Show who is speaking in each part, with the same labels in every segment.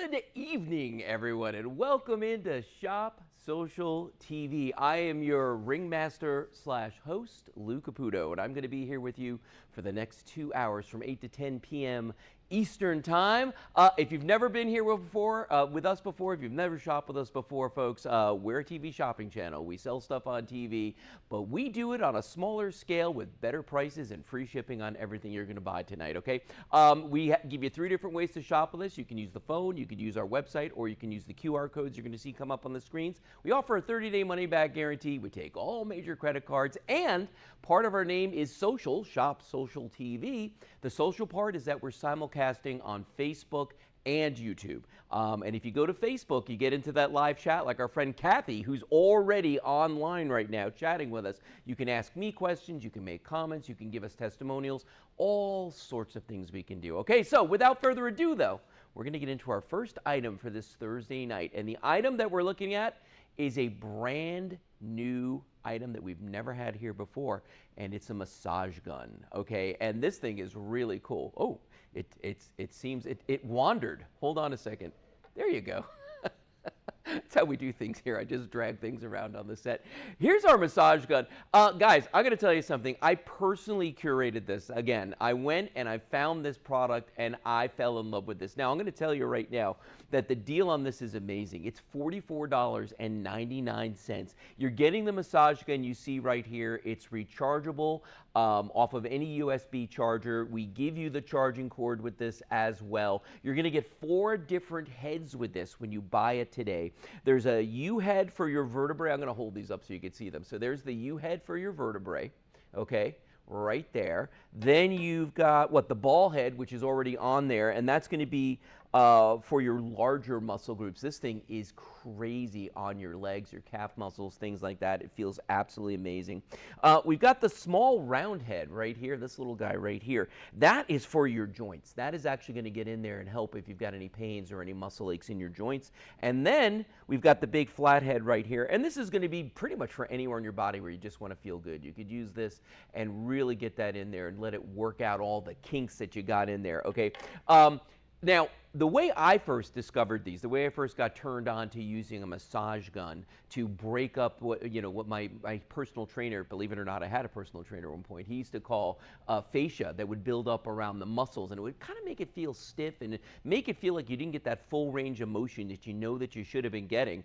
Speaker 1: Good evening, everyone, and welcome into Shop Social TV. I am your ringmaster / host, Lou Caputo, and I'm going to be here with you for the next 2 hours from 8 to 10 p.m. Eastern Time. If you've never been here with us before, if you've never shopped with us before, folks, we're a TV shopping channel. We sell stuff on TV, but we do it on a smaller scale with better prices and free shipping on everything you're going to buy tonight, okay? We give you 3 different ways to shop with us. You can use the phone, you could use our website, or you can use the QR codes you're going to see come up on the screens. We offer a 30-day money-back guarantee. We take all major credit cards, and part of our name is social, Shop Social TV. The social part is that we're simulcasting on Facebook and YouTube. And if you go to Facebook, you get into that live chat like our friend Kathy, who's already online right now chatting with us. You can ask me questions, you can make comments, you can give us testimonials, all sorts of things we can do. Okay, so without further ado, though, we're going to get into our first item for this Thursday night. And the item that we're looking at is a brand new item that we've never had here before, and it's a massage gun, okay? And this thing is really cool. Oh, it seems it wandered. Hold on a second. There you go. That's how we do things here. I just drag things around on the set. Here's our massage gun. Guys, I'm going to tell you something. I personally curated this. Again, I went and I found this product and I fell in love with this. Now, I'm going to tell you right now that the deal on this is amazing. It's $44.99. You're getting the massage gun you see right here. It's rechargeable off of any USB charger. We give you the charging cord with this as well. You're going to get 4 different heads with this when you buy it today. There's a U head for your vertebrae. I'm going to hold these up so you can see them. So there's the U head for your vertebrae, okay, right there. Then you've got, the ball head, which is already on there, and that's going to be for your larger muscle groups. This thing is crazy on your legs, your calf muscles, things like that. It feels absolutely amazing. We've got the small round head right here, this little guy right here. That is for your joints. That is actually going to get in there and help if you've got any pains or any muscle aches in your joints. And then we've got the big flat head right here. And this is going to be pretty much for anywhere in your body where you just want to feel good. You could use this and really get that in there and let it work out all the kinks that you got in there, okay? Now, the way I first discovered these, the way I first got turned on to using a massage gun to break up what my personal trainer, believe it or not, I had a personal trainer at one point, he used to call fascia that would build up around the muscles, and it would kind of make it feel stiff and make it feel like you didn't get that full range of motion that you know that you should have been getting.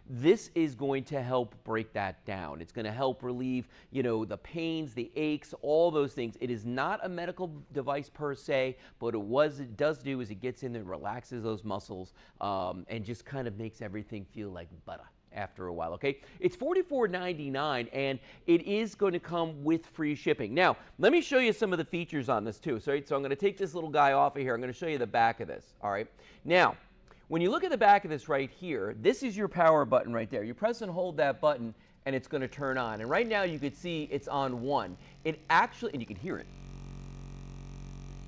Speaker 1: This is going to help break that down. It's going to help relieve, the pains, the aches, all those things. It is not a medical device per se, but what it does do is it gets in there, relaxes those muscles, and just kind of makes everything feel like butter after a while, okay? It's $44.99, and it is going to come with free shipping. Now, let me show you some of the features on this too. So I'm going to take this little guy off of here. I'm going to show you the back of this, all right? Now, when you look at the back of this right here, this is your power button right there. You press and hold that button, and it's going to turn on. And right now, you can see it's on 1. It actually, and you can hear it.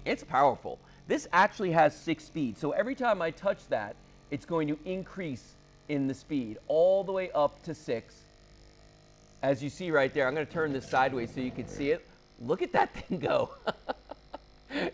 Speaker 1: It's powerful. This actually has 6 speeds. So every time I touch that, it's going to increase in the speed all the way up to 6. As you see right there, I'm going to turn this sideways so you can see it. Look at that thing go.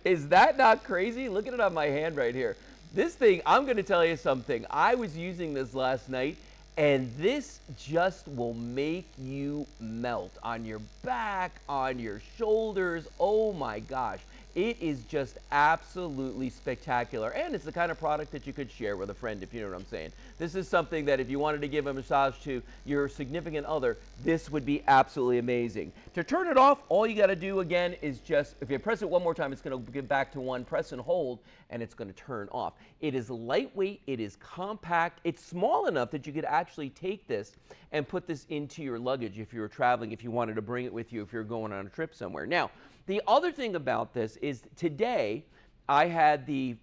Speaker 1: Is that not crazy? Look at it on my hand right here. This thing, I'm going to tell you something. I was using this last night, and this just will make you melt on your back, on your shoulders. Oh my gosh. It is just absolutely spectacular, and it's the kind of product that you could share with a friend, if you know what I'm saying. This is something that if you wanted to give a massage to your significant other, this would be absolutely amazing. To turn it off, all you got to do again is just, if you press it one more time, it's going to get back to 1, press and hold, and it's going to turn off. It is lightweight, it is compact, it's small enough that you could actually take this and put this into your luggage if you were traveling, if you wanted to bring it with you, if you're going on a trip somewhere. Now, the other thing about this is today I had the,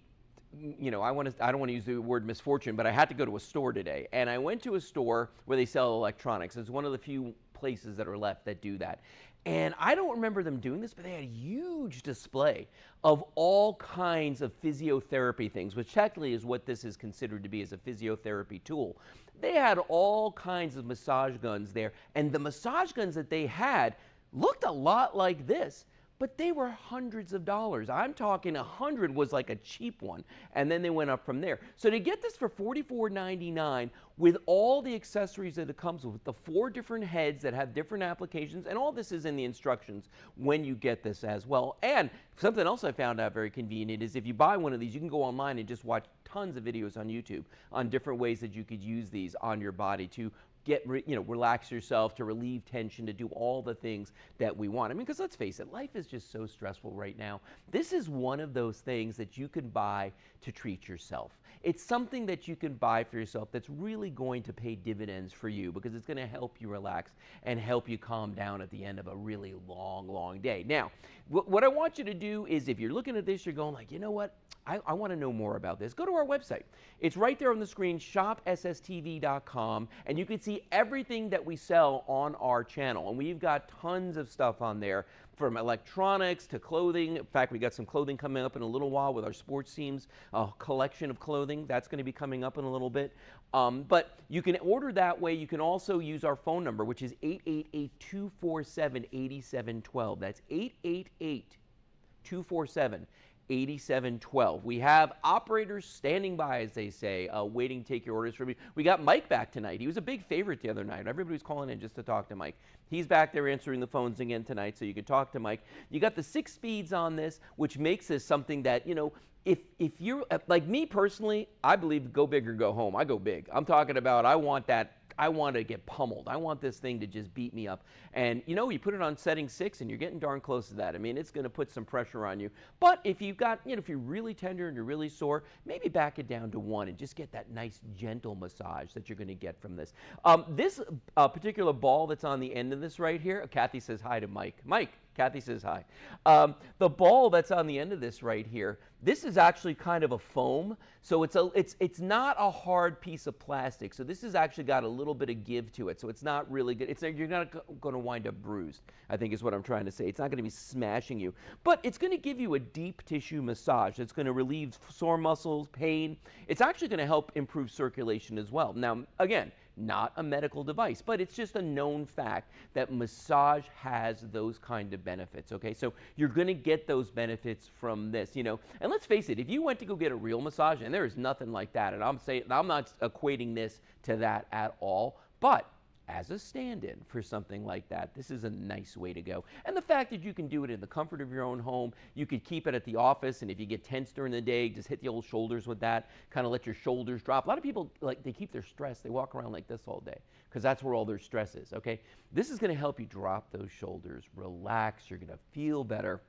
Speaker 1: I don't want to use the word misfortune, but I had to go to a store today. And I went to a store where they sell electronics. It's one of the few places that are left that do that. And I don't remember them doing this, but they had a huge display of all kinds of physiotherapy things, which technically is what this is considered to be, as a physiotherapy tool. They had all kinds of massage guns there. And the massage guns that they had looked a lot like this. but they were hundreds of dollars. I'm talking 100 was like a cheap one, and then they went up from there. So to get this for $44.99 with all the accessories that it comes with, the 4 different heads that have different applications, and all this is in the instructions when you get this as well. And something else I found out very convenient is if you buy one of these, you can go online and just watch tons of videos on YouTube on different ways that you could use these on your body to get, relax yourself, to relieve tension, to do all the things that we want. I mean, because let's face it, life is just so stressful right now. This is one of those things that you can buy to treat yourself. It's something that you can buy for yourself that's really going to pay dividends for you, because it's going to help you relax and help you calm down at the end of a really long, long day. Now, what I want you to do is, if you're looking at this, you're going like, you know what? I want to know more about this. Go to our website. It's right there on the screen, shopsstv.com, and you can see everything that we sell on our channel. And we've got tons of stuff on there, from electronics to clothing. In fact, we got some clothing coming up in a little while with our sports teams, a collection of clothing. That's going to be coming up in a little bit. But you can order that way. You can also use our phone number, which is 888-247-8712. That's 888-247-8712. 8712. We have operators standing by, as they say, waiting to take your orders from you. We got Mike back tonight. He was a big favorite the other night. Everybody was calling in just to talk to Mike. He's back there answering the phones again tonight, so you can talk to Mike. You got the 6 speeds on this, which makes this something that, if you're, like me personally, I believe go big or go home. I go big. I'm talking about I want to get pummeled. I want this thing to just beat me up. And you put it on setting 6 and you're getting darn close to that. I mean, it's going to put some pressure on you. But if you've got, if you're really tender and you're really sore, maybe back it down to 1 and just get that nice gentle massage that you're going to get from this. This particular ball that's on the end of this right here, Kathy says hi to Mike. Mike, Kathy says hi. The ball that's on the end of this right here, this is actually kind of a foam, so it's not a hard piece of plastic. So this has actually got a little bit of give to it. So it's not really good. You're not going to wind up bruised, I think is what I'm trying to say. It's not going to be smashing you, but it's going to give you a deep tissue massage. It's going to relieve sore muscles, pain. It's actually going to help improve circulation as well. Now, again, not a medical device, but it's just a known fact that massage has those kind of benefits, okay? So you're going to get those benefits from this, and let's face it, if you went to go get a real massage, and there is nothing like that, and I'm not equating this to that at all, but as a stand-in for something like that, this is a nice way to go. And the fact that you can do it in the comfort of your own home, you could keep it at the office, and if you get tense during the day, just hit the old shoulders with that, kind of let your shoulders drop. A lot of people, they keep their stress, they walk around like this all day, because that's where all their stress is, okay? This is going to help you drop those shoulders, relax, you're going to feel better.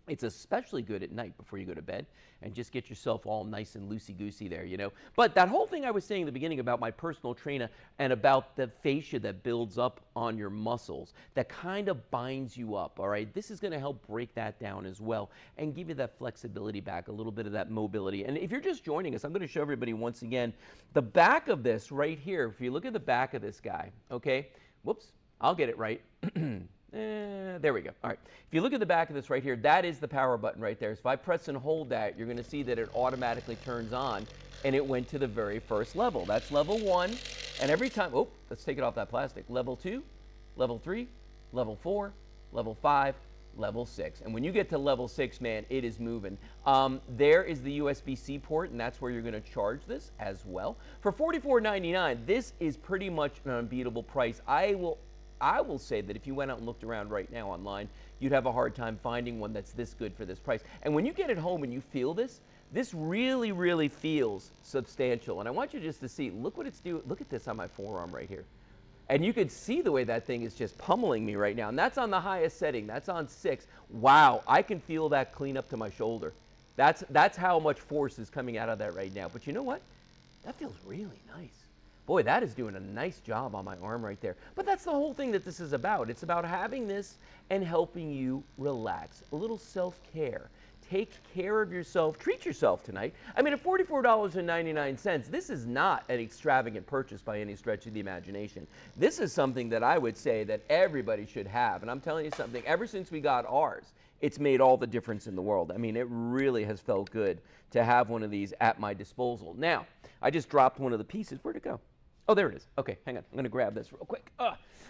Speaker 1: It's especially good at night before you go to bed, and just get yourself all nice and loosey-goosey there, But that whole thing I was saying in the beginning about my personal trainer and about the fascia that builds up on your muscles, that kind of binds you up, all right? This is going to help break that down as well and give you that flexibility back, a little bit of that mobility. And if you're just joining us, I'm going to show everybody once again the back of this right here. If you look at the back of this guy, okay? Whoops, I'll get it right. There we go. All right. If you look at the back of this right here, that is the power button right there. So if I press and hold that, you're going to see that it automatically turns on, and it went to the very first level. That's level 1. And every time, let's take it off that plastic. Level 2, level 3, level 4, level 5, level 6. And when you get to level 6, man, it is moving. There is the USB-C port, and that's where you're going to charge this as well. For $44.99, this is pretty much an unbeatable price. I will say that if you went out and looked around right now online, you'd have a hard time finding one that's this good for this price. And when you get it home and you feel this, this really, really feels substantial. And I want you just to see, look what it's doing. Look at this on my forearm right here. And you can see the way that thing is just pummeling me right now. And that's on the highest setting. That's on 6. Wow, I can feel that clean up to my shoulder. That's how much force is coming out of that right now. But you know what? That feels really nice. Boy, that is doing a nice job on my arm right there. But that's the whole thing that this is about. It's about having this and helping you relax. A little self-care. Take care of yourself. Treat yourself tonight. I mean, at $44.99, this is not an extravagant purchase by any stretch of the imagination. This is something that I would say that everybody should have. And I'm telling you something, ever since we got ours, it's made all the difference in the world. I mean, it really has felt good to have one of these at my disposal. Now, I just dropped one of the pieces. Where'd it go? Oh, there it is. Okay, hang on. I'm going to grab this real quick.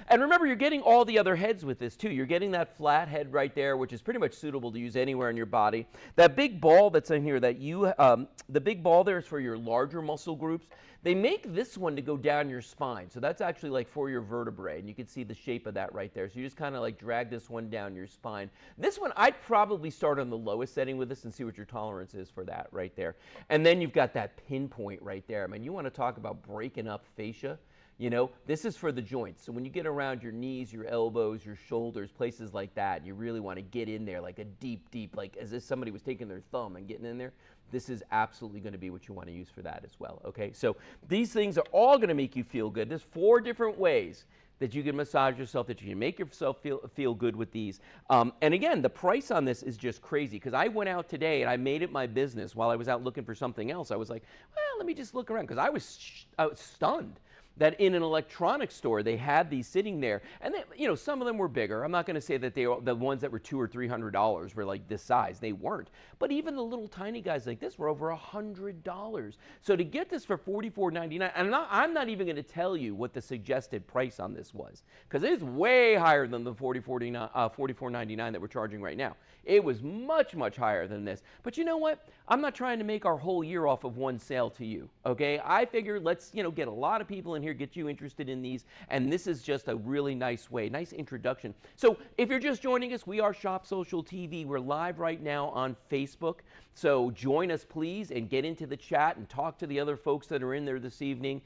Speaker 1: And remember, you're getting all the other heads with this, too. You're getting that flat head right there, which is pretty much suitable to use anywhere in your body. That big ball that's in here, the big ball there is for your larger muscle groups. They make this one to go down your spine. So that's actually like for your vertebrae. And you can see the shape of that right there. So you just kind of like drag this one down your spine. This one, I'd probably start on the lowest setting with this and see what your tolerance is for that right there. And then you've got that pinpoint right there. I mean, you want to talk about breaking up fascia. You know, this is for the joints. So when you get around your knees, your elbows, your shoulders, places like that, you really want to get in there like a deep, deep, like as if somebody was taking their thumb and getting in there. This is absolutely going to be what you want to use for that as well, okay? So these things are all going to make you feel good. There's 4 different ways that you can massage yourself, that you can make yourself feel good with these. And again, the price on this is just crazy, because I went out today and I made it my business while I was out looking for something else. I was like, well, let me just look around, because I was stunned that in an electronics store they had these sitting there, and they, you know, some of them were bigger. I'm not going to say that the ones that were $200 or $300 were like this size. They weren't. But even the little tiny guys like this were over $100. So to get this for $44.99, and I'm not even going to tell you what the suggested price on this was, because it is way higher than the $44.99 that we're charging right now. It was much, much higher than this. But you know what? I'm not trying to make our whole year off of one sale to you, okay? I figure let's, you know, get a lot of people in here, get you interested in these, and this is just a really nice way, nice introduction. So if you're just joining us, we are Shop Social TV. We're live right now on Facebook. So join us, please, and get into the chat and talk to the other folks that are in there this evening.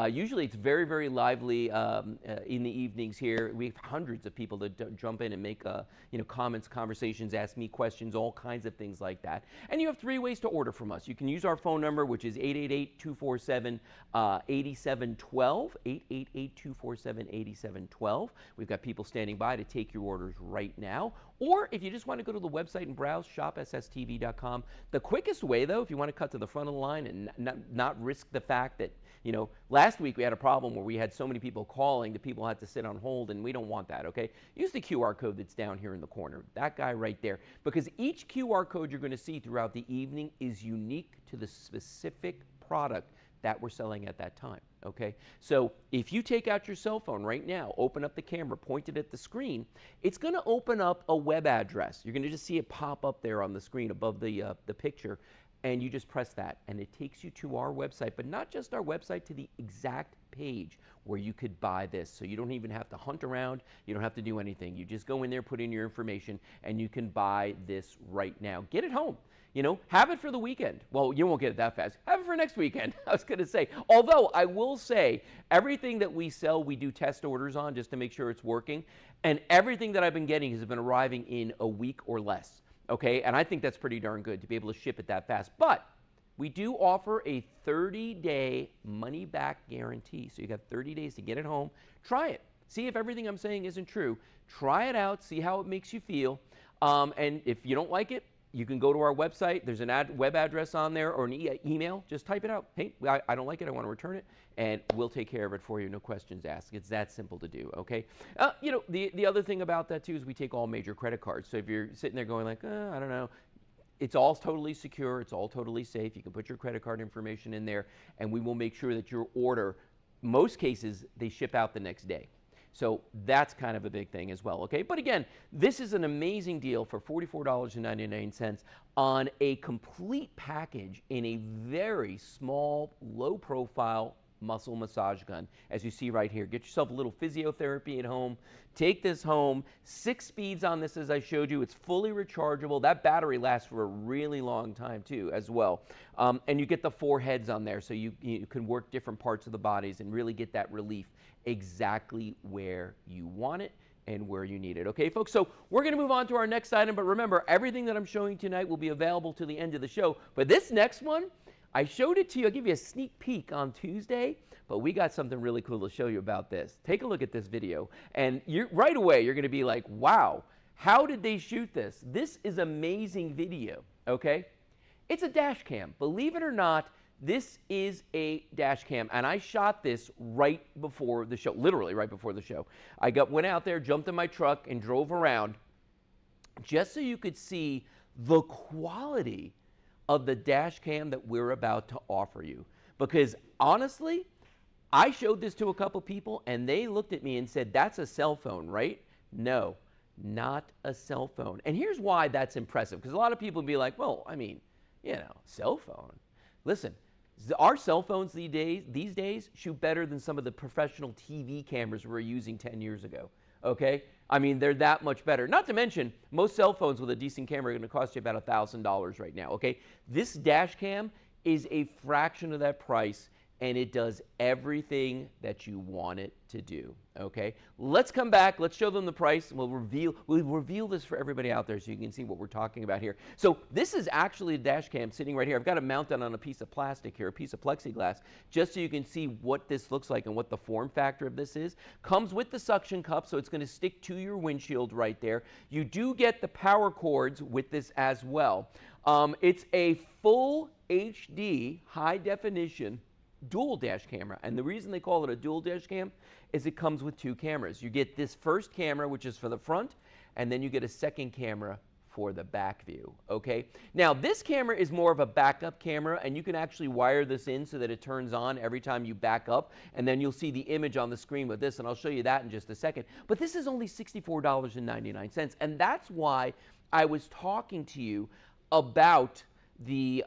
Speaker 1: Usually it's very, very lively in the evenings here. We have hundreds of people that jump in and make you know, comments, conversations, ask me questions, all kinds of things like that. And you have 3 ways to order from us. You can use our phone number, which is 888-247-8712, 888-247-8712. We've got people standing by to take your orders right now. Or if you just want to go to the website and browse, shopsstv.com. The quickest way, though, if you want to cut to the front of the line and not risk the fact that, you know, last week we had a problem where we had so many people calling that people had to sit on hold, and we don't want that, okay? Use the QR code that's down here in the corner, that guy right there, because each QR code you're going to see throughout the evening is unique to the specific product that we're selling at that time, okay? So if you take out your cell phone right now, open up the camera, point it at the screen, it's going to open up a web address. You're going to just see it pop up there on the screen above the picture, and you just press that, and it takes you to our website, but not just our website, to the exact page where you could buy this. So you don't even have to hunt around. You don't have to do anything. You just go in there, put in your information, and you can buy this right now. Get it home. You know, have it for the weekend. Well, you won't get it that fast. Have it for next weekend, I was going to say. Although I will say, everything that we sell, we do test orders on just to make sure it's working. And everything that I've been getting has been arriving in a week or less. Okay, and I think that's pretty darn good to be able to ship it that fast. But we do offer a 30-day money-back guarantee. So you got 30 days to get it home. Try it. See if everything I'm saying isn't true. Try it out. See how it makes you feel. And if you don't like it, you can go to our website. There's an web address on there, or an email. Just type it out. Hey, I don't like it. I want to return it. And we'll take care of it for you. No questions asked. It's that simple to do, okay? You know, the other thing about that, too, is we take all major credit cards. So if you're sitting there going like, I don't know, it's all totally secure. It's all totally safe. You can put your credit card information in there, and we will make sure that your order, most cases, they ship out the next day. So that's kind of a big thing as well, okay? But again, this is an amazing deal for $44.99 on a complete package in a very small, low-profile muscle massage gun, as you see right here. Get yourself a little physiotherapy at home. Take this home. 6 speeds on this, as I showed you. It's fully rechargeable. That battery lasts for a really long time, too, as well. And you get the 4 heads on there, so you can work different parts of the bodies and really get that relief exactly where you want it and where you need it. Okay, folks, so we're going to move on to our next item, but remember, everything that I'm showing tonight will be available to the end of the show. But this next one, I showed it to you. I'll give you a sneak peek on Tuesday, but we got something really cool to show you about this. Take a look at this video, and right away, you're going to be like, wow, how did they shoot this? This is amazing video, okay? It's a dash cam. Believe it or not, this is a dash cam, and I shot this right before the show, literally right before the show. I went out there, jumped in my truck, and drove around just so you could see the quality of the dash cam that we're about to offer you. Because honestly, I showed this to a couple people and they looked at me and said, that's a cell phone, right? No, not a cell phone. And here's why that's impressive, because a lot of people be like, well, I mean, you know, cell phone. Listen, our cell phones these days shoot better than some of the professional TV cameras we were using 10 years ago, okay? I mean, they're that much better. Not to mention, most cell phones with a decent camera are going to cost you about $1,000 right now, okay? This dash cam is a fraction of that price, and it does everything that you want it to do, okay? Let's come back. Let's show them the price. We'll reveal this for everybody out there so you can see what we're talking about here. So this is actually a dash cam sitting right here. I've got to mount that on a piece of plastic here, a piece of plexiglass, just so you can see what this looks like and what the form factor of this is. Comes with the suction cup, so it's going to stick to your windshield right there. You do get the power cords with this as well. It's a full HD, high definition, dual dash camera, and the reason they call it a dual dash cam is it comes with two cameras. You get this first camera, which is for the front, and then you get a second camera for the back view, okay? Now, this camera is more of a backup camera, and you can actually wire this in so that it turns on every time you back up, and then you'll see the image on the screen with this, and I'll show you that in just a second. But this is only $64.99, and that's why I was talking to you about the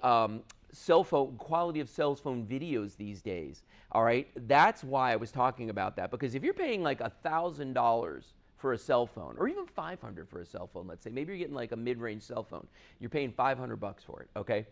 Speaker 1: cell phone quality of cell phone videos these days. All right, that's why I was talking about that, because if you're paying like $1,000 for a cell phone, or even $500 for a cell phone, let's say, maybe you're getting like a mid-range cell phone, you're paying $500 for it, okay?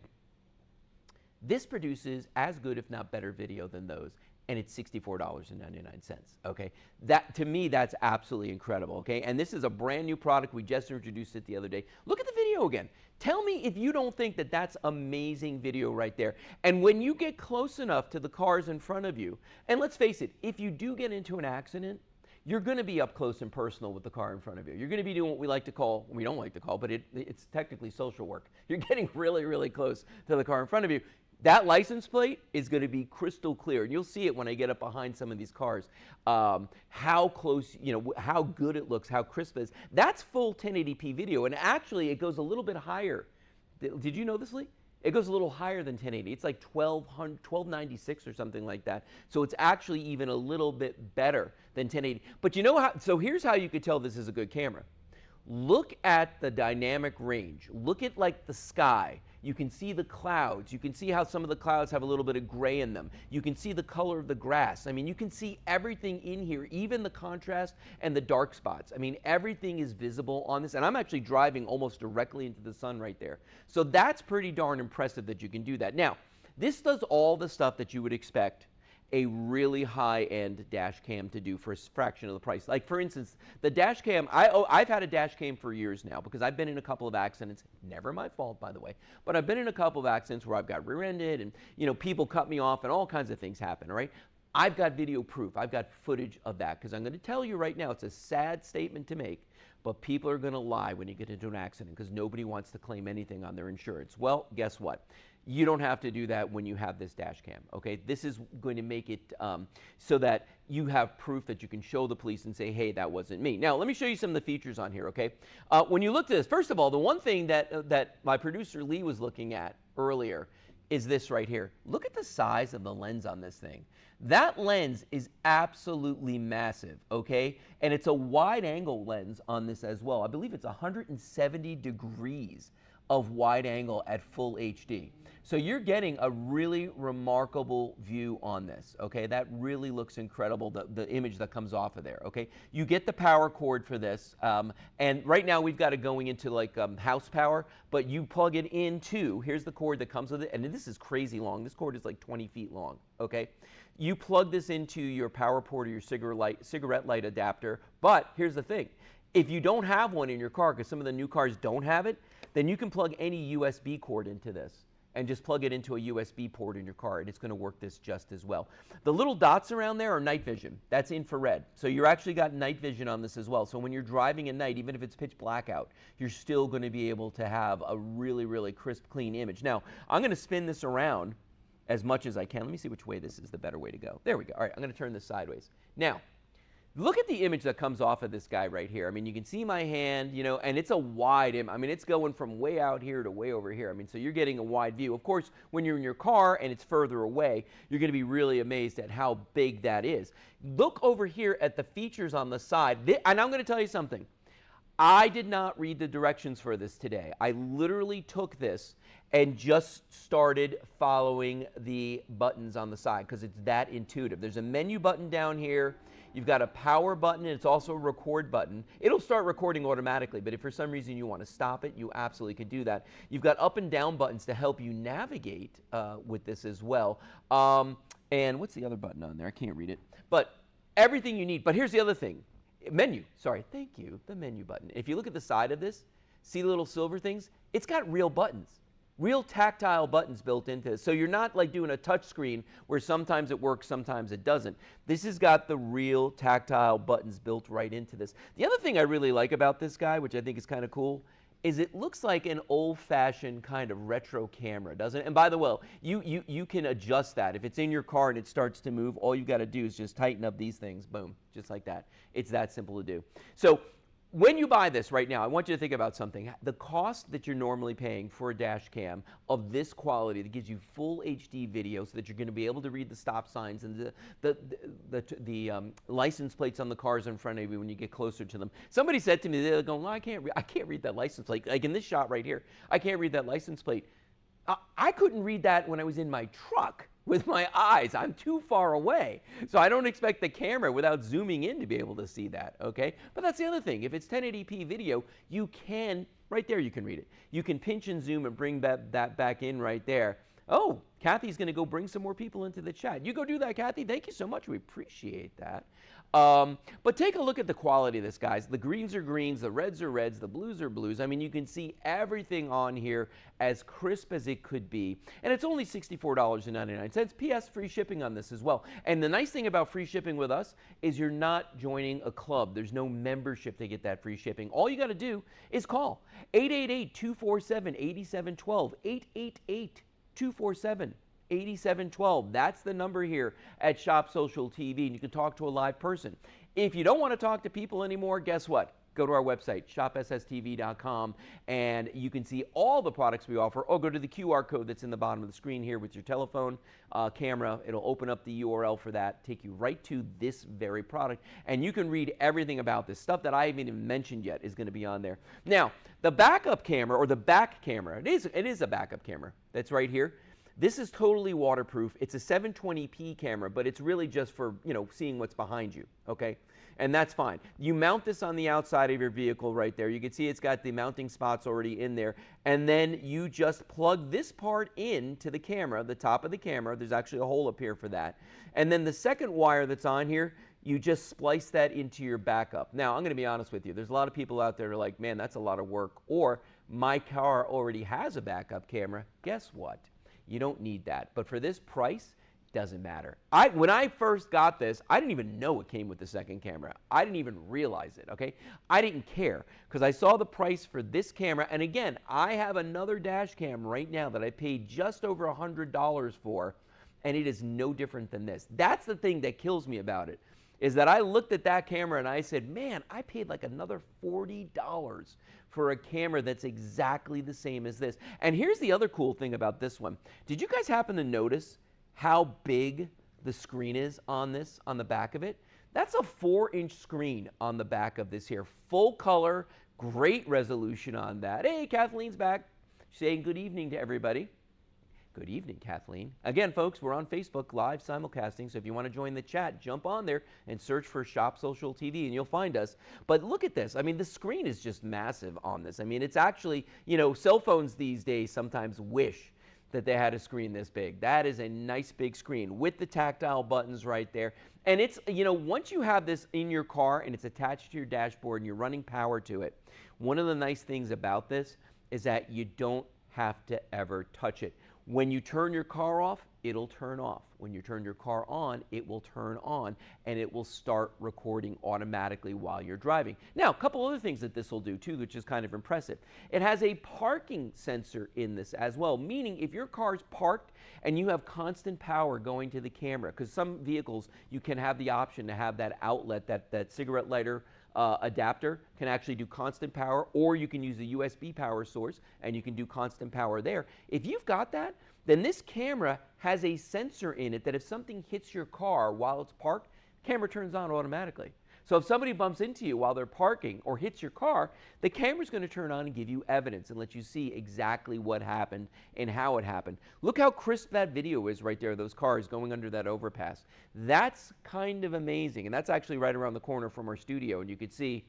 Speaker 1: This produces as good, if not better, video than those, and it's $64.99, okay? That, to me, that's absolutely incredible, okay? And this is a brand new product. We just introduced it the other day. Look at the video again. Tell me if you don't think that that's amazing video right there. And when you get close enough to the cars in front of you, and let's face it, if you do get into an accident, you're going to be up close and personal with the car in front of you. You're going to be doing what we like to call, we don't like to call, but it's technically social work. You're getting really, really close to the car in front of you. That license plate is going to be crystal clear, and you'll see it when I get up behind some of these cars. How close, you know, how good it looks, how crisp it is. That's full 1080p video, and actually it goes a little bit higher. Did you know this, Lee? It goes a little higher than 1080. It's like 1296 or something like that. So it's actually even a little bit better than 1080. But you know how? So here's how you could tell this is a good camera. Look at the dynamic range. Look at like the sky. You can see the clouds. You can see how some of the clouds have a little bit of gray in them. You can see the color of the grass. I mean, you can see everything in here, even the contrast and the dark spots. I mean, everything is visible on this. And I'm actually driving almost directly into the sun right there. So that's pretty darn impressive that you can do that. Now, this does all the stuff that you would expect a really high-end dash cam to do for a fraction of the price. Like, for instance, the dash cam, I've had a dash cam for years now because I've been in a couple of accidents, never my fault, by the way, but I've been in a couple of accidents where I've got rear-ended and, you know, people cut me off and all kinds of things happen, all right? I've got video proof. I've got footage of that because I'm going to tell you right now, it's a sad statement to make, but people are going to lie when you get into an accident because nobody wants to claim anything on their insurance. Well, guess what? You don't have to do that when you have this dash cam, okay? This is going to make it so that you have proof that you can show the police and say, hey, that wasn't me. Now, let me show you some of the features on here, okay? When you look at this, first of all, the one thing that my producer Lee was looking at earlier is this right here. Look at the size of the lens on this thing. That lens is absolutely massive, okay? And it's a wide angle lens on this as well. I believe it's 170 degrees of wide angle at full HD. So you're getting a really remarkable view on this, okay? That really looks incredible, the image that comes off of there, okay? You get the power cord for this, and right now we've got it going into like house power, but you plug it into, here's the cord that comes with it, and this is crazy long. This cord is like 20 feet long, okay? You plug this into your power port or your cigarette light adapter, but here's the thing. If you don't have one in your car, because some of the new cars don't have it, then you can plug any USB cord into this and just plug it into a USB port in your car, and it's going to work this just as well. The little dots around there are night vision. That's infrared. So you're actually got night vision on this as well. So when you're driving at night, even if it's pitch black out, you're still going to be able to have a really, really crisp, clean image. Now, I'm going to spin this around as much as I can. Let me see which way this is the better way to go. There we go. All right, I'm going to turn this sideways. Now, Look at the image that comes off of this guy right here. I mean, you can see my hand, you know, and it's a wide I mean, it's going from way out here to way over here. I mean, so you're getting a wide view. Of course, when you're in your car and it's further away, you're going to be really amazed at how big that is. Look over here at the features on the side. And I'm going to tell you something. I did not read the directions for this today. I literally took this and just started following the buttons on the side because it's that intuitive. There's a menu button down here. You've got a power button, and it's also a record button. It'll start recording automatically, but if for some reason you want to stop it, you absolutely can do that. You've got up and down buttons to help you navigate with this as well. And what's the other button on there? I can't read it. But everything you need. But here's the other thing. Menu. Sorry. Thank you. The menu button. If you look at the side of this, see the little silver things? It's got real buttons. Real tactile buttons built into this. So you're not like doing a touch screen where sometimes it works, sometimes it doesn't. This has got the real tactile buttons built right into this. The other thing I really like about this guy, which I think is kind of cool, is it looks like an old-fashioned kind of retro camera, doesn't it? And by the way, you can adjust that. If it's in your car and it starts to move, all you've got to do is just tighten up these things, boom, just like that. It's that simple to do. So when you buy this right now, I want you to think about something. The cost that you're normally paying for a dash cam of this quality that gives you full HD video so that you're going to be able to read the stop signs and the license plates on the cars in front of you when you get closer to them. Somebody said to me, they're going, well, I can't read that license plate. Like in this shot right here, I can't read that license plate. I couldn't read that when I was in my truck with my eyes. I'm too far away. So I don't expect the camera without zooming in to be able to see that, okay? But that's the other thing. If it's 1080p video, you can, right there you can read it. You can pinch and zoom and bring that back in right there. Oh, Kathy's going to go bring some more people into the chat. You go do that, Kathy. Thank you so much. We appreciate that. But take a look at the quality of this, guys. The greens are greens, the reds are reds, the blues are blues. I mean, you can see everything on here as crisp as it could be. And it's only $64.99. P.S. free shipping on this as well. And the nice thing about free shipping with us is you're not joining a club. There's no membership to get that free shipping. All you got to do is call 888-247-8712. 888-247-8712. That's the number here at Shop Social TV, and you can talk to a live person. If you don't want to talk to people anymore, guess what? Go to our website, shopsstv.com, and you can see all the products we offer, or go to the QR code that's in the bottom of the screen here with your telephone camera. It'll open up the URL for that, take you right to this very product, and you can read everything about this. Stuff that I haven't even mentioned yet is going to be on there. Now, the backup camera, or the back camera, it is a backup camera that's right here. This is totally waterproof. It's a 720p camera, but it's really just for, you know, seeing what's behind you, okay? And that's fine. You mount this on the outside of your vehicle right there. You can see it's got the mounting spots already in there. And then you just plug this part in to the camera, the top of the camera. There's actually a hole up here for that. And then the second wire that's on here, you just splice that into your backup. Now, I'm going to be honest with you. There's a lot of people out there who are like, man, that's a lot of work. Or my car already has a backup camera. Guess what? You don't need that. But for this price, doesn't matter. When I first got this, I didn't even know it came with the second camera. I didn't even realize it, okay? I didn't care because I saw the price for this camera. And again, I have another dash cam right now that I paid just over $100 for, and it is no different than this. That's the thing that kills me about it, is that I looked at that camera and I said, man, I paid like another $40 for a camera that's exactly the same as this. And here's the other cool thing about this one. Did you guys happen to notice how big the screen is on this, on the back of it? That's a 4-inch screen on the back of this here. Full color, great resolution on that. Hey, Kathleen's back, saying good evening to everybody. Good evening, Kathleen. Again, folks, we're on Facebook live simulcasting, so if you want to join the chat, jump on there and search for Shop Social TV and you'll find us. But look at this. I mean, the screen is just massive on this. I mean, it's actually, you know, cell phones these days sometimes wish that they had a screen this big. That is a nice big screen with the tactile buttons right there. And it's, you know, once you have this in your car and it's attached to your dashboard and you're running power to it, one of the nice things about this is that you don't have to ever touch it. When you turn your car off, it'll turn off. When you turn your car on, it will turn on, and it will start recording automatically while you're driving. Now, a couple other things that this will do too, which is kind of impressive. It has a parking sensor in this as well, meaning if your car's parked and you have constant power going to the camera, because some vehicles you can have the option to have that outlet, that cigarette lighter adapter can actually do constant power, or you can use a USB power source and you can do constant power there. If you've got that, then this camera has a sensor in it that if something hits your car while it's parked, the camera turns on automatically. So if somebody bumps into you while they're parking or hits your car, the camera's going to turn on and give you evidence and let you see exactly what happened and how it happened. Look how crisp that video is right there, those cars going under that overpass. That's kind of amazing, and that's actually right around the corner from our studio, and you could see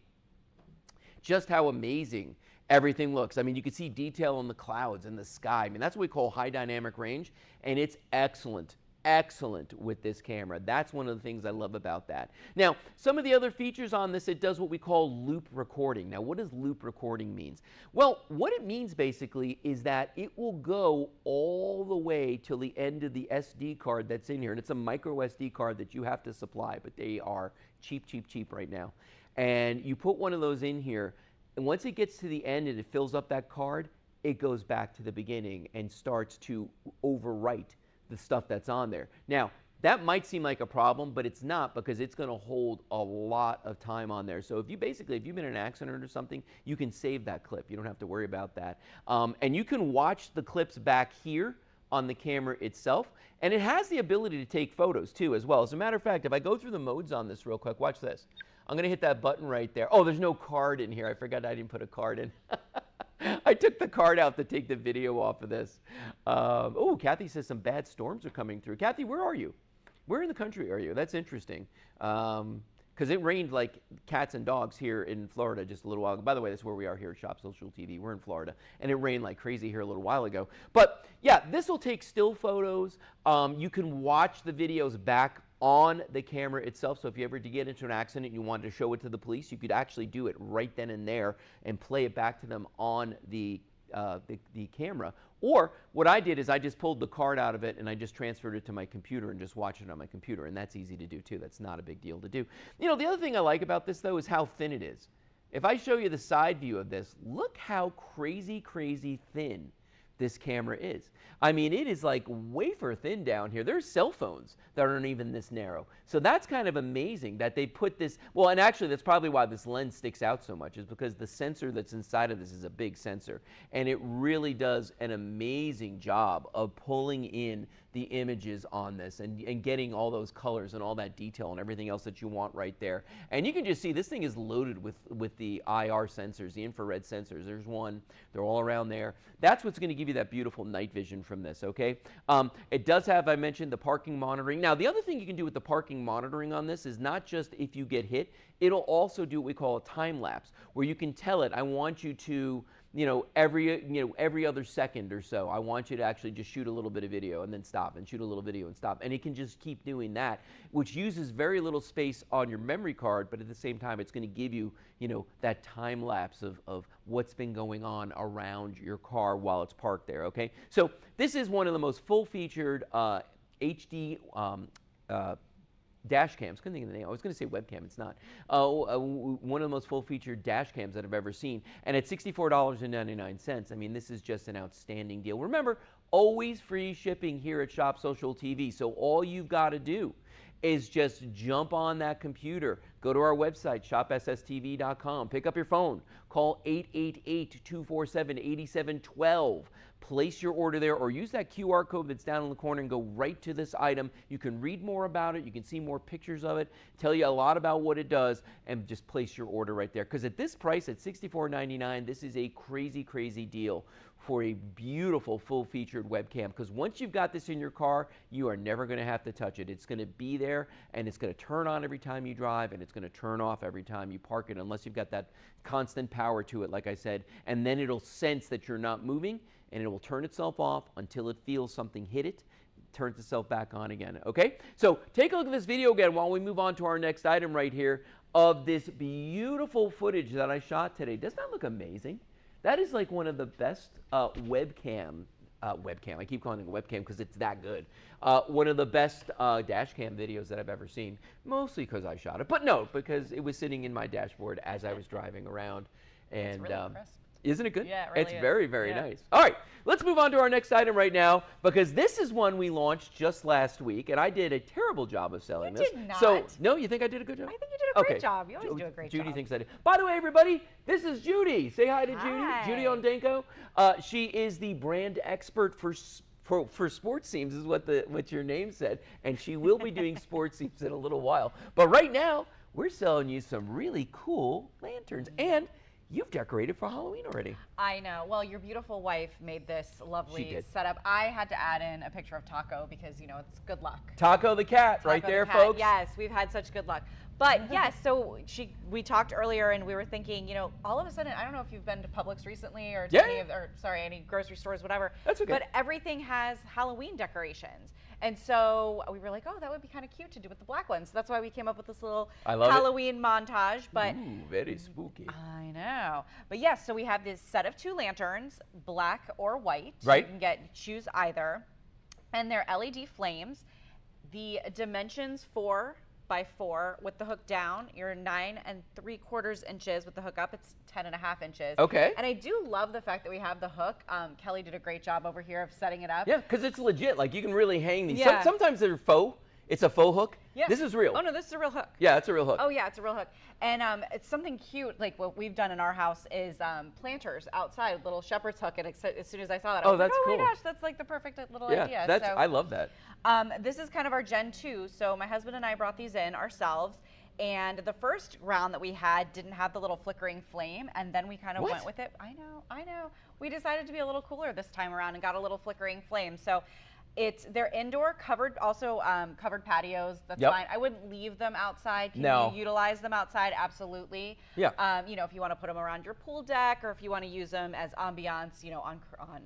Speaker 1: just how amazing everything looks. I mean, you can see detail in the clouds and the sky. I mean, that's what we call high dynamic range, and it's excellent. Excellent with this camera. That's one of the things I love about that. Now, some of the other features on this, it does what we call loop recording. Now, what does loop recording mean? Well, what it means basically is that it will go all the way till the end of the SD card that's in here. And it's a micro SD card that you have to supply, but they are cheap, cheap, cheap right now. And you put one of those in here, and once it gets to the end and it fills up that card, it goes back to the beginning and starts to overwrite the stuff that's on there. Now, that might seem like a problem, but it's not, because it's going to hold a lot of time on there. So if you've been in an accident or something, you can save that clip. You don't have to worry about that. And you can watch the clips back here on the camera itself, and it has the ability to take photos too as well. As a matter of fact, if I go through the modes on this real quick, watch this. I'm going to hit that button right there. Oh, there's no card in here. I forgot I didn't put a card in. I took the card out to take the video off of this. Oh, Kathy says some bad storms are coming through. Kathy, where are you? Where in the country are you? That's interesting. Because it rained like cats and dogs here in Florida just a little while ago. By the way, that's where we are here at Shop Social TV. We're in Florida. And it rained like crazy here a little while ago. But yeah, this will take still photos. You can watch the videos back on the camera itself. So if you ever did get into an accident and you wanted to show it to the police, you could actually do it right then and there and play it back to them on the camera. Or what I did is I just pulled the card out of it and I just transferred it to my computer and just watched it on my computer, and that's easy to do too. That's not a big deal to do. You know, the other thing I like about this though is how thin it is. If I show you the side view of this, look how crazy, crazy thin this camera is. I mean, it is like wafer thin down here. There's cell phones that aren't even this narrow. So that's kind of amazing that they put this, well, and actually that's probably why this lens sticks out so much, is because the sensor that's inside of this is a big sensor. And it really does an amazing job of pulling in the images on this and getting all those colors and all that detail and everything else that you want right there. And you can just see this thing is loaded with the IR sensors, the infrared sensors. There's one, they're all around there. That's what's going to give you that beautiful night vision from this, okay? It does have, I mentioned, the parking monitoring. Now, the other thing you can do with the parking monitoring on this is not just if you get hit, it'll also do what we call a time lapse, where you can tell it, I want you to, every other second or so, I want you to actually just shoot a little bit of video and then stop and shoot a little video and stop. And it can just keep doing that, which uses very little space on your memory card, but at the same time, it's going to give you, that time lapse of what's been going on around your car while it's parked there, okay? So this is one of the most full-featured HD dash cams. Couldn't think of the name. I was going to say webcam. It's not. One of the most full-featured dash cams that I've ever seen. And at $64.99, I mean, this is just an outstanding deal. Remember, always free shipping here at Shop Social TV. So all you've got to do is just jump on that computer, go to our website, shopsstv.com, pick up your phone, call 888-247-8712, place your order there, or use that QR code that's down in the corner and go right to this item. You can read more about it, you can see more pictures of it, tell you a lot about what it does, and just place your order right there. Because at this price, at $64.99, this is a crazy, crazy deal for a beautiful full-featured webcam, because once you've got this in your car, you are never going to have to touch it. It's going to be there, and it's going to turn on every time you drive, and it's going to turn off every time you park it, unless you've got that constant power to it, like I said, and then it'll sense that you're not moving, and it will turn itself off until it feels something hit it, turns itself back on again, okay? So take a look at this video again while we move on to our next item right here of this beautiful footage that I shot today. Doesn't that look amazing? That is like one of the best webcam webcam. I keep calling it a webcam because it's that good. One of the best dash cam videos that I've ever seen, mostly because I shot it, but no, because it was sitting in my dashboard as I was driving around. And
Speaker 2: it's really crisp.
Speaker 1: Isn't it good?
Speaker 2: Yeah, it really
Speaker 1: it's
Speaker 2: is.
Speaker 1: very, very nice. All right, let's move on to our next item right now, because this is one we launched just last week, and I did a terrible job of selling this.
Speaker 2: You did not.
Speaker 1: So, no, you think I did a good job?
Speaker 2: I think you did a great job. You always do a great job.
Speaker 1: Judy thinks I did. By the way, everybody, this is Judy. Say hi to
Speaker 2: Hi.
Speaker 1: Judy. Judy Ondenko. She is the brand expert for sports teams, is what your name said, and she will be doing sports teams in a little while. But right now, we're selling you some really cool lanterns, and you've decorated for Halloween already.
Speaker 2: I know. Well, your beautiful wife made this lovely setup. I had to add in a picture of Taco because, you know, it's good luck.
Speaker 1: Taco the cat,
Speaker 2: Taco
Speaker 1: right there,
Speaker 2: the cat.
Speaker 1: folks.
Speaker 2: Yes, we've had such good luck. But yes, so we talked earlier and we were thinking, you know, all of a sudden, I don't know if you've been to Publix recently or to any grocery stores, whatever.
Speaker 1: That's okay.
Speaker 2: But everything has Halloween decorations. And so we were like, oh, that would be kind of cute to do with the black ones. So that's why we came up with this little Halloween montage. But
Speaker 1: ooh, very spooky.
Speaker 2: I know. But yes, so we have this set of 2 lanterns, black or white.
Speaker 1: Right.
Speaker 2: You can choose either. And they're LED flames. The dimensions 4 by 4 with the hook down. You're 9 3/4 inches with the hook up. It's 10.5 inches.
Speaker 1: Okay.
Speaker 2: And I do love the fact that we have the hook. Kelly did a great job over here of setting it up.
Speaker 1: Yeah, because it's legit. Like, you can really hang these.
Speaker 2: Yeah.
Speaker 1: Sometimes they're faux. It's a faux hook.
Speaker 2: Yeah.
Speaker 1: This is real.
Speaker 2: Oh, no, this is a real hook.
Speaker 1: Yeah, it's a real hook.
Speaker 2: Oh, yeah, it's a real hook. And it's something cute, like what we've done in our house is planters outside, little shepherd's hook. And as soon as I saw that, I was like, oh
Speaker 1: cool.
Speaker 2: my gosh, that's like the perfect little
Speaker 1: yeah,
Speaker 2: idea.
Speaker 1: That's, I love that.
Speaker 2: This is kind of our Gen 2. So my husband and I brought these in ourselves. And the first round that we had didn't have the little flickering flame. And then we kind of went with it. I know. We decided to be a little cooler this time around and got a little flickering flame. So they're indoor, covered, also covered patios. That's fine. I wouldn't leave them outside. Can you utilize them outside? Absolutely.
Speaker 1: Yeah.
Speaker 2: You know, if you want to put them around your pool deck, or if you want to use them as ambiance, you know, on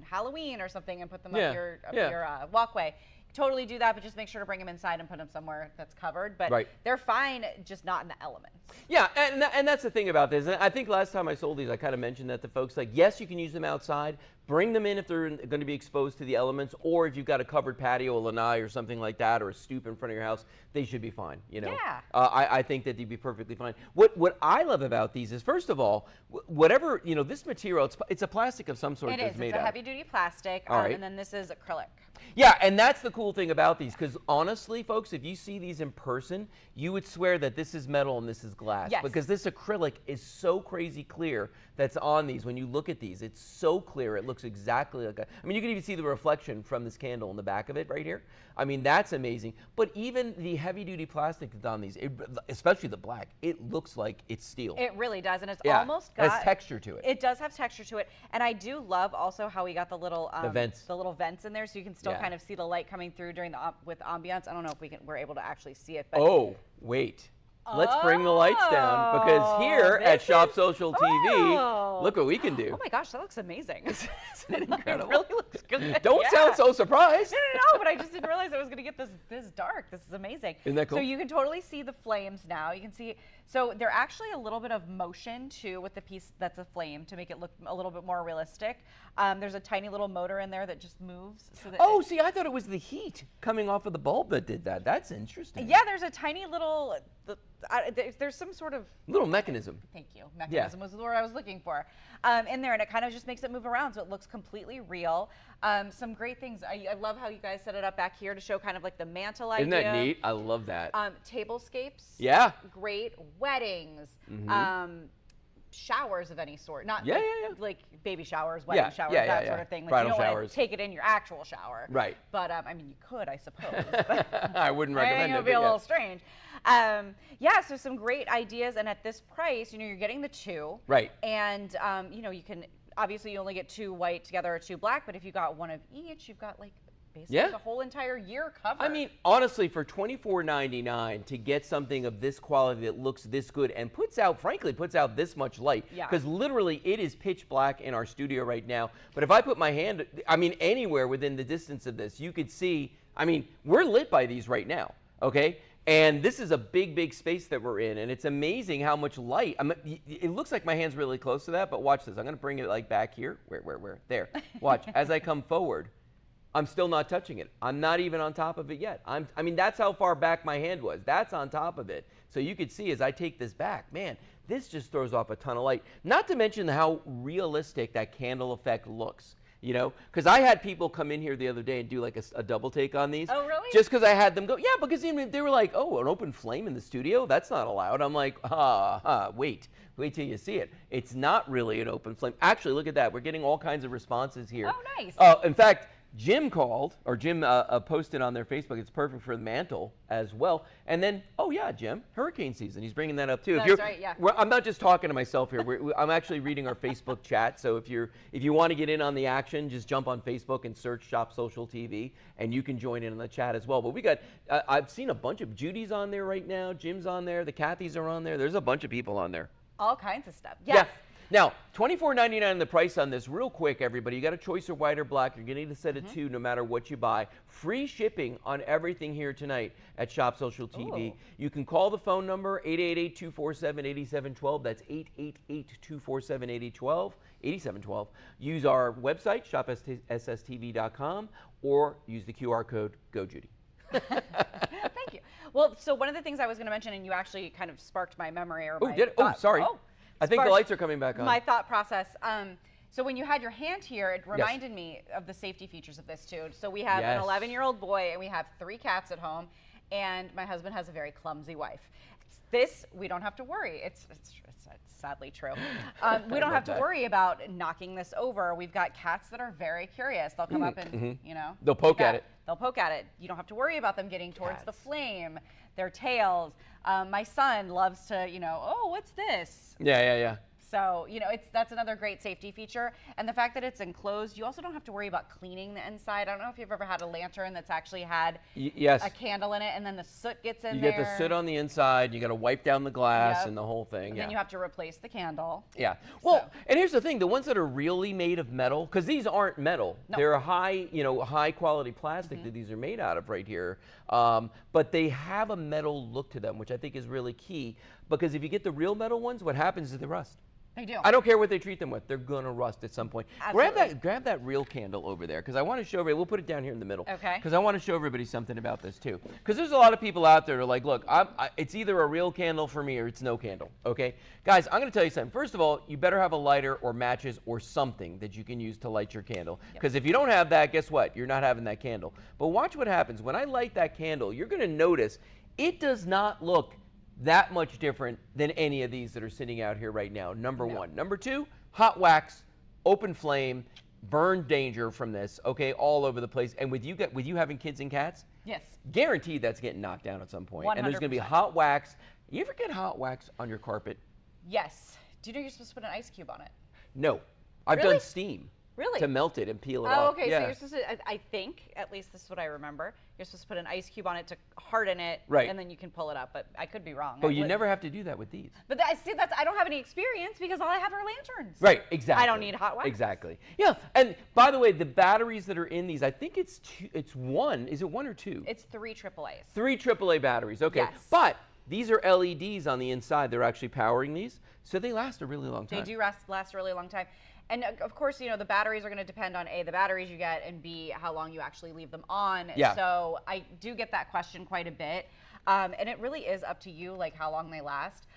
Speaker 2: Halloween or something, and put them up your walkway. Totally do that, but just make sure to bring them inside and put them somewhere that's covered. But they're fine, just not in the elements.
Speaker 1: Yeah, and that's the thing about this. And I think last time I sold these, I kind of mentioned that to folks, like, yes, you can use them outside. Bring them in if they're going to be exposed to the elements, or if you've got a covered patio, a lanai or something like that, or a stoop in front of your house, they should be fine. You know, I think that they'd be perfectly fine. What I love about these is, first of all, whatever, you know, this material, it's a plastic of some sort.
Speaker 2: It is. It's a heavy-duty plastic, and then this is acrylic.
Speaker 1: Yeah, and that's the cool thing about these, because honestly, folks, if you see these in person, you would swear that this is metal and this is glass.
Speaker 2: Yes.
Speaker 1: Because this acrylic is so crazy clear that's on these. When you look at these, it's so clear. It looks exactly like I mean, you can even see the reflection from this candle in the back of it right here. I mean, that's amazing. But even the heavy-duty plastic that's on these, especially the black, it looks like it's steel.
Speaker 2: It really does, and it's almost got...
Speaker 1: It has texture to it.
Speaker 2: It does have texture to it, and I do love also how we got the little
Speaker 1: vents.
Speaker 2: the little vents in there, so you can still kind of see the light coming through during with ambiance. I don't know if we're able to actually see it, but
Speaker 1: oh, wait. Let's bring the lights down, because here at Shop Social TV, look what we can do.
Speaker 2: Oh my gosh, that looks amazing.
Speaker 1: Isn't it incredible?
Speaker 2: It really looks good.
Speaker 1: Don't sound so surprised.
Speaker 2: No, but I just didn't realize it was going to get this dark. This is amazing.
Speaker 1: Isn't that cool?
Speaker 2: So you can totally see the flames now. You can see, so they're actually a little bit of motion too with the piece that's a flame to make it look a little bit more realistic. There's a tiny little motor in there that just moves. So that
Speaker 1: see, I thought it was the heat coming off of the bulb that did that. That's interesting.
Speaker 2: Yeah, there's a tiny little, there's some sort of
Speaker 1: little mechanism.
Speaker 2: Thank you. Mechanism was the word I was looking for. In there, and it kind of just makes it move around, so it looks completely real. Some great things. I love how you guys set it up back here to show kind of like the mantle idea.
Speaker 1: Isn't that neat? I love that.
Speaker 2: Tablescapes.
Speaker 1: Yeah.
Speaker 2: Great. Weddings. Showers of any sort. Not like baby showers, wedding showers, that sort of thing. Like,
Speaker 1: bridal
Speaker 2: you don't
Speaker 1: showers.
Speaker 2: Want to take it in your actual shower.
Speaker 1: Right.
Speaker 2: But I mean, you could, I suppose.
Speaker 1: I wouldn't recommend it.
Speaker 2: It would be a little strange. Yeah, so some great ideas, and at this price, you know, you're getting the 2.
Speaker 1: Right.
Speaker 2: And you know, you can obviously you only get 2 white together or 2 black, but if you got one of each, you've got like basically the whole entire year covered.
Speaker 1: I mean, honestly, for $24.99 to get something of this quality that looks this good and frankly puts out this much light, because literally it is pitch black in our studio right now. But if I put my hand, I mean, anywhere within the distance of this, you could see, I mean, we're lit by these right now, okay? And this is a big, big space that we're in, and it's amazing how much light. It looks like my hand's really close to that, but watch this. I'm going to bring it like back here. Where? There. Watch. As I come forward, I'm still not touching it. I'm not even on top of it yet. I mean, that's how far back my hand was. That's on top of it. So you could see as I take this back, man, this just throws off a ton of light. Not to mention how realistic that candle effect looks. You know, because I had people come in here the other day and do like a double take on these.
Speaker 2: Oh, really?
Speaker 1: Just because I had them go, yeah, because they were like, oh, an open flame in the studio? That's not allowed. I'm like, wait till you see it. It's not really an open flame. Actually, look at that. We're getting all kinds of responses here.
Speaker 2: Oh, nice.
Speaker 1: In fact, Jim posted on their Facebook, it's perfect for the mantle as well. And then, oh yeah, Jim, hurricane season. He's bringing that up too.
Speaker 2: That's right, yeah.
Speaker 1: I'm not just talking to myself here. I'm actually reading our Facebook chat. So if you want to get in on the action, just jump on Facebook and search Shop Social TV, and you can join in on the chat as well. But we got, I've seen a bunch of Judy's on there right now. Jim's on there. The Kathys are on there. There's a bunch of people on there.
Speaker 2: All kinds of stuff. Yes.
Speaker 1: Yeah. Now, $24.99 the price on this. Real quick, everybody, you got a choice of white or black. You're going to need a set of two no matter what you buy. Free shipping on everything here tonight at Shop Social TV. Ooh. You can call the phone number, 888-247-8712. That's 888-247-8712. Use our website, shopsstv.com, or use the QR code, GoJudy.
Speaker 2: Thank you. Well, so one of the things I was going to mention, and you actually kind of sparked my memory. Or
Speaker 1: sorry. I think the lights are coming back on.
Speaker 2: My thought process. So when you had your hand here, it reminded me of the safety features of this too. So we have an 11-year-old boy, and we have 3 cats at home, and my husband has a very clumsy wife. This, we don't have to worry. It's sadly true. We don't have to worry about knocking this over. We've got cats that are very curious. They'll come up and, you know.
Speaker 1: They'll poke at it.
Speaker 2: They'll poke at it. You don't have to worry about them getting towards the flame, their tails. My son loves to, you know, oh, what's this?
Speaker 1: Yeah.
Speaker 2: So, you know, that's another great safety feature. And the fact that it's enclosed, you also don't have to worry about cleaning the inside. I don't know if you've ever had a lantern that's actually had a candle in it, and then the soot gets in there.
Speaker 1: You get the soot on the inside. You got to wipe down the glass and the whole thing.
Speaker 2: And then you have to replace the candle.
Speaker 1: Yeah. Well, and here's the thing. The ones that are really made of metal, because these aren't metal. No. They're high quality plastic that these are made out of right here. But they have a metal look to them, which I think is really key. Because if you get the real metal ones, what happens is they rust.
Speaker 2: They do.
Speaker 1: I don't care what they treat them with. They're going to rust at some point.
Speaker 2: Absolutely.
Speaker 1: Grab that real candle over there, because I want to show everybody. We'll put it down here in the middle.
Speaker 2: Okay.
Speaker 1: Because I want to show everybody something about this too. Because there's a lot of people out there who are like, look, it's either a real candle for me or it's no candle. Okay? Guys, I'm going to tell you something. First of all, you better have a lighter or matches or something that you can use to light your candle. Because if you don't have that, guess what? You're not having that candle. But watch what happens. When I light that candle, you're going to notice it does not look that much different than any of these that are sitting out here right now, number one. Number two, hot wax, open flame, burn danger from this, okay, all over the place. And with you having kids and cats, guaranteed that's getting knocked down at some point.
Speaker 2: 100%.
Speaker 1: And there's going to be hot wax. You ever get hot wax on your carpet?
Speaker 2: Yes. Do you know you're supposed to put an ice cube on it?
Speaker 1: No. I've done steam.
Speaker 2: Really?
Speaker 1: To melt it and peel it
Speaker 2: off.
Speaker 1: off.
Speaker 2: Okay, so you're supposed to, I think, at least this is what I remember, you're supposed to put an ice cube on it to harden it, and then you can pull it up, but I could be wrong.
Speaker 1: Oh, you never have to do that with these.
Speaker 2: But I don't have any experience because all I have are lanterns.
Speaker 1: Right, exactly.
Speaker 2: I don't need hot wax.
Speaker 1: Exactly. Yeah, and by the way, the batteries that are in these, I think it's one, is it one or two?
Speaker 2: It's 3 AAAs. 3
Speaker 1: AAA batteries, okay.
Speaker 2: Yes.
Speaker 1: But these are LEDs on the inside. They're actually powering these, so they last a really long time.
Speaker 2: They do last a really long time. And of course, you know, the batteries are going to depend on A, the batteries you get, and B, how long you actually leave them on.
Speaker 1: Yeah.
Speaker 2: So I do get that question quite a bit. And it really is up to you, like how long they last.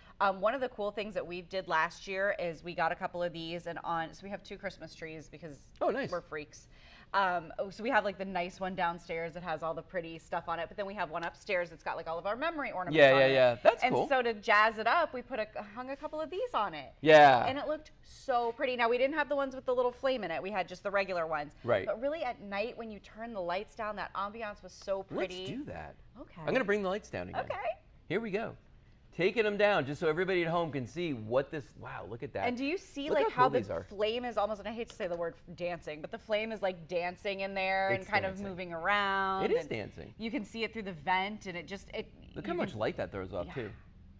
Speaker 2: One of the cool things that we did last year is we got a couple of these, and so we have 2 Christmas trees because we're freaks. So we have like the nice one downstairs that has all the pretty stuff on it, but then we have one upstairs that's got like all of our memory ornaments on it.
Speaker 1: Yeah, that's cool.
Speaker 2: And so to jazz it up, we hung a couple of these on it.
Speaker 1: Yeah.
Speaker 2: And it looked so pretty. Now we didn't have the ones with the little flame in it. We had just the regular ones.
Speaker 1: Right.
Speaker 2: But really at night when you turn the lights down, that ambiance was so pretty.
Speaker 1: Let's do that.
Speaker 2: Okay.
Speaker 1: I'm going to bring the lights down again.
Speaker 2: Okay.
Speaker 1: Here we go. Taking them down just so everybody at home can see what this, wow, look at that.
Speaker 2: And do you see
Speaker 1: Look
Speaker 2: like
Speaker 1: how
Speaker 2: how
Speaker 1: cool
Speaker 2: the
Speaker 1: these are.
Speaker 2: flame is almost, and I hate to say the word dancing, but the flame is like dancing in there and kind of moving around.
Speaker 1: It is dancing.
Speaker 2: You can see it through the vent, and
Speaker 1: Look how much light that throws off too.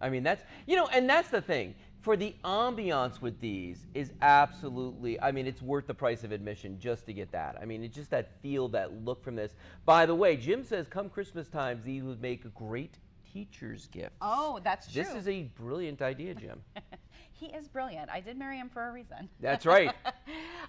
Speaker 1: I mean, that's, you know, and that's the thing. For the ambiance with these is absolutely, I mean, it's worth the price of admission just to get that. I mean, it's just that feel, that look from this. By the way, Jim says come Christmas times, these would make a great teacher's gift.
Speaker 2: Oh, that's true.
Speaker 1: This is a brilliant idea, Jim.
Speaker 2: He is brilliant. I did marry him for a reason.
Speaker 1: That's right.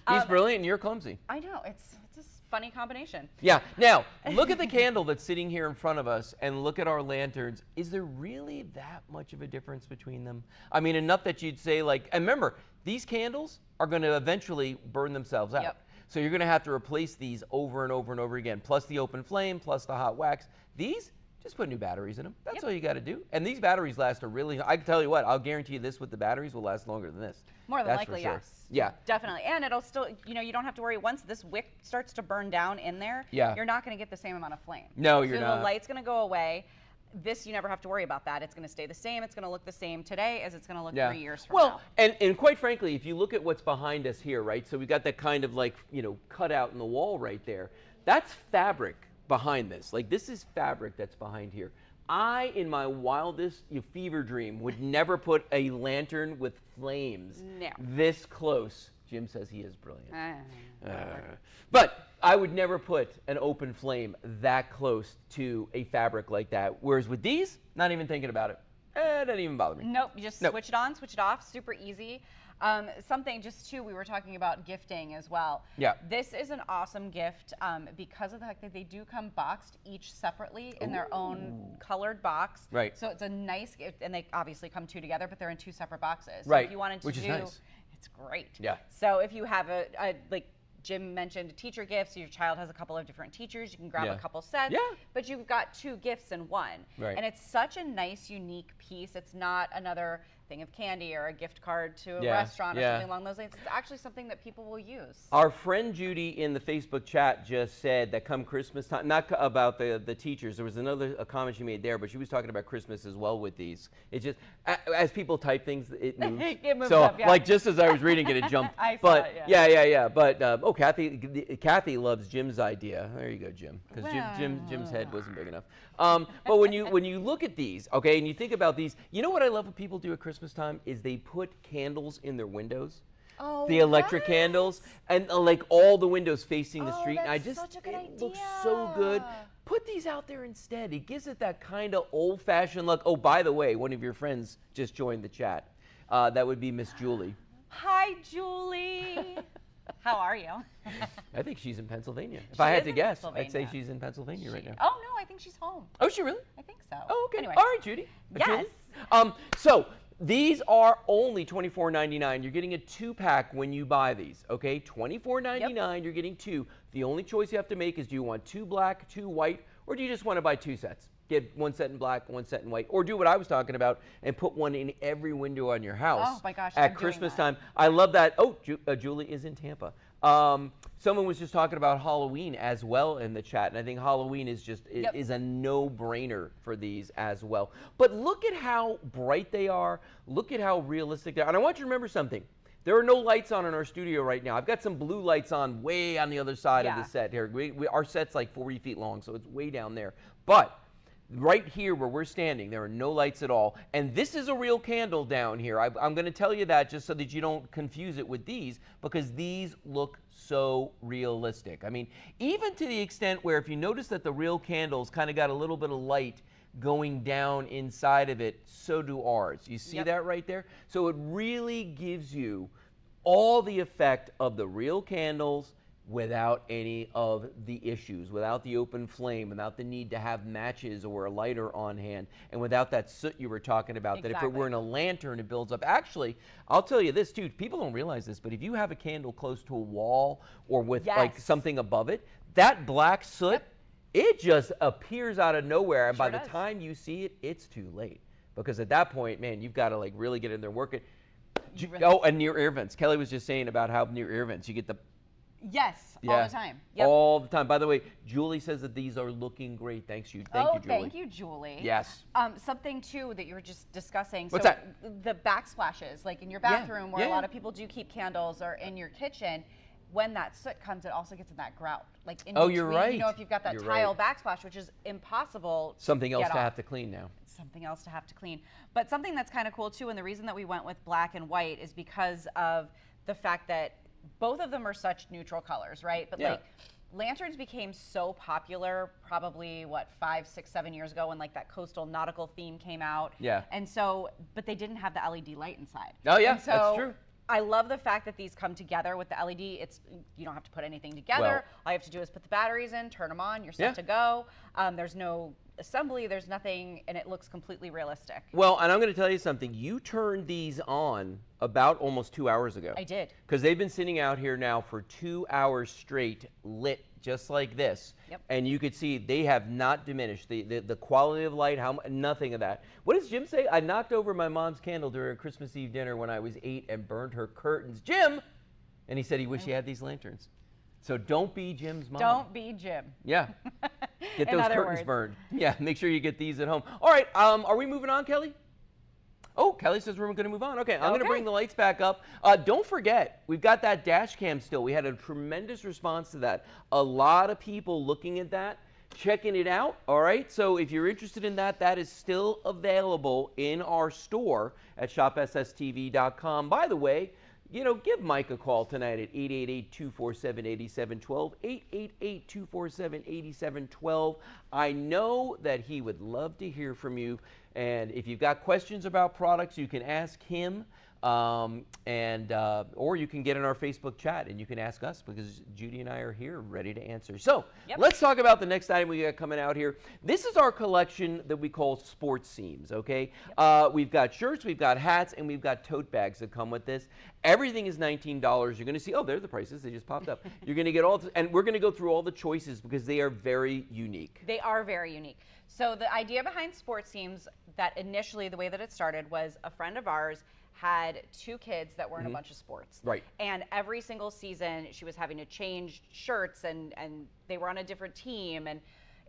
Speaker 1: He's brilliant and you're clumsy.
Speaker 2: I know. It's just funny combination.
Speaker 1: Yeah. Now, look at the candle that's sitting here in front of us and look at our lanterns. Is there really that much of a difference between them? I mean, enough that you'd say like, and remember, these candles are going to eventually burn themselves out.
Speaker 2: Yep.
Speaker 1: So you're going to have to replace these over and over and over again, plus the open flame, plus the hot wax. These, just put new batteries in them. That's all you got to do. And these batteries last I can tell you what, I'll guarantee you this with the batteries will last longer than this.
Speaker 2: More than likely,
Speaker 1: sure.
Speaker 2: yes.
Speaker 1: Yeah.
Speaker 2: Definitely. And it'll still, you don't have to worry. Once this wick starts to burn down in there, you're not going to get the same amount of flame.
Speaker 1: No, you're not.
Speaker 2: The light's going to go away. This, you never have to worry about that. It's going to stay the same. It's going to look the same today as it's going to look 3 years from now.
Speaker 1: Well, and quite frankly, if you look at what's behind us here, right? So we've got that kind of like, cutout in the wall right there. That's fabric behind this. Like this is fabric that's behind here. I, in my wildest fever dream, would never put a lantern with flames this close. Jim says he is brilliant. But I would never put an open flame that close to a fabric like that. Whereas with these, not even thinking about it. It doesn't even bother me.
Speaker 2: Nope, you just switch it on, switch it off, super easy. Something just too, we were talking about gifting as well.
Speaker 1: Yeah.
Speaker 2: This is an awesome gift because of the fact that they do come boxed each separately in their own colored box.
Speaker 1: Right.
Speaker 2: So it's a nice gift, and they obviously come two together, but they're in two separate boxes.
Speaker 1: Right.
Speaker 2: So if you wanted to
Speaker 1: Which is nice.
Speaker 2: It's great.
Speaker 1: Yeah.
Speaker 2: So if you have like Jim mentioned, teacher gifts, your child has a couple of different teachers, you can grab a couple sets, but you've got two gifts in one.
Speaker 1: Right.
Speaker 2: And it's such a nice, unique piece. It's not another thing of candy or a gift card to a restaurant or something along those lines. It's actually something that people will use.
Speaker 1: Our friend Judy in the Facebook chat just said that come Christmas time, not about the teachers, there was a comment she made there, but she was talking about Christmas as well with these. It's just, as people type things, it moves.
Speaker 2: It moves
Speaker 1: so,
Speaker 2: up,
Speaker 1: like just as I was reading it, it jumped.
Speaker 2: I saw
Speaker 1: but
Speaker 2: it,
Speaker 1: yeah. But, Kathy loves Jim's idea. There you go, Jim. Because Jim's head wasn't big enough. But when you look at these, okay, and you think about these, you know what I love what people do at Christmas time is they put candles in their windows.
Speaker 2: Oh,
Speaker 1: the electric candles and like all the windows facing the street.
Speaker 2: That's
Speaker 1: And
Speaker 2: such a good idea.
Speaker 1: looks so good. Put these out there instead. It gives it that kind of old-fashioned look. Oh, by the way, one of your friends just joined the chat. That would be Miss Julie.
Speaker 2: Hi, Julie. How are you?
Speaker 1: I think she's in Pennsylvania. If I had to guess, I'd say
Speaker 2: Pennsylvania.
Speaker 1: she's in Pennsylvania right now.
Speaker 2: Oh, no, I think she's home.
Speaker 1: Oh, is she really?
Speaker 2: I think so.
Speaker 1: Oh, okay.
Speaker 2: Anyway.
Speaker 1: All right, Judy.
Speaker 2: Yes.
Speaker 1: Julie? So these are only $24.99. You're getting a 2-pack when you buy these, okay? $24.99, you're getting 2. The only choice you have to make is do you want 2 black, 2 white, or do you just want to buy 2 sets? Get 1 set in black, 1 set in white, or do what I was talking about and put one in every window on your house.
Speaker 2: Oh my gosh,
Speaker 1: at Christmas time. I love that. Oh, Julie is in Tampa. Someone was just talking about Halloween as well in the chat, and I think Halloween is just is a no-brainer for these as well. But look at how bright they are. Look at how realistic they are. And I want you to remember something. There are no lights on in our studio right now. I've got some blue lights on way on the other side of the set here. Our set's like 40 feet long, so it's way down there. But right here where we're standing, there are no lights at all. And this is a real candle down here. I'm going to tell you that just so that you don't confuse it with these, because these look so realistic. I mean, even to the extent where if you notice that the real candles kind of got a little bit of light going down inside of it, so do ours. You see that right there? So it really gives you all the effect of the real candles without any of the issues, without the open flame, without the need to have matches or a lighter on hand, and without that soot you were talking about, that if it were in a lantern, it builds up. Actually, I'll tell you this too, people don't realize this, but if you have a candle close to a wall or with like something above it, that black soot, it just appears out of nowhere, and by the time you see it, it's too late. Because at that point, man, you've got to like really get in there working. Oh, and near ear vents. Kelly was just saying about how near ear vents, you get the
Speaker 2: all the time.
Speaker 1: All the time. By the way, Julie says that these are looking great. Thank you, Julie.
Speaker 2: Thank you, Julie.
Speaker 1: Yes.
Speaker 2: Something too that you were just discussing.
Speaker 1: What's that?
Speaker 2: The backsplashes, like in your bathroom, where a lot of people do keep candles, or in your kitchen. When that soot comes, it also gets in that grout. Like in between,
Speaker 1: you're right.
Speaker 2: You know, if you've got that tile backsplash, which is impossible.
Speaker 1: Something else to have to clean now.
Speaker 2: Something else to have to clean. But something that's kind of cool too, and the reason that we went with black and white is because of the fact that both of them are such neutral colors, right? But like lanterns became so popular probably 5, 6, 7 years ago when like that coastal nautical theme came out.
Speaker 1: Yeah.
Speaker 2: And so, but they didn't have the LED light inside.
Speaker 1: Oh yeah,
Speaker 2: and so
Speaker 1: that's true.
Speaker 2: I love the fact that these come together with the LED. You don't have to put anything together.
Speaker 1: Well,
Speaker 2: all you have to do is put the batteries in, turn them on, you're set to go. There's no assembly, there's nothing, and it looks completely realistic.
Speaker 1: Well, and I'm going to tell you something. You turned these on about almost 2 hours ago.
Speaker 2: I did.
Speaker 1: Because they've been sitting out here now for 2 hours straight, lit just like this.
Speaker 2: Yep.
Speaker 1: And you could see they have not diminished. The quality of light, nothing of that. What does Jim say? I knocked over my mom's candle during a Christmas Eve dinner when I was 8 and burned her curtains. Jim! And he said he wished he had these lanterns. So don't be Jim's mom.
Speaker 2: Don't be Jim.
Speaker 1: Yeah. Get those curtains burned. Yeah, make sure you get these at home. All right, are we moving on, Kelly? Oh, Kelly says we're going to move on. Okay, I'm going to bring the lights back up. Don't forget, we've got that dash cam still. We had a tremendous response to that. A lot of people looking at that, checking it out. All right, so if you're interested in that, that is still available in our store at shopsstv.com. By the way, you know, give Mike a call tonight at 888-247-8712, 888-247-8712. I know that he would love to hear from you. And if you've got questions about products, you can ask him, or you can get in our Facebook chat and you can ask us, because Judy and I are here ready to answer. So let's talk about the next item we got coming out here. This is our collection that we call sports seams, okay? We've got shirts, we've got hats, and we've got tote bags that come with this. Everything is $19. You're going to see, oh, there are the prices. They just popped up. You're going to get and we're going to go through all the choices because they are very unique.
Speaker 2: They are very unique. So the idea behind sports seams, that initially the way that it started was a friend of ours had 2 kids that were in a bunch of sports.
Speaker 1: Right.
Speaker 2: And every single season she was having to change shirts and they were on a different team and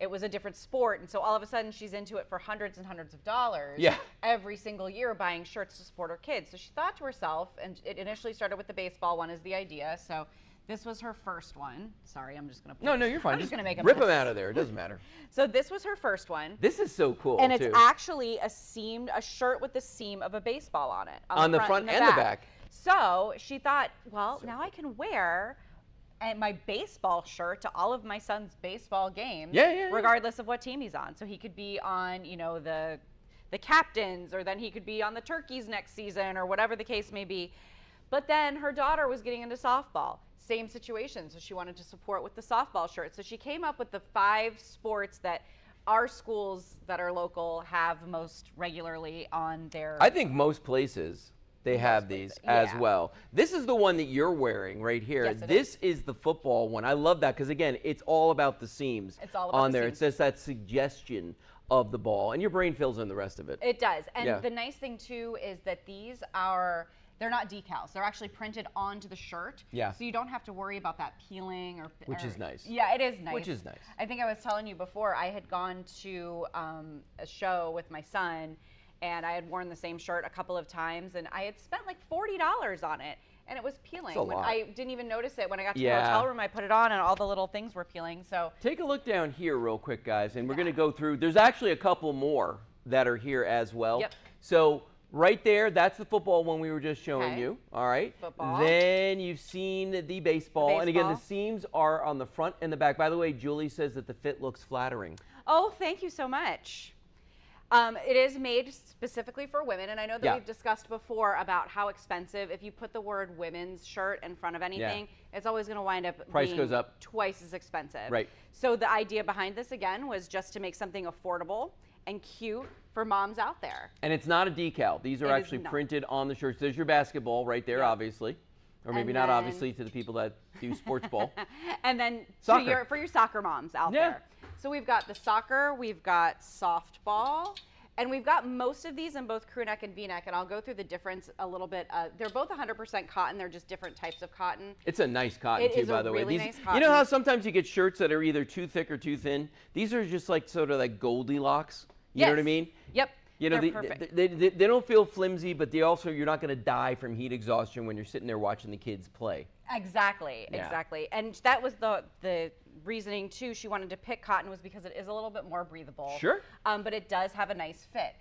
Speaker 2: it was a different sport. And so all of a sudden she's into it for hundreds and hundreds of dollars every single year buying shirts to support her kids. So she thought to herself, and it initially started with the baseball one as the idea. So this was her first one. Sorry, I'm just going to
Speaker 1: No, you're fine.
Speaker 2: I'm just going to make a
Speaker 1: rip
Speaker 2: mess.
Speaker 1: them out of there. It doesn't matter.
Speaker 2: So this was her first one.
Speaker 1: This is so cool,
Speaker 2: and
Speaker 1: too.
Speaker 2: It's actually a shirt with the seam of a baseball on it.
Speaker 1: On the front and the back.
Speaker 2: So she thought, well, now I can wear my baseball shirt to all of my son's baseball games, regardless of what team he's on. So he could be on, you know, the captains, or then he could be on the Turkeys next season, or whatever the case may be. But then her daughter was getting into softball. Same situation. So she wanted to support with the softball shirt. So she came up with the 5 sports that our schools that are local have most regularly on their...
Speaker 1: I think most places they have these as well. This is the one that you're wearing right here.
Speaker 2: Yes,
Speaker 1: this is the football one. I love that because, again, it's all about the seams.
Speaker 2: It's all about
Speaker 1: on
Speaker 2: the
Speaker 1: there.
Speaker 2: seams.
Speaker 1: It says that suggestion of the ball, and your brain fills in the rest of it.
Speaker 2: It does. And the nice thing, too, is that these are... They're not decals. They're actually printed onto the shirt.
Speaker 1: Yeah.
Speaker 2: So you don't have to worry about that peeling
Speaker 1: Which is nice.
Speaker 2: Yeah, it is nice.
Speaker 1: Which is nice.
Speaker 2: I think I was telling you before, I had gone to a show with my son, and I had worn the same shirt a couple of times, and I had spent like $40 on it, and it was peeling.
Speaker 1: That's a lot.
Speaker 2: I didn't even notice it. When I got to the hotel room, I put it on, and all the little things were peeling. So
Speaker 1: take a look down here real quick, guys, and we're going to go through. There's actually a couple more that are here as well.
Speaker 2: Yep.
Speaker 1: So right there, that's the football one we were just showing you. All right.
Speaker 2: Football.
Speaker 1: Then you've seen the baseball. And again, the seams are on the front and the back. By the way, Julie says that the fit looks flattering.
Speaker 2: Oh, thank you so much. It is made specifically for women, and I know that we've discussed before about how expensive, if you put the word women's shirt in front of anything, it's always going to wind up being
Speaker 1: goes up
Speaker 2: twice as expensive.
Speaker 1: Right.
Speaker 2: So the idea behind this, again, was just to make something affordable and cute for moms out there.
Speaker 1: And it's not a decal. These are actually printed on the shirts. There's your basketball right there, obviously. Or maybe not obviously to the people that do sports ball.
Speaker 2: And then for your soccer moms out there. So we've got the soccer, we've got softball, and we've got most of these in both crew neck and V-neck, and I'll go through the difference a little bit. They're both 100% cotton. They're just different types of cotton.
Speaker 1: It's a nice cotton, too, by the way.
Speaker 2: Really nice cotton.
Speaker 1: You know how sometimes you get shirts that are either too thick or too thin? These are just like sort of like Goldilocks. You know what I mean?
Speaker 2: Yep.
Speaker 1: You know, they don't feel flimsy, but they also, you're not going to die from heat exhaustion when you're sitting there watching the kids play.
Speaker 2: Exactly, exactly. And that was the reasoning, too. She wanted to pick cotton was because it is a little bit more breathable.
Speaker 1: Sure.
Speaker 2: But it does have a nice fit.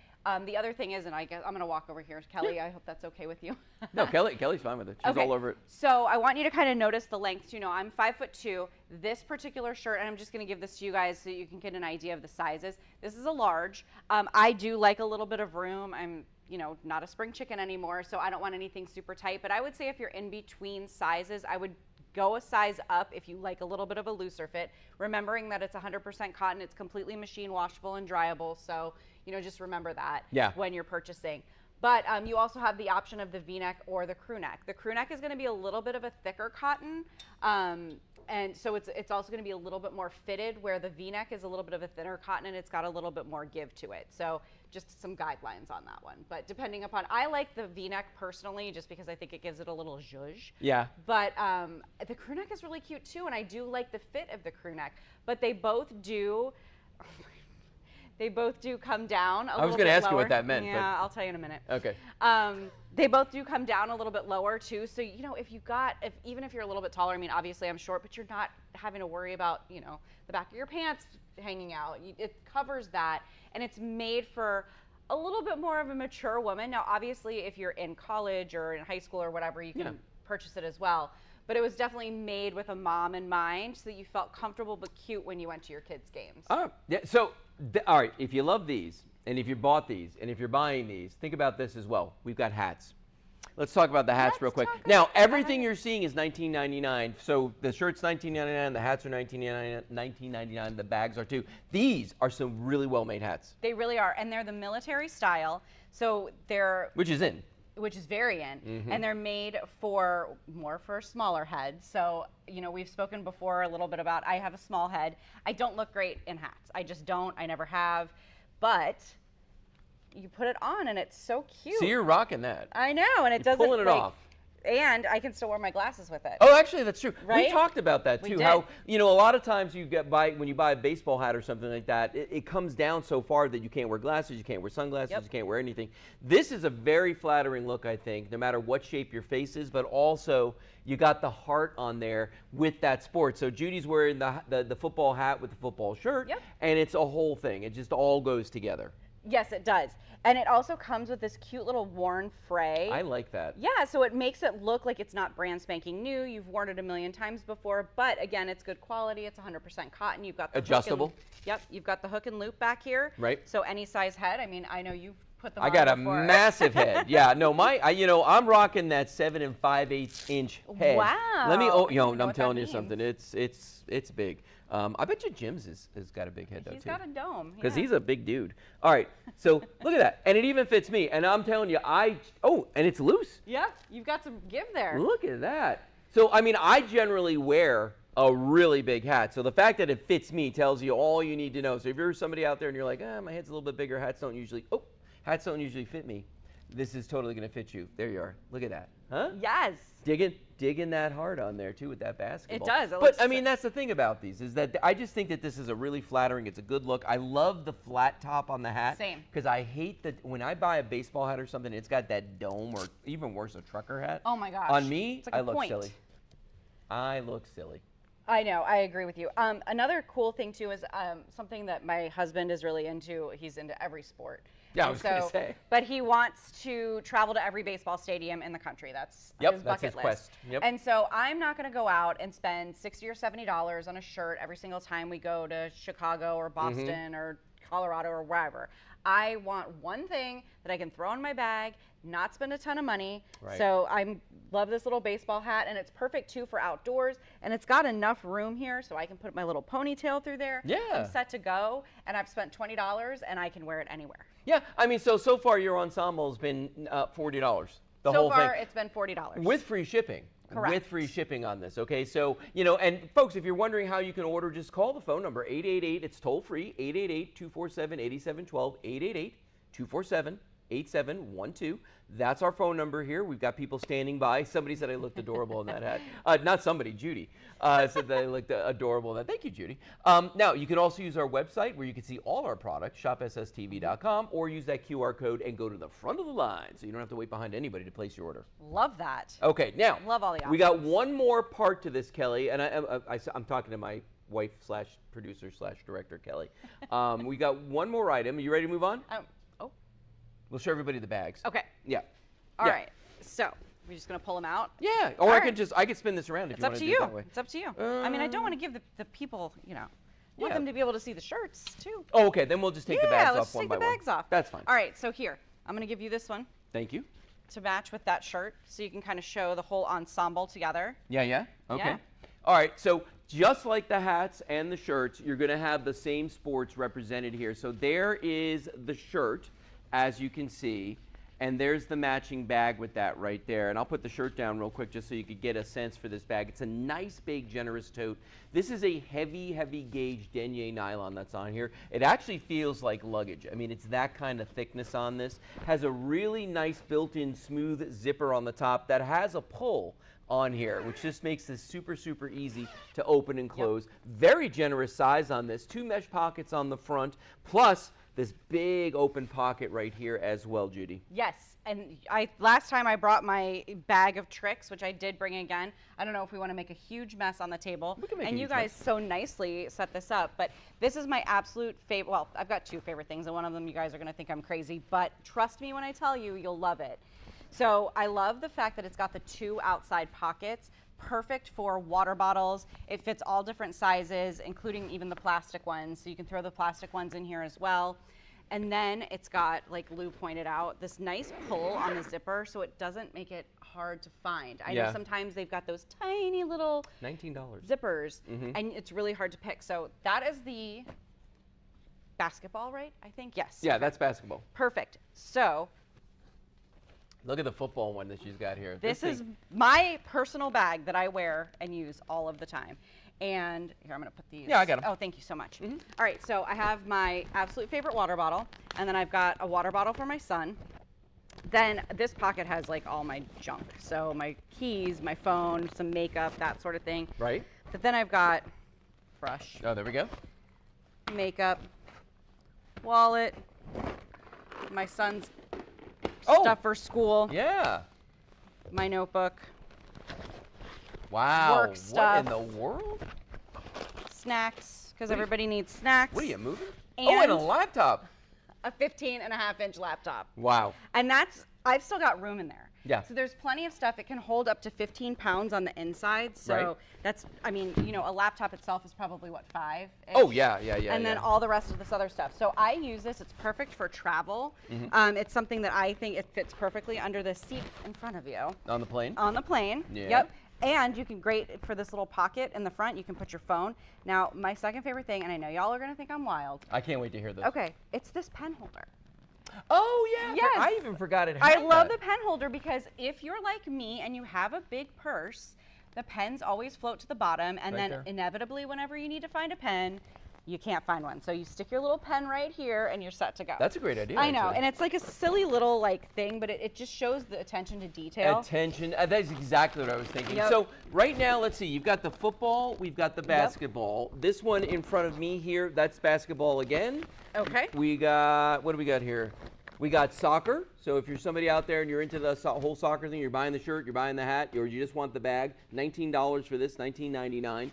Speaker 2: The other thing is, and I guess I'm going to walk over here. Kelly, I hope that's okay with you.
Speaker 1: No, Kelly's fine with it. She's all over it.
Speaker 2: So I want you to kind of notice the length. You know, I'm 5'2". This particular shirt, and I'm just going to give this to you guys so you can get an idea of the sizes. This is a large. I do like a little bit of room. I'm you know, not a spring chicken anymore, so I don't want anything super tight. But I would say if you're in between sizes, I would go a size up if you like a little bit of a looser fit, remembering that it's 100% cotton, it's completely machine washable and dryable. So, you know, just remember that when you're purchasing. But you also have the option of the V-neck or the crew neck. The crew neck is going to be a little bit of a thicker cotton. And so it's also going to be a little bit more fitted, where the V-neck is a little bit of a thinner cotton and it's got a little bit more give to it. So just some guidelines on that one. But depending upon, I like the V-neck personally just because I think it gives it a little zhuzh.
Speaker 1: Yeah.
Speaker 2: But the crew neck is really cute too, and I do like the fit of the crew neck. But they both do. They both do come down a little bit lower.
Speaker 1: I was going to ask you what that meant.
Speaker 2: Yeah,
Speaker 1: but...
Speaker 2: I'll tell you in a minute.
Speaker 1: Okay.
Speaker 2: They both do come down a little bit lower too. So, you know, even if you're a little bit taller, I mean, obviously I'm short, but you're not having to worry about, you know, the back of your pants hanging out. It covers that, and it's made for a little bit more of a mature woman. Now, obviously, if you're in college or in high school or whatever, you can purchase it as well. But it was definitely made with a mom in mind so that you felt comfortable but cute when you went to your kids' games.
Speaker 1: Oh, yeah. So, all right, if you love these, and if you bought these, and if you're buying these, think about this as well. We've got hats. Let's talk about the hats real quick. Now, everything you're seeing is $19.99. So the shirt's $19.99, the hats are $19.99, the bags are too. These are some really well-made hats.
Speaker 2: They really are, and they're the military style. So they're...
Speaker 1: Which is very in.
Speaker 2: And they're made for smaller heads. So, you know, we've spoken before a little bit about, I have a small head. I don't look great in hats. I just don't. I never have. But you put it on and it's so cute.
Speaker 1: So you're rocking that.
Speaker 2: I know, and it doesn't
Speaker 1: pulling it off.
Speaker 2: And I can still wear my glasses with it.
Speaker 1: Oh, actually, that's true.
Speaker 2: Right?
Speaker 1: We talked about that too. How, you know, a lot of times when you buy a baseball hat or something like that, it comes down so far that you can't wear glasses, you can't wear sunglasses, you can't wear anything. This is a very flattering look, I think, no matter what shape your face is, but also you got the heart on there with that sport. So Judy's wearing the football hat with the football shirt, and it's a whole thing. It just all goes together.
Speaker 2: Yes, it does. And it also comes with this cute little worn fray.
Speaker 1: I like that.
Speaker 2: Yeah, so it makes it look like it's not brand spanking new. You've worn it a million times before, but again, it's good quality. It's 100% cotton. You've got the
Speaker 1: adjustable.
Speaker 2: You've got the hook and loop back here.
Speaker 1: Right.
Speaker 2: So any size head. I mean, I know you've put them on
Speaker 1: I got
Speaker 2: before.
Speaker 1: a massive head. Yeah, no, I'm rocking that 7 5/8 inch head.
Speaker 2: Wow.
Speaker 1: I'm telling you something. It's big. I bet you Jim's has got a big head though too.
Speaker 2: He's got a dome.
Speaker 1: Because he's a big dude. All right, so look at that, and it even fits me. And I'm telling you, and it's loose.
Speaker 2: Yeah, you've got some give there.
Speaker 1: Look at that. So I mean, I generally wear a really big hat. So the fact that it fits me tells you all you need to know. So if you're somebody out there and you're like, my head's a little bit bigger, hats don't usually fit me. This is totally going to fit you. There you are. Look at that. Huh?
Speaker 2: Yes.
Speaker 1: Digging that hard on there too with that basketball.
Speaker 2: It does.
Speaker 1: But I mean, that's the thing about these is that I just think that this is a really flattering. It's a good look. I love the flat top on the hat.
Speaker 2: Same.
Speaker 1: Because I hate that when I buy a baseball hat or something, it's got that dome, or even worse, a trucker hat.
Speaker 2: Oh my gosh.
Speaker 1: On me,
Speaker 2: it's like
Speaker 1: I
Speaker 2: a
Speaker 1: look
Speaker 2: point.
Speaker 1: silly. I look silly.
Speaker 2: I know. I agree with you. Another cool thing too is something that my husband is really into. He's into every sport.
Speaker 1: Yeah, I was going to say.
Speaker 2: But he wants to travel to every baseball stadium in the country. That's his bucket list.
Speaker 1: Quest. Yep.
Speaker 2: And so I'm not going to go out and spend $60 or $70 on a shirt every single time we go to Chicago or Boston or Colorado or wherever. I want one thing that I can throw in my bag, not spend a ton of money.
Speaker 1: Right.
Speaker 2: So I love this little baseball hat, and it's perfect too for outdoors. And it's got enough room here so I can put my little ponytail through there.
Speaker 1: Yeah.
Speaker 2: I'm set to go, and I've spent $20 and I can wear it anywhere.
Speaker 1: Yeah, I mean, so far your ensemble has been $40. The whole thing.
Speaker 2: So far it's been $40.
Speaker 1: With free shipping.
Speaker 2: Correct.
Speaker 1: With free shipping on this, okay? So, and folks, if you're wondering how you can order, just call the phone number, 888, it's toll free, 888-247-8712, 888-247-8712. That's our phone number here. We've got people standing by. Somebody said I looked adorable in that hat. Not somebody, Judy said that I looked adorable in that. Thank you, Judy. Now, you can also use our website where you can see all our products, shopsstv.com, or use that QR code and go to the front of the line so you don't have to wait behind anybody to place your order.
Speaker 2: Love that.
Speaker 1: Okay, now,
Speaker 2: love all the options.
Speaker 1: We got one more part to this, Kelly, and I'm talking to my wife / producer / director, Kelly. We got one more item. Are you ready to move on? We'll show everybody the bags.
Speaker 2: Okay.
Speaker 1: Yeah.
Speaker 2: All right. So we're just gonna pull them out.
Speaker 1: Yeah. Or I could spin this around if you want to do it that way.
Speaker 2: It's up to you. I mean, I don't want to give the people, I want them to be able to see the shirts too.
Speaker 1: Oh, okay. Then we'll just take the bags off one by one.
Speaker 2: Yeah, let's take the bags off.
Speaker 1: That's fine.
Speaker 2: All right. So here, I'm gonna give you this one.
Speaker 1: Thank you.
Speaker 2: To match with that shirt, so you can kind of show the whole ensemble together.
Speaker 1: Yeah. Okay.
Speaker 2: Yeah.
Speaker 1: All right, so just like the hats and the shirts, you're going to have the same sports represented here. So there is the shirt, as you can see, and there's the matching bag with that right there. And I'll put the shirt down real quick just so you could get a sense for this bag. It's a nice, big, generous tote. This is a heavy, heavy gauge denier nylon that's on here. It actually feels like luggage. I mean, it's that kind of thickness on this. Has a really nice built-in smooth zipper on the top that has a pull on here, which just makes this super, super easy to open and close. Yep. Very generous size on this. 2 mesh pockets on the front, plus this big open pocket right here as well, Judy.
Speaker 2: Yes, and last time I brought my bag of tricks, which I did bring again. I don't know if we want to make a huge mess on the table.
Speaker 1: We can make
Speaker 2: and you guys so nicely set this up, but this is my absolute favorite. Well, I've got 2 favorite things, and one of them you guys are going to think I'm crazy, but trust me when I tell you, you'll love it. So I love the fact that it's got the 2 outside pockets, perfect for water bottles. It fits all different sizes, including even the plastic ones. So you can throw the plastic ones in here as well. And then it's got, like Lou pointed out, this nice pull on the zipper, so it doesn't make it hard to find. I know sometimes they've got those tiny little
Speaker 1: $19
Speaker 2: zippers, and it's really hard to pick. So that is the basketball, right? I think, yes.
Speaker 1: Yeah, that's basketball.
Speaker 2: Perfect. So
Speaker 1: look at the football one that she's got here.
Speaker 2: This is my personal bag that I wear and use all of the time. And here, I'm going to put these.
Speaker 1: Yeah, I got them.
Speaker 2: Oh, thank you so much. All right, so I have my absolute favorite water bottle, and then I've got a water bottle for my son. Then this pocket has like all my junk. So my keys, my phone, some makeup, that sort of thing.
Speaker 1: Right.
Speaker 2: But then I've got brush.
Speaker 1: Oh, there we go.
Speaker 2: Makeup, wallet, my son's stuff for school.
Speaker 1: Yeah.
Speaker 2: My notebook.
Speaker 1: Wow.
Speaker 2: Work stuff.
Speaker 1: What in the world?
Speaker 2: Snacks, because everybody needs snacks.
Speaker 1: What are you moving?
Speaker 2: And
Speaker 1: and a laptop.
Speaker 2: A 15.5-inch laptop.
Speaker 1: Wow.
Speaker 2: And I've still got room in there.
Speaker 1: Yeah.
Speaker 2: So there's plenty of stuff. It can hold up to 15 pounds on the inside. So that's, I mean, you know, a laptop itself is probably what, 5?
Speaker 1: Oh, yeah.
Speaker 2: And then all the rest of this other stuff. So I use this. It's perfect for travel. It's something that I think it fits perfectly under the seat in front of you.
Speaker 1: On the plane?
Speaker 2: On the plane.
Speaker 1: Yeah.
Speaker 2: Yep. And you can great for this little pocket in the front. You can put your phone. Now, my second favorite thing, and I know y'all are going to think I'm wild.
Speaker 1: I can't wait to hear this.
Speaker 2: Okay. It's this pen holder.
Speaker 1: Oh, yeah.
Speaker 2: Yes.
Speaker 1: I even forgot it had
Speaker 2: I love
Speaker 1: that.
Speaker 2: the pen holder because if you're like me and you have a big purse, the pens always float to the bottom, and then inevitably whenever you need to find a pen, you can't find one. So you stick your little pen right here and you're set to go.
Speaker 1: That's a great idea.
Speaker 2: I know,
Speaker 1: actually.
Speaker 2: and it's like a silly little thing, but it just shows the attention to detail.
Speaker 1: Attention, that's exactly what I was thinking.
Speaker 2: Yep.
Speaker 1: So right now, let's see, you've got the football, we've got the basketball. This one in front of me here, that's basketball again.
Speaker 2: Okay.
Speaker 1: We got, what do we got here? We got soccer. So if you're somebody out there and you're into the whole soccer thing, you're buying the shirt, you're buying the hat, or you just want the bag, $19 for this, $19.99.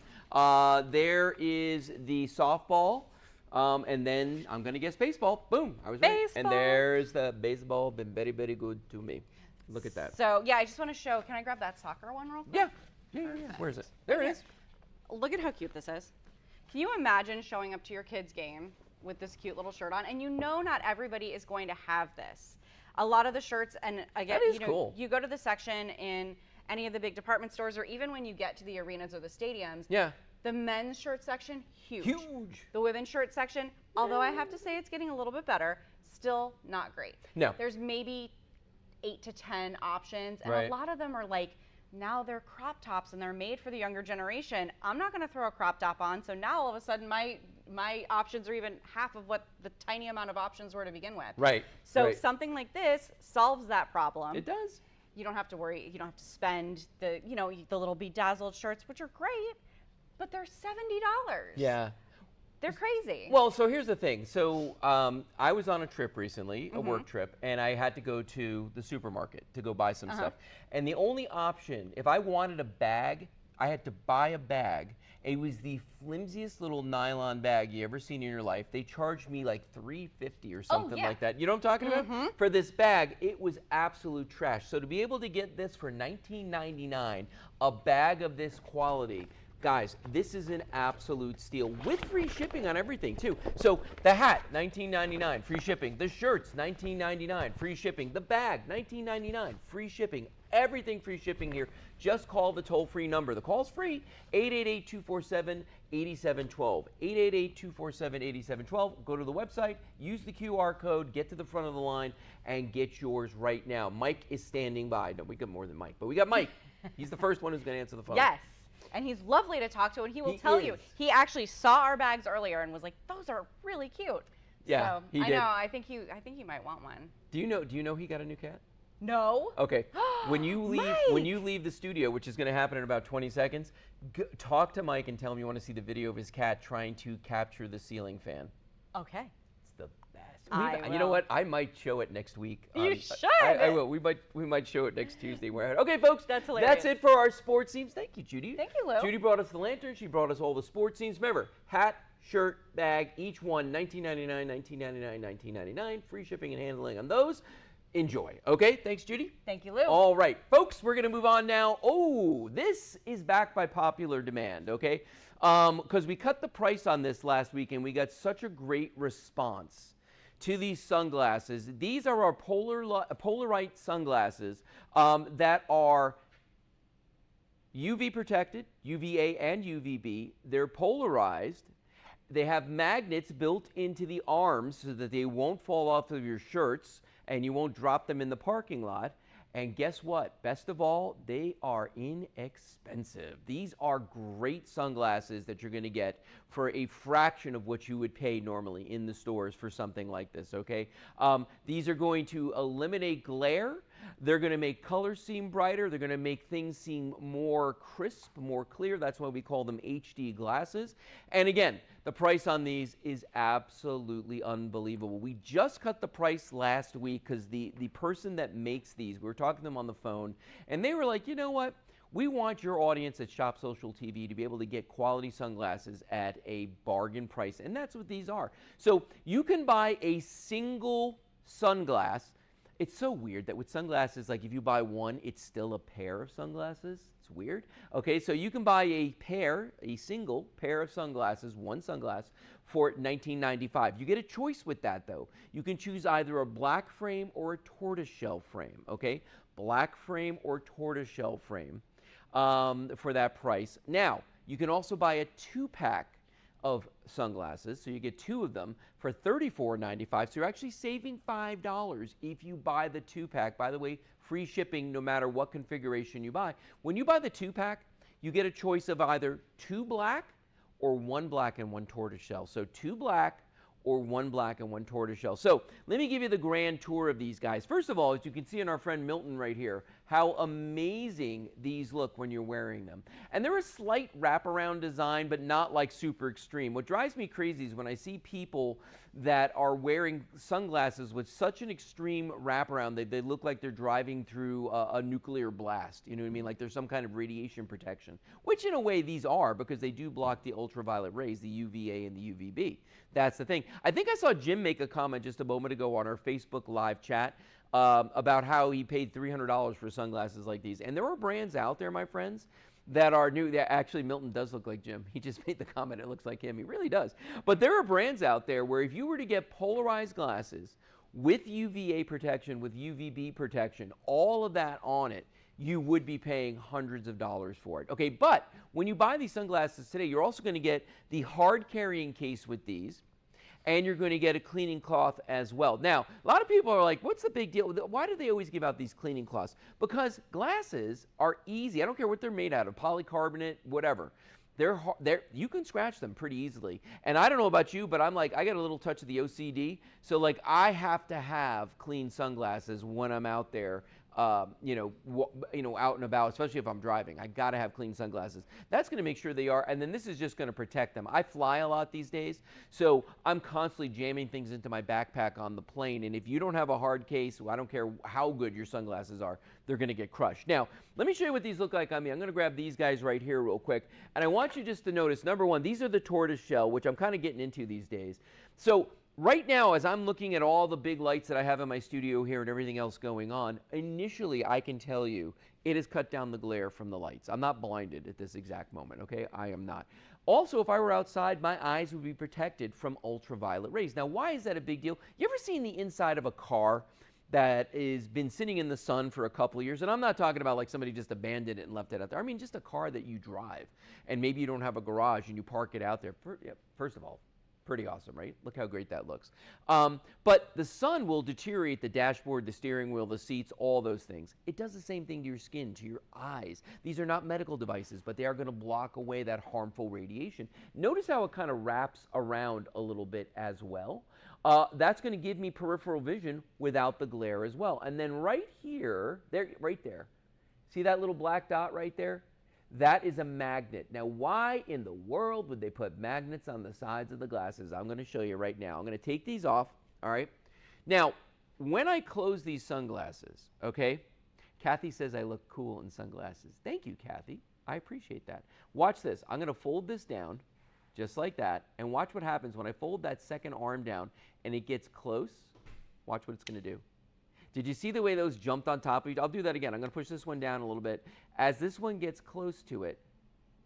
Speaker 1: There is the softball, and then I'm going to guess baseball. Boom, I was right. And there's the baseball, been very, very good to me. Look at that.
Speaker 2: So, yeah, I just want to show, can I grab that soccer one real quick?
Speaker 1: Yeah. Where is it? There it is.
Speaker 2: Look at how cute this is. Can you imagine showing up to your kid's game with this cute little shirt on? And you know not everybody is going to have this. A lot of the shirts, and again,
Speaker 1: cool.
Speaker 2: You go to the section in any of the big department stores, or even when you get to the arenas or the stadiums, the men's shirt section, huge. The women's shirt section, although I have to say it's getting a little bit better, still not great.
Speaker 1: No.
Speaker 2: There's maybe 8 to 10 options, and a lot of them are like, now they're crop tops and they're made for the younger generation. I'm not going to throw a crop top on, so now all of a sudden my options are even half of what the tiny amount of options were to begin with.
Speaker 1: Right.
Speaker 2: So something like this solves that problem.
Speaker 1: It does.
Speaker 2: You don't have to worry. You don't have to spend the little bedazzled shirts, which are great, but they're $70.
Speaker 1: Yeah.
Speaker 2: They're crazy.
Speaker 1: Well, so here's the thing. So I was on a trip recently, a work trip, and I had to go to the supermarket to go buy some stuff. And the only option, if I wanted a bag, I had to buy a bag. It was the flimsiest little nylon bag you ever seen in your life. They charged me like $3.50 or something like that. You know what I'm talking about? For this bag, it was absolute trash. So to be able to get this for $19.99, a bag of this quality, Guys, this is an absolute steal with free shipping on everything too. So the hat, $19.99, free shipping. The shirts, $19.99, free shipping. The bag, $19.99, free shipping. Everything free shipping here. Just call the toll-free number. The call's free, 888-247-8712. 888-247-8712. Go to the website, use the QR code, get to the front of the line, and get yours right now. Mike is standing by. No, we got more than Mike, but we got Mike. He's the first one who's going to answer the phone.
Speaker 2: Yes. And he's lovely to talk to, and he will tell you. He actually saw our bags earlier and was like, "Those are really cute."
Speaker 1: Yeah,
Speaker 2: so,
Speaker 1: he did.
Speaker 2: I know. I think you might want one.
Speaker 1: Do you know he got a new cat?
Speaker 2: No.
Speaker 1: Okay. When you leave the studio, which is going to happen in about 20 seconds, talk to Mike and tell him you want to see the video of his cat trying to capture the ceiling fan.
Speaker 2: Okay.
Speaker 1: It's the best.
Speaker 2: You
Speaker 1: know what? I might show it next week.
Speaker 2: You should.
Speaker 1: I will. We might show it next Tuesday. Okay, folks.
Speaker 2: That's hilarious.
Speaker 1: That's it for our sports themes. Thank you, Judy.
Speaker 2: Thank you, Lou.
Speaker 1: Judy brought us the lantern. She brought us all the sports themes. Remember, hat, shirt, bag, each one $19.99, $19.99, $19.99. Free shipping and handling on those. Enjoy. Okay, thanks, Judy.
Speaker 2: Thank you, Lou.
Speaker 1: All right, folks, we're going to move on now. Oh, this is back by popular demand, okay? Because we cut the price on this last week, and we got such a great response to these sunglasses. These are our Polarite sunglasses that are UV protected, UVA and UVB. They're polarized. They have magnets built into the arms so that they won't fall off of your shirts and you won't drop them in the parking lot. And guess what? Best of all, they are inexpensive. These are great sunglasses that you're going to get for a fraction of what you would pay normally in the stores for something like this, okay? These are going to eliminate glare. They're going to make colors seem brighter. They're going to make things seem more crisp, more clear. That's why we call them HD glasses. And again, the price on these is absolutely unbelievable. We just cut the price last week because the person that makes these, we were talking to them on the phone, and they were like, you know what? We want your audience at Shop Social TV to be able to get quality sunglasses at a bargain price, and that's what these are. So you can buy a single sunglass. It's so weird that with sunglasses, like if you buy one, it's still a pair of sunglasses. It's weird. Okay, so you can buy a single pair of sunglasses, one sunglass, for $19.95. You get a choice with that, though. You can choose either a black frame or a tortoiseshell frame, okay? Black frame or tortoiseshell frame for that price. Now, you can also buy a two-pack of sunglasses, so you get two of them for $34.95. So you're actually saving $5 if you buy the two-pack. By the way, free shipping no matter what configuration you buy. When you buy the two-pack, you get a choice of either two black or one black and one tortoiseshell. So two black or one black and one tortoiseshell. So let me give you the grand tour of these guys. First of all, as you can see in our friend Milton right here, how amazing these look when you're wearing them. And they're a slight wraparound design, but not like super extreme. What drives me crazy is when I see people that are wearing sunglasses with such an extreme wraparound, they look like they're driving through a nuclear blast. You know what I mean? Like there's some kind of radiation protection, which in a way these are because they do block the ultraviolet rays, the UVA and the UVB. That's the thing. I think I saw Jim make a comment just a moment ago on our Facebook live chat about how he paid $300 for sunglasses like these. And there are brands out there, my friends, that are new. Actually, Milton does look like Jim. He just made the comment, it looks like him. He really does. But there are brands out there where if you were to get polarized glasses with UVA protection, with UVB protection, all of that on it, you would be paying hundreds of dollars for it. Okay, but when you buy these sunglasses today, you're also going to get the hard carrying case with these, and you're going to get a cleaning cloth as well. Now, a lot of people are like, what's the big deal? Why do they always give out these cleaning cloths? Because glasses are easy. I don't care what they're made out of, polycarbonate, whatever. You can scratch them pretty easily. And I don't know about you, but I'm like, I got a little touch of the OCD. So like I have to have clean sunglasses when I'm out there, out and about, especially if I'm driving. I got to have clean sunglasses. That's going to make sure they are. And then this is just going to protect them. I fly a lot these days, so I'm constantly jamming things into my backpack on the plane. And if you don't have a hard case, I don't care how good your sunglasses are, they're going to get crushed. Now, let me show you what these look like on me. I'm going to grab these guys right here real quick. And I want you just to notice, number one, these are the tortoise shell, which I'm kind of getting into these days. So right now, as I'm looking at all the big lights that I have in my studio here and everything else going on, initially I can tell you it has cut down the glare from the lights. I'm not blinded at this exact moment, okay? I am not. Also, if I were outside, my eyes would be protected from ultraviolet rays. Now, why is that a big deal? You ever seen the inside of a car that has been sitting in the sun for a couple of years? And I'm not talking about like somebody just abandoned it and left it out there. I mean, just a car that you drive, and maybe you don't have a garage and you park it out there. First of all, pretty awesome, right? Look how great that looks. But the sun will deteriorate the dashboard, the steering wheel, the seats, all those things. It does the same thing to your skin, to your eyes. These are not medical devices, but they are going to block away that harmful radiation. Notice how it kind of wraps around a little bit as well. That's going to give me peripheral vision without the glare as well. And then right here, right there, see that little black dot right there? That is a magnet. Now, why in the world would they put magnets on the sides of the glasses? I'm going to show you right now. I'm going to take these off, all right? Now, when I close these sunglasses, okay, Kathy says I look cool in sunglasses. Thank you, Kathy. I appreciate that. Watch this. I'm going to fold this down just like that, and watch what happens when I fold that second arm down and it gets close. Watch what it's going to do. Did you see the way those jumped on top of you? I'll do that again. I'm going to push this one down a little bit. As this one gets close to it,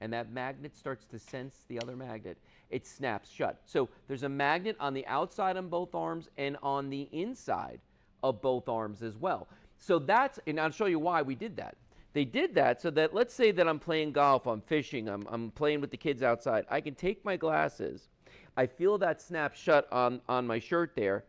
Speaker 1: and that magnet starts to sense the other magnet, it snaps shut. So there's a magnet on the outside on both arms and on the inside of both arms as well. So that's, and I'll show you why we did that. They did that so that, let's say that I'm playing golf, I'm fishing, I'm playing with the kids outside. I can take my glasses. I feel that snap shut on my shirt there.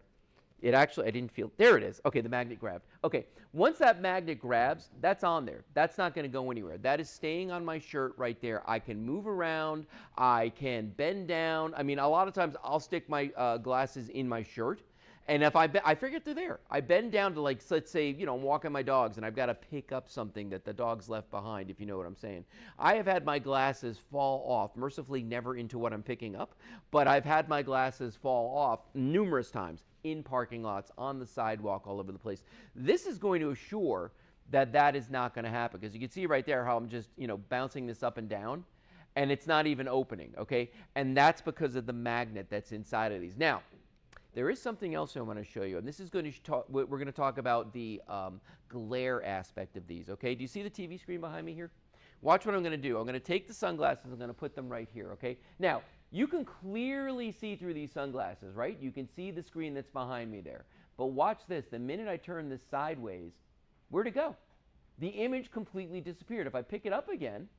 Speaker 1: It actually, I didn't feel, there it is. Okay, the magnet grabbed. Okay, once that magnet grabs, that's on there. That's not going to go anywhere. That is staying on my shirt right there. I can move around. I can bend down. I mean, a lot of times I'll stick my glasses in my shirt. And if I forget they're there. I bend down to, like, let's say, you know, I'm walking my dogs and I've got to pick up something that the dog's left behind, if you know what I'm saying. I have had my glasses fall off, mercifully never into what I'm picking up, but I've had my glasses fall off numerous times in parking lots, on the sidewalk, all over the place. This is going to assure that that is not going to happen, because you can see right there how I'm just, you know, bouncing this up and down, and it's not even opening, okay? And that's because of the magnet that's inside of these. Now, there is something else I want to show you, and this is going to talk, we're going to talk about the glare aspect of these, okay? Do you see the TV screen behind me here? Watch what I'm going to do. I'm going to take the sunglasses, I'm going to put them right here, okay? Now, you can clearly see through these sunglasses, right? You can see the screen that's behind me there. But watch this. The minute I turn this sideways, where'd it go? The image completely disappeared. If I pick it up again,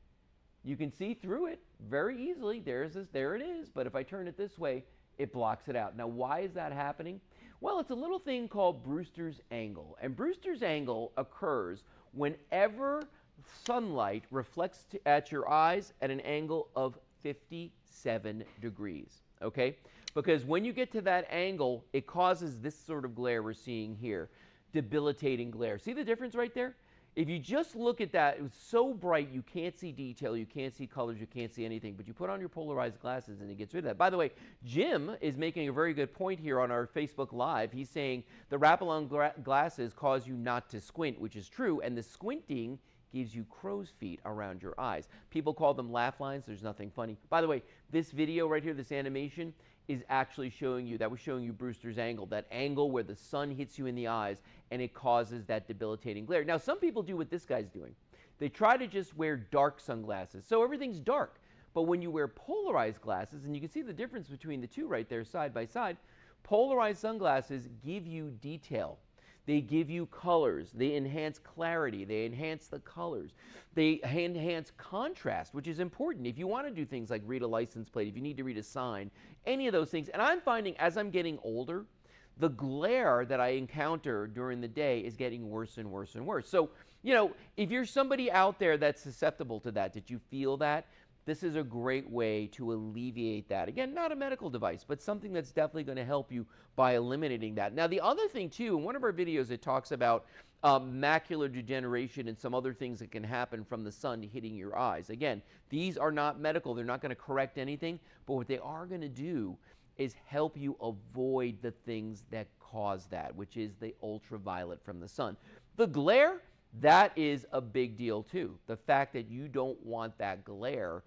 Speaker 1: you can see through it very easily. There it is. But if I turn it this way, it blocks it out. Now, why is that happening? Well, it's a little thing called Brewster's angle. And Brewster's angle occurs whenever sunlight reflects at your eyes at an angle of 57 degrees, okay? Because when you get to that angle, it causes this sort of glare we're seeing here, debilitating glare. See the difference right there? If you just look at that, it was so bright you can't see detail, you can't see colors, you can't see anything, but you put on your polarized glasses and it gets rid of that. By the way, Jim is making a very good point here on our Facebook Live. He's saying the wrap-along glasses cause you not to squint, which is true, and the squinting gives you crow's feet around your eyes. People call them laugh lines. There's nothing funny. By the way, this video right here, this animation, is actually showing you, that was showing you Brewster's angle, that angle where the sun hits you in the eyes and it causes that debilitating glare. Now, some people do what this guy's doing. They try to just wear dark sunglasses, so everything's dark. But when you wear polarized glasses, and you can see the difference between the two right there side by side, polarized sunglasses give you detail. They give you colors. They enhance clarity. They enhance the colors. They enhance contrast, which is important. If you want to do things like read a license plate, if you need to read a sign, any of those things. And I'm finding as I'm getting older, the glare that I encounter during the day is getting worse and worse and worse. So, you know, if you're somebody out there that's susceptible to that, did you feel that? This is a great way to alleviate that. Again, not a medical device, but something that's definitely going to help you by eliminating that. Now, the other thing, too, in one of our videos, it talks about macular degeneration and some other things that can happen from the sun hitting your eyes. Again, these are not medical. They're not going to correct anything, but what they are going to do is help you avoid the things that cause that, which is the ultraviolet from the sun. The glare, that is a big deal, too. The fact that you don't want that glare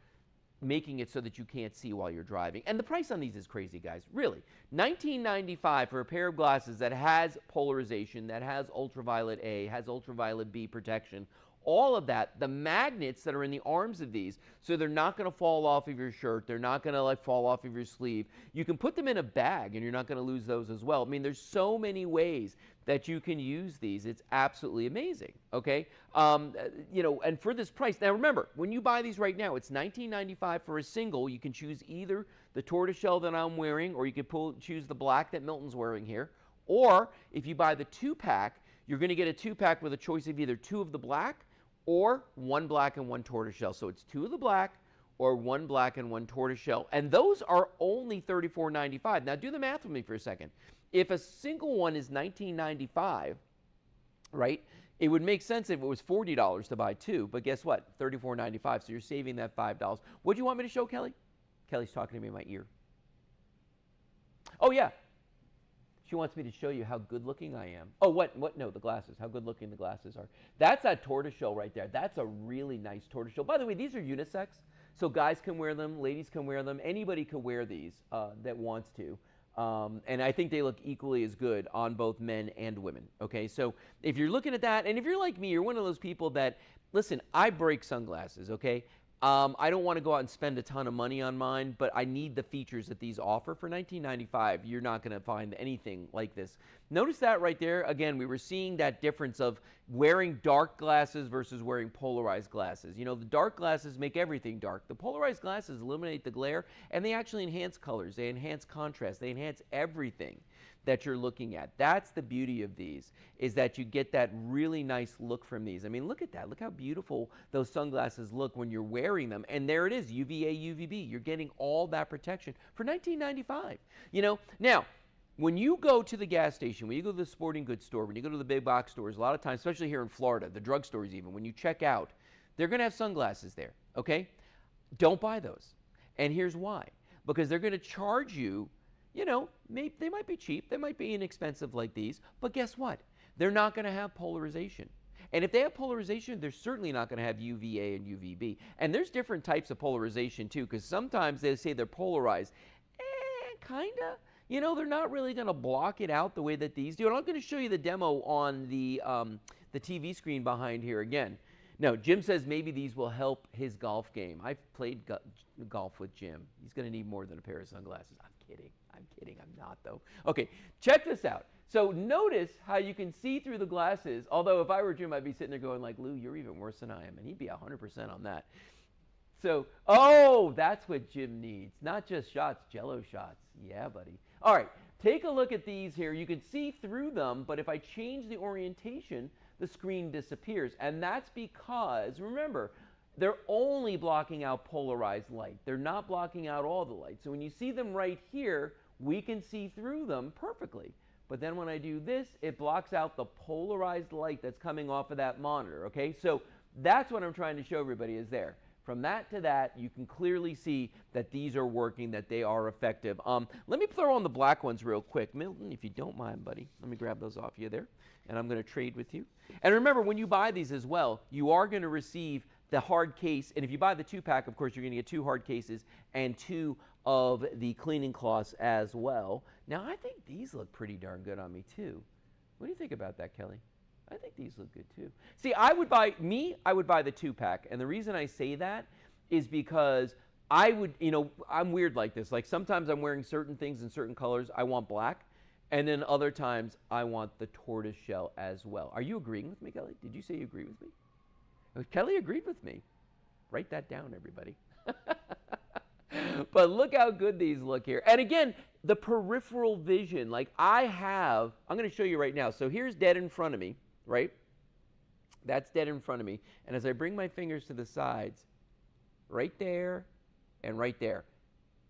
Speaker 1: making it so that you can't see while you're driving. And the price on these is crazy, guys. Really. $19.95 for a pair of glasses that has polarization, that has ultraviolet A, has ultraviolet B protection. All of that, the magnets that are in the arms of these, so they're not going to fall off of your shirt, they're not going to like fall off of your sleeve. You can put them in a bag and you're not going to lose those as well. I mean, there's so many ways that you can use these. It's absolutely amazing, okay? You know, and for this price, now remember, when you buy these right now, it's $19.95 for a single. You can choose either the tortoiseshell that I'm wearing, or you can choose the black that Milton's wearing here. Or if you buy the 2-pack, you're going to get a 2-pack with a choice of either 2 of the black or 1 black and 1 tortoiseshell. So it's 2 of the black or 1 black and 1 tortoiseshell. And those are only $34.95. Now do the math with me for a second. If a single one is $19.95, right, it would make sense if it was $40 to buy 2. But guess what? $34.95. So you're saving that $5. What do you want me to show, Kelly? Kelly's talking to me in my ear. Oh, yeah. She wants me to show you how good looking I am. Oh, what? No, the glasses. How good looking the glasses are. That's that tortoiseshell right there. That's a really nice tortoiseshell. By the way, these are unisex. So guys can wear them. Ladies can wear them. Anybody can wear these that wants to. And I think they look equally as good on both men and women. Okay, so if you're looking at that, and if you're like me, you're one of those people that, listen, I break sunglasses, okay? I don't want to go out and spend a ton of money on mine, but I need the features that these offer. For $19.95, you're not going to find anything like this. Notice that right there. Again, we were seeing that difference of wearing dark glasses versus wearing polarized glasses. You know, the dark glasses make everything dark. The polarized glasses eliminate the glare, and they actually enhance colors. They enhance contrast. They enhance everything that you're looking at. That's the beauty of these, is that you get that really nice look from these. I mean, look at that. Look how beautiful those sunglasses look when you're wearing them. And there it is, UVA, UVB. You're getting all that protection for $19.95. You know, now, when you go to the gas station, when you go to the sporting goods store, when you go to the big box stores, a lot of times, especially here in Florida, the drugstores even, when you check out, they're going to have sunglasses there, okay? Don't buy those. And here's why. Because they're going to charge you, you know, they might be cheap, they might be inexpensive like these, but guess what? They're not going to have polarization. And if they have polarization, they're certainly not going to have UVA and UVB. And there's different types of polarization too, because sometimes they say they're polarized. Kind of. You know, they're not really going to block it out the way that these do. And I'm going to show you the demo on the TV screen behind here again. No, Jim says maybe these will help his golf game. I've played golf with Jim. He's going to need more than a pair of sunglasses. I'm kidding. I'm not, though. Okay, check this out. So notice how you can see through the glasses. Although if I were Jim, I'd be sitting there going like, Lou, you're even worse than I am. And he'd be 100% on that. So, oh, that's what Jim needs. Not just shots, Jello shots. Yeah, buddy. All right, take a look at these here. You can see through them, but if I change the orientation, the screen disappears. And that's because, remember, they're only blocking out polarized light. They're not blocking out all the light. So when you see them right here, we can see through them perfectly. But then when I do this, it blocks out the polarized light that's coming off of that monitor, okay? So that's what I'm trying to show everybody is there. From that to that, you can clearly see that these are working, that they are effective. Let me throw on the black ones real quick. Milton, if you don't mind, buddy, let me grab those off you there, and I'm going to trade with you. And remember, when you buy these as well, you are going to receive the hard case. And if you buy the 2-pack, of course, you're going to get 2 hard cases and 2 of the cleaning cloths as well. Now, I think these look pretty darn good on me, too. What do you think about that, Kelly? I think these look good too. See, I would buy the 2-pack. And the reason I say that is because I would, you know, I'm weird like this. Like sometimes I'm wearing certain things in certain colors. I want black. And then other times I want the tortoise shell as well. Are you agreeing with me, Kelly? Did you say you agree with me? Kelly agreed with me. Write that down, everybody. But look how good these look here. And again, the peripheral vision, like I'm going to show you right now. So here's dead in front of me. Right? That's dead in front of me. And as I bring my fingers to the sides, right there and right there.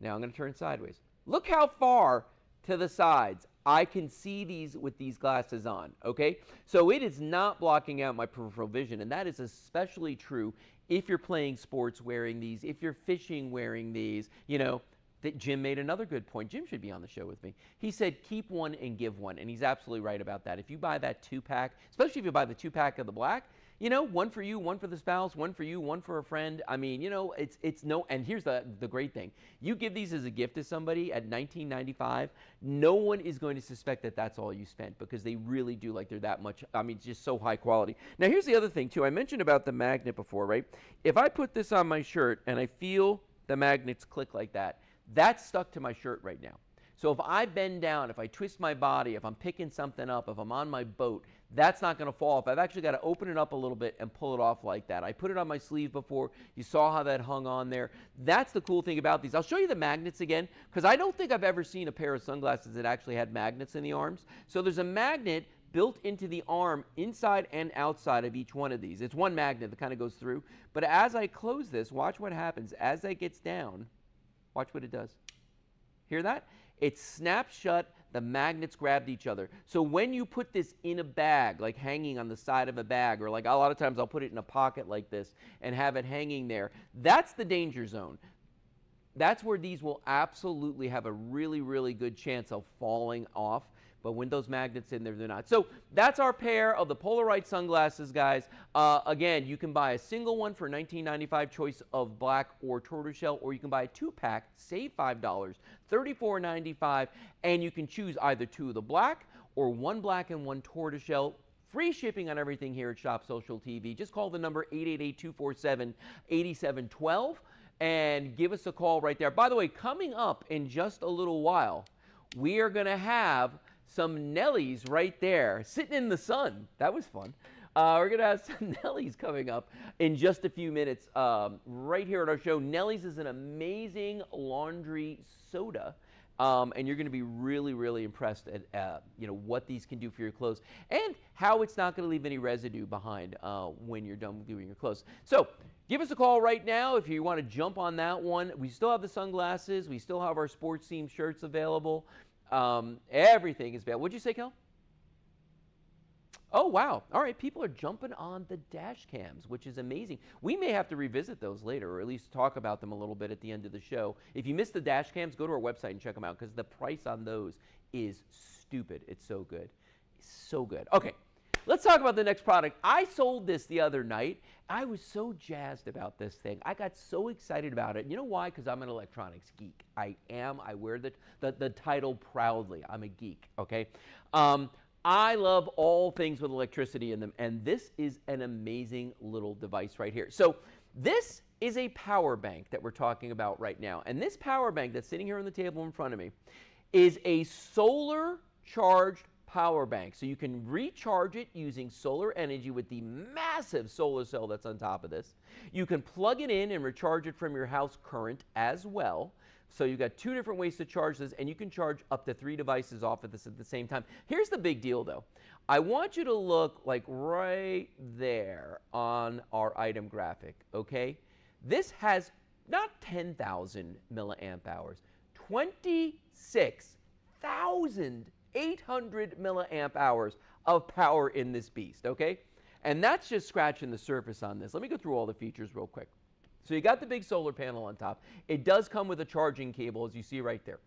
Speaker 1: Now I'm going to turn sideways. Look how far to the sides I can see these with these glasses on, okay? So it is not blocking out my peripheral vision, and that is especially true if you're playing sports wearing these, if you're fishing wearing these, you know. That Jim made another good point. Jim should be on the show with me. He said, keep one and give one. And he's absolutely right about that. If you buy that 2-pack, especially if you buy the 2-pack of the black, You know, one for you, one for the spouse, one for you, one for a friend. I mean, you know, it's no, and here's the great thing. You give these as a gift to somebody at $19.95, no one is going to suspect that that's all you spent, because they really do, like, they're that much, I mean, it's just so high quality. Now, here's the other thing, too. I mentioned about the magnet before, right? If I put this on my shirt and I feel the magnets click like that, that's stuck to my shirt right now. So if I bend down, if I twist my body, if I'm picking something up, if I'm on my boat, that's not going to fall off. I've actually got to open it up a little bit and pull it off like that. I put it on my sleeve before. You saw how that hung on there. That's the cool thing about these. I'll show you the magnets again, because I don't think I've ever seen a pair of sunglasses that actually had magnets in the arms. So there's a magnet built into the arm inside and outside of each one of these. It's one magnet that kind of goes through. But as I close this, watch what happens. As that gets down, watch what it does. Hear that? It snaps shut. The magnets grabbed each other. So when you put this in a bag, like hanging on the side of a bag, or like a lot of times I'll put it in a pocket like this and have it hanging there, that's the danger zone. That's where these will absolutely have a really, really good chance of falling off. But when those magnets in there, they're not. So that's our pair of the Polaroid sunglasses, guys. Again, you can buy a single one for $19.95, choice of black or tortoiseshell, or you can buy a 2-pack, save $5, $34.95, and you can choose either 2 of the black or 1 black and 1 tortoiseshell. Free shipping on everything here at Shop Social TV. Just call the number 888-247-8712 and give us a call right there. By the way, coming up in just a little while, we are going to have some Nellies right there, sitting in the sun. That was fun. We're going to have some Nellies coming up in just a few minutes right here at our show. Nellies is an amazing laundry soda, and you're going to be really, really impressed at you know, what these can do for your clothes and how it's not going to leave any residue behind when you're done doing your clothes. So give us a call right now if you want to jump on that one. We still have the sunglasses. We still have our sports theme shirts available. Everything is available. What'd you say, Kel? Oh, wow. All right. People are jumping on the dash cams, which is amazing. We may have to revisit those later, or at least talk about them a little bit at the end of the show. If you missed the dash cams, go to our website and check them out, because the price on those is stupid. It's so good. It's so good. Okay. Let's talk about the next product. I sold this the other night. I was so jazzed about this thing. I got so excited about it. You know why? Because I'm an electronics geek. I am. I wear the title proudly. I'm a geek, okay? I love all things with electricity in them, and this is an amazing little device right here. So this is a power bank that we're talking about right now, and this power bank that's sitting here on the table in front of me is a solar charged power bank. So you can recharge it using solar energy with the massive solar cell that's on top of this. You can plug it in and recharge it from your house current as well. So you've got 2 different ways to charge this, and you can charge up to 3 devices off of this at the same time. Here's the big deal, though. I want you to look like right there on our item graphic, okay? This has not 10,000 milliamp hours, 26,800 milliamp hours of power in this beast, okay? And that's just scratching the surface on this. Let me go through all the features real quick. So you got the big solar panel on top. It does come with a charging cable, as you see right there.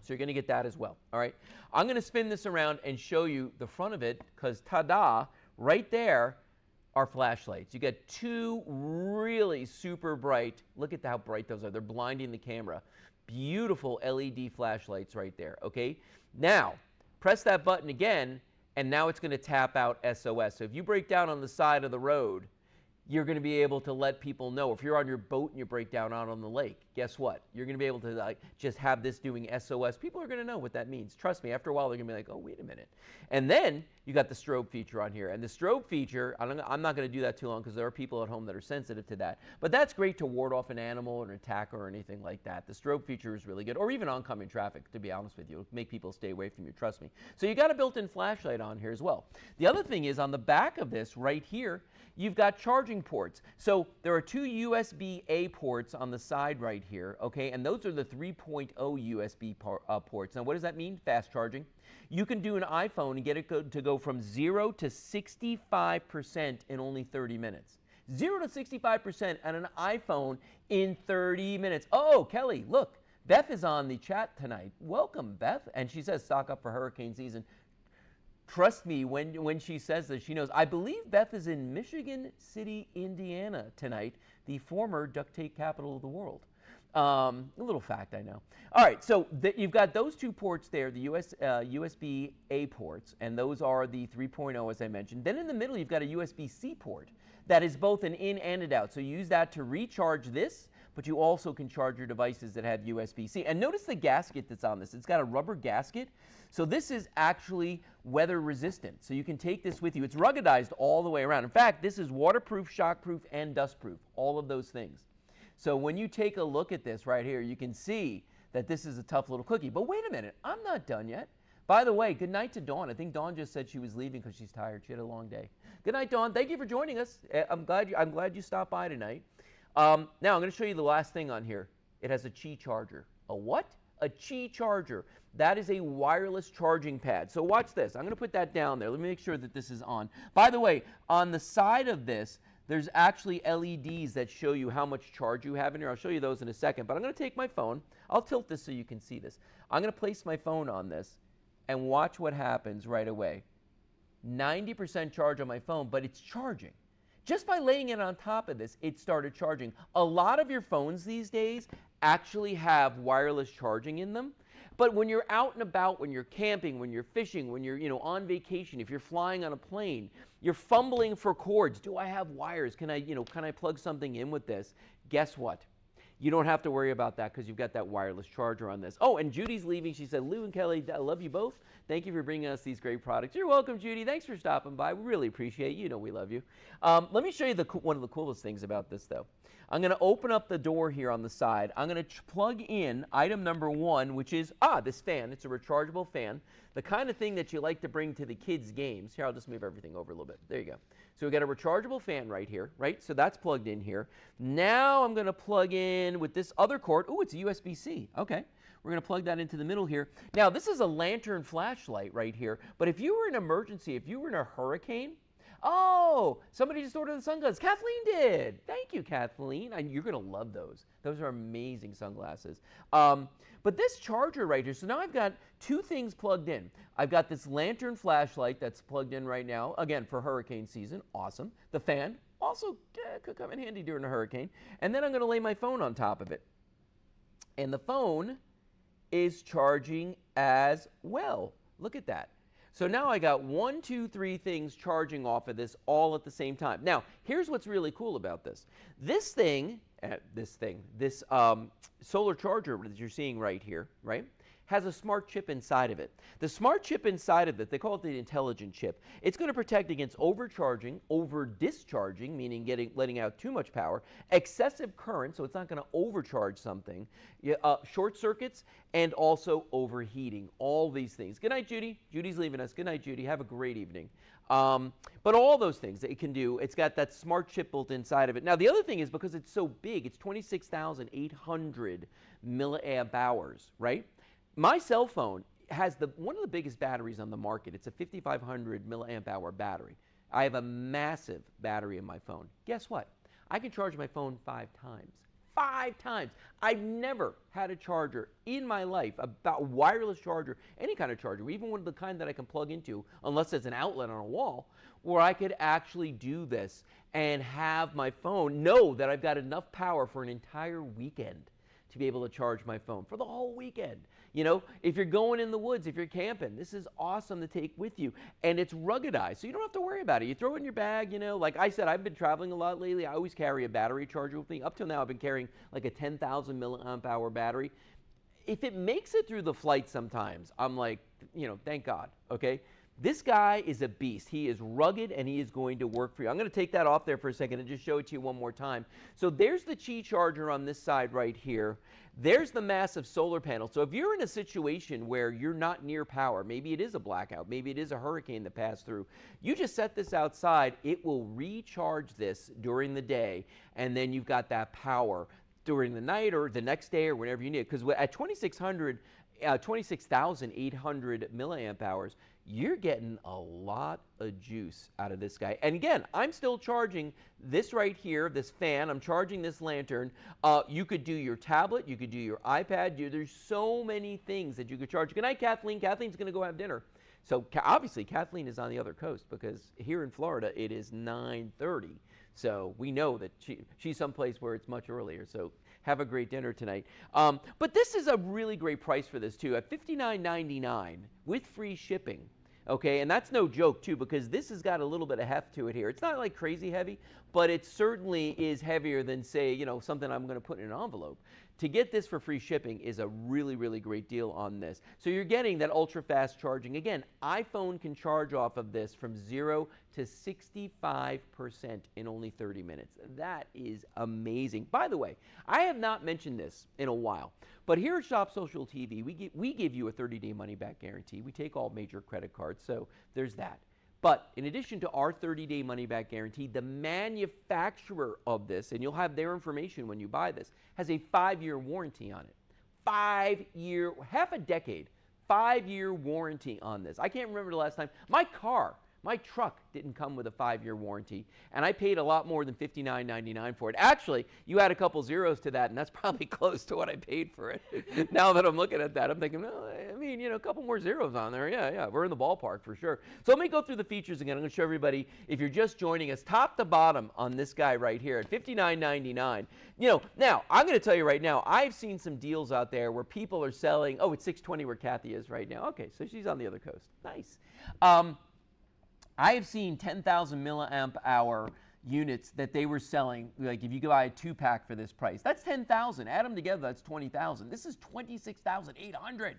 Speaker 1: So you're going to get that as well, all right? I'm going to spin this around and show you the front of it, because ta-da, right there are flashlights. You get 2 really super bright, look at how bright those are. They're blinding the camera. Beautiful LED flashlights right there, okay? Now, press that button again, and now it's going to tap out SOS. So if you break down on the side of the road, you're going to be able to let people know. If you're on your boat and you break down out on the lake, guess what? You're going to be able to just have this doing SOS. People are going to know what that means. Trust me, after a while, they're going to be like, oh, wait a minute. And then you got the strobe feature on here. And the strobe feature, I'm not going to do that too long, because there are people at home that are sensitive to that. But that's great to ward off an animal or an attacker or anything like that. The strobe feature is really good, or even oncoming traffic, to be honest with you. It'll make people stay away from you, trust me. So you got a built-in flashlight on here as well. The other thing is, on the back of this right here, you've got charging ports. So there are 2 USB-A ports on the side right here, okay? And those are the 3.0 USB ports. Now, what does that mean? Fast charging. You can do an iPhone and get it to go from 0 to 65% in only 30 minutes. 0 to 65% on an iPhone in 30 minutes. Oh, Kelly, look, Beth is on the chat tonight. Welcome, Beth. And she says, stock up for hurricane season. Trust me, when she says this, she knows. I believe Beth is in Michigan City, Indiana tonight, the former duct tape capital of the world. A little fact, I know. All right, so you've got those two ports there, the USB-A ports, and those are the 3.0, as I mentioned. Then in the middle, you've got a USB-C port that is both an in and an out. So you use that to recharge this, but you also can charge your devices that have USB-C. And notice the gasket that's on this. It's got a rubber gasket. So this is actually weather resistant. So you can take this with you. It's ruggedized all the way around. In fact, this is waterproof, shockproof, and dustproof, all of those things. So when you take a look at this right here, you can see that this is a tough little cookie. But wait a minute, I'm not done yet. By the way, good night to Dawn. I think Dawn just said she was leaving because she's tired. She had a long day. Good night, Dawn. Thank you for joining us. I'm glad you stopped by tonight. Now I'm going to show you the last thing on here. It has a Qi charger. A what? A Qi charger. That is a wireless charging pad. So watch this. I'm going to put that down there. Let me make sure that this is on. By the way, on the side of this, there's actually LEDs that show you how much charge you have in here. I'll show you those in a second. But I'm going to take my phone. I'll tilt this so you can see this. I'm going to place my phone on this and watch what happens right away. 90% charge on my phone, but it's charging. Just by laying it on top of this, it started charging. A lot of your phones these days actually have wireless charging in them. But when you're out and about, when you're camping, when you're fishing, when you're on vacation, if you're flying on a plane, you're fumbling for cords. Do I have wires? Can I plug something in with this? Guess what? You don't have to worry about that because you've got that wireless charger on this. Oh, and Judy's leaving. She said, Lou and Kelly, I love you both. Thank you for bringing us these great products. You're welcome, Judy. Thanks for stopping by. We really appreciate you. You know we love you. Let me show you one of the coolest things about this, though. I'm going to open up the door here on the side. I'm going to plug in item number one, which is, this fan. It's a rechargeable fan. The kind of thing that you like to bring to the kids' games. Here, I'll just move everything over a little bit. There you go. So we've got a rechargeable fan right here, right? So that's plugged in here. Now I'm going to plug in with this other cord. Oh, it's a USB-C. Okay. We're going to plug that into the middle here. Now, this is a lantern flashlight right here. But if you were in an emergency, if you were in a hurricane, somebody just ordered the sunglasses. Kathleen did. Thank you, Kathleen. You're going to love those. Those are amazing sunglasses. But this charger right here, so now I've got two things plugged in. I've got this lantern flashlight that's plugged in right now, again, for hurricane season. Awesome. The fan also could come in handy during a hurricane. And then I'm going to lay my phone on top of it. And the phone is charging as well. Look at that. So now I got 1, 2, 3 things charging off of this all at the same time. Now, here's what's really cool about this. This solar charger that you're seeing right here, right, has a smart chip inside of it. The smart chip inside of it, they call it the intelligent chip. It's going to protect against overcharging, over-discharging, meaning letting out too much power, excessive current, so it's not going to overcharge something, short circuits, and also overheating. All these things. Good night, Judy. Judy's leaving us. Good night, Judy. Have a great evening. But all those things that it can do, it's got that smart chip built inside of it. Now, the other thing is because it's so big, it's 26,800 milliamp hours, right? My cell phone has one of the biggest batteries on the market. It's a 5,500 milliamp hour battery. I have a massive battery in my phone. Guess what? I can charge my phone 5 times. 5 times. I've never had a charger in my life, a wireless charger, any kind of charger, even one of the kind that I can plug into, unless there's an outlet on a wall, where I could actually do this and have my phone know that I've got enough power for an entire weekend to be able to charge my phone for the whole weekend. If you're going in the woods, if you're camping, this is awesome to take with you. And it's ruggedized, so you don't have to worry about it. You throw it in your bag, Like I said, I've been traveling a lot lately. I always carry a battery charger with me. Up till now, I've been carrying like a 10,000 milliamp hour battery. If it makes it through the flight sometimes, I'm like, thank God, okay? This guy is a beast. He is rugged, and he is going to work for you. I'm going to take that off there for a second and just show it to you one more time. So there's the Qi charger on this side right here. There's the massive solar panel. So if you're in a situation where you're not near power, maybe it is a blackout, maybe it is a hurricane that passed through, you just set this outside. It will recharge this during the day, and then you've got that power during the night or the next day or whenever you need it. Because at 26,800 milliamp hours, you're getting a lot of juice out of this guy. And again, I'm still charging this right here, this fan. I'm charging this lantern. You could do your tablet. You could do your iPad. There's so many things that you could charge. Good night, Kathleen. Kathleen's going to go have dinner. So obviously Kathleen is on the other coast, because here in Florida it is 9:30. So we know that she's someplace where it's much earlier. So have a great dinner tonight. But this is a really great price for this too, at $59.99 with free shipping. Okay, and that's no joke too, because this has got a little bit of heft to it here. It's not like crazy heavy, but it certainly is heavier than, say, you know, something I'm going to put in an envelope. To get this for free shipping is a really, really great deal on this. So you're getting that ultra fast charging. Again, iPhone can charge off of this from 0 to 65% in only 30 minutes. That is amazing. By the way, I have not mentioned this in a while, but here at Shop Social TV, we give you a 30-day money-back guarantee. We take all major credit cards, so there's that. But in addition to our 30-day money-back guarantee, the manufacturer of this, and you'll have their information when you buy this, has a 5-year warranty on it. 5-year, half a decade, 5-year warranty on this. I can't remember the last time. My truck didn't come with a 5-year warranty, and I paid a lot more than $59.99 for it. Actually, you add a couple zeros to that, and that's probably close to what I paid for it. Now that I'm looking at that, I'm thinking, oh, I mean, you know, a couple more zeros on there. Yeah, we're in the ballpark for sure. So let me go through the features again. I'm going to show everybody, if you're just joining us, top to bottom on this guy right here at $59.99. You know, now, I'm going to tell you right now, I've seen some deals out there where people are selling, oh, it's $620 where Kathy is right now. Okay, so she's on the other coast. Nice. I have seen 10,000 milliamp hour units that they were selling, like if you could buy a 2-pack for this price. That's 10,000. Add them together, that's 20,000. This is 26,800.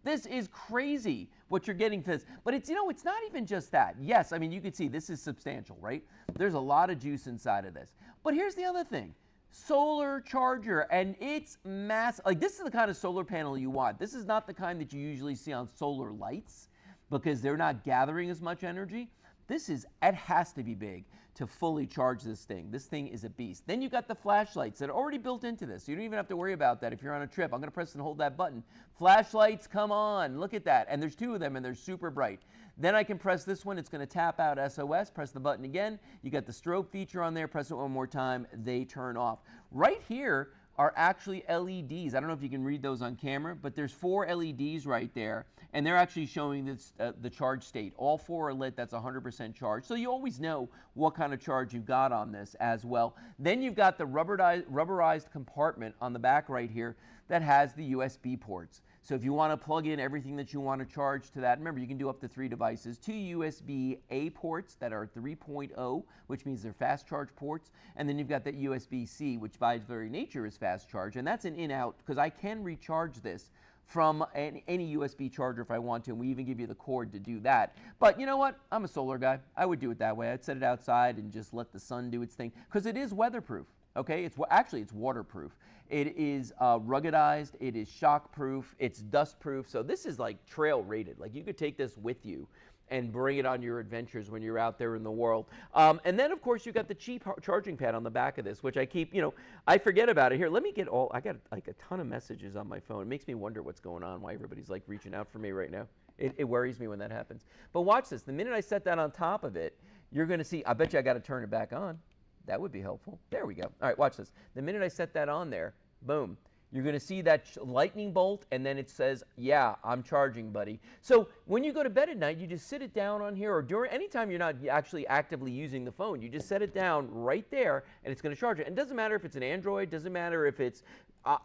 Speaker 1: This is crazy what you're getting for this. But it's, you know, it's not even just that. Yes, I mean, you can see this is substantial, right? There's a lot of juice inside of this. But here's the other thing. Solar charger, and it's massive. Like, this is the kind of solar panel you want. This is not the kind that you usually see on solar lights, because they're not gathering as much energy. It has to be big to fully charge this thing. This thing is a beast. Then you've got the flashlights that are already built into this. You don't even have to worry about that if you're on a trip. I'm going to press and hold that button. Flashlights, come on, look at that. And there's 2 of them, and they're super bright. Then I can press this one. It's going to tap out SOS. Press the button again. You got the strobe feature on there. Press it one more time. They turn off. Right here are actually LEDs. I don't know if you can read those on camera, but there's 4 LEDs right there, and they're actually showing this, the charge state. All 4 are lit. That's 100% charge. So you always know what kind of charge you've got on this as well. Then you've got the rubberized compartment on the back right here that has the USB ports. So if you want to plug in everything that you want to charge to that, remember, you can do up to 3 devices, 2 USB-A ports that are 3.0, which means they're fast charge ports, and then you've got that USB-C, which by its very nature is fast charge, and that's an in-out, because I can recharge this from any USB charger if I want to, and we even give you the cord to do that. But you know what? I'm a solar guy. I would do it that way. I'd set it outside and just let the sun do its thing, because it is weatherproof. Okay, actually it's waterproof. It is ruggedized, it is shockproof, it's dustproof. So this is like trail rated. Like, you could take this with you and bring it on your adventures when you're out there in the world. And then of course you got the cheap charging pad on the back of this, which I keep, you know, I forget about it. Here, let me get I got like a ton of messages on my phone. It makes me wonder what's going on, why everybody's like reaching out for me right now. It worries me when that happens. But watch this, the minute I set that on top of it, you're gonna see, I bet you I gotta turn it back on. That would be helpful. There we go. All right, watch this. The minute I set that on there, boom, you're going to see that lightning bolt, and then it says, yeah, I'm charging, buddy. So when you go to bed at night, you just sit it down on here, or anytime you're not actually actively using the phone, you just set it down right there, and it's going to charge it. And it doesn't matter if it's an Android, doesn't matter if it's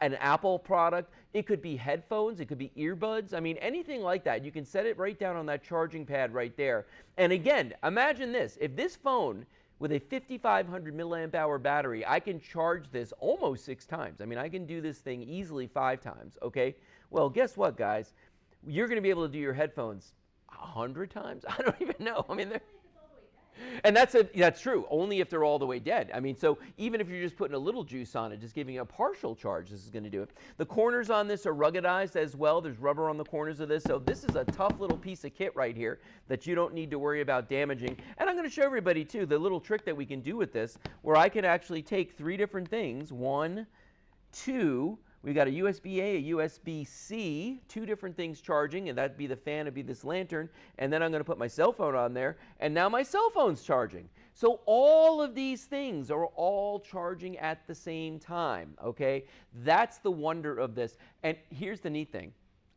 Speaker 1: an Apple product. It could be headphones, it could be earbuds. I mean, anything like that. You can set it right down on that charging pad right there. And again, imagine this. If this phone with a 5,500 milliamp hour battery, I can charge this almost 6 times. I mean, I can do this thing easily 5 times, okay? Well, guess what, guys? You're going to be able to do your headphones 100 times? I don't even know. I mean, and that's true, only if they're all the way dead. I mean, so even if you're just putting a little juice on it, just giving it a partial charge, this is going to do it. The corners on this are ruggedized as well. There's rubber on the corners of this. So this is a tough little piece of kit right here that you don't need to worry about damaging. And I'm going to show everybody, too, the little trick that we can do with this, where I can actually take 3 different things. 1, 2, we got a USB-A, a USB-C, 2 different things charging, and that'd be the fan, it'd be this lantern, and then I'm going to put my cell phone on there, and now my cell phone's charging. So all of these things are all charging at the same time, okay? That's the wonder of this. And here's the neat thing.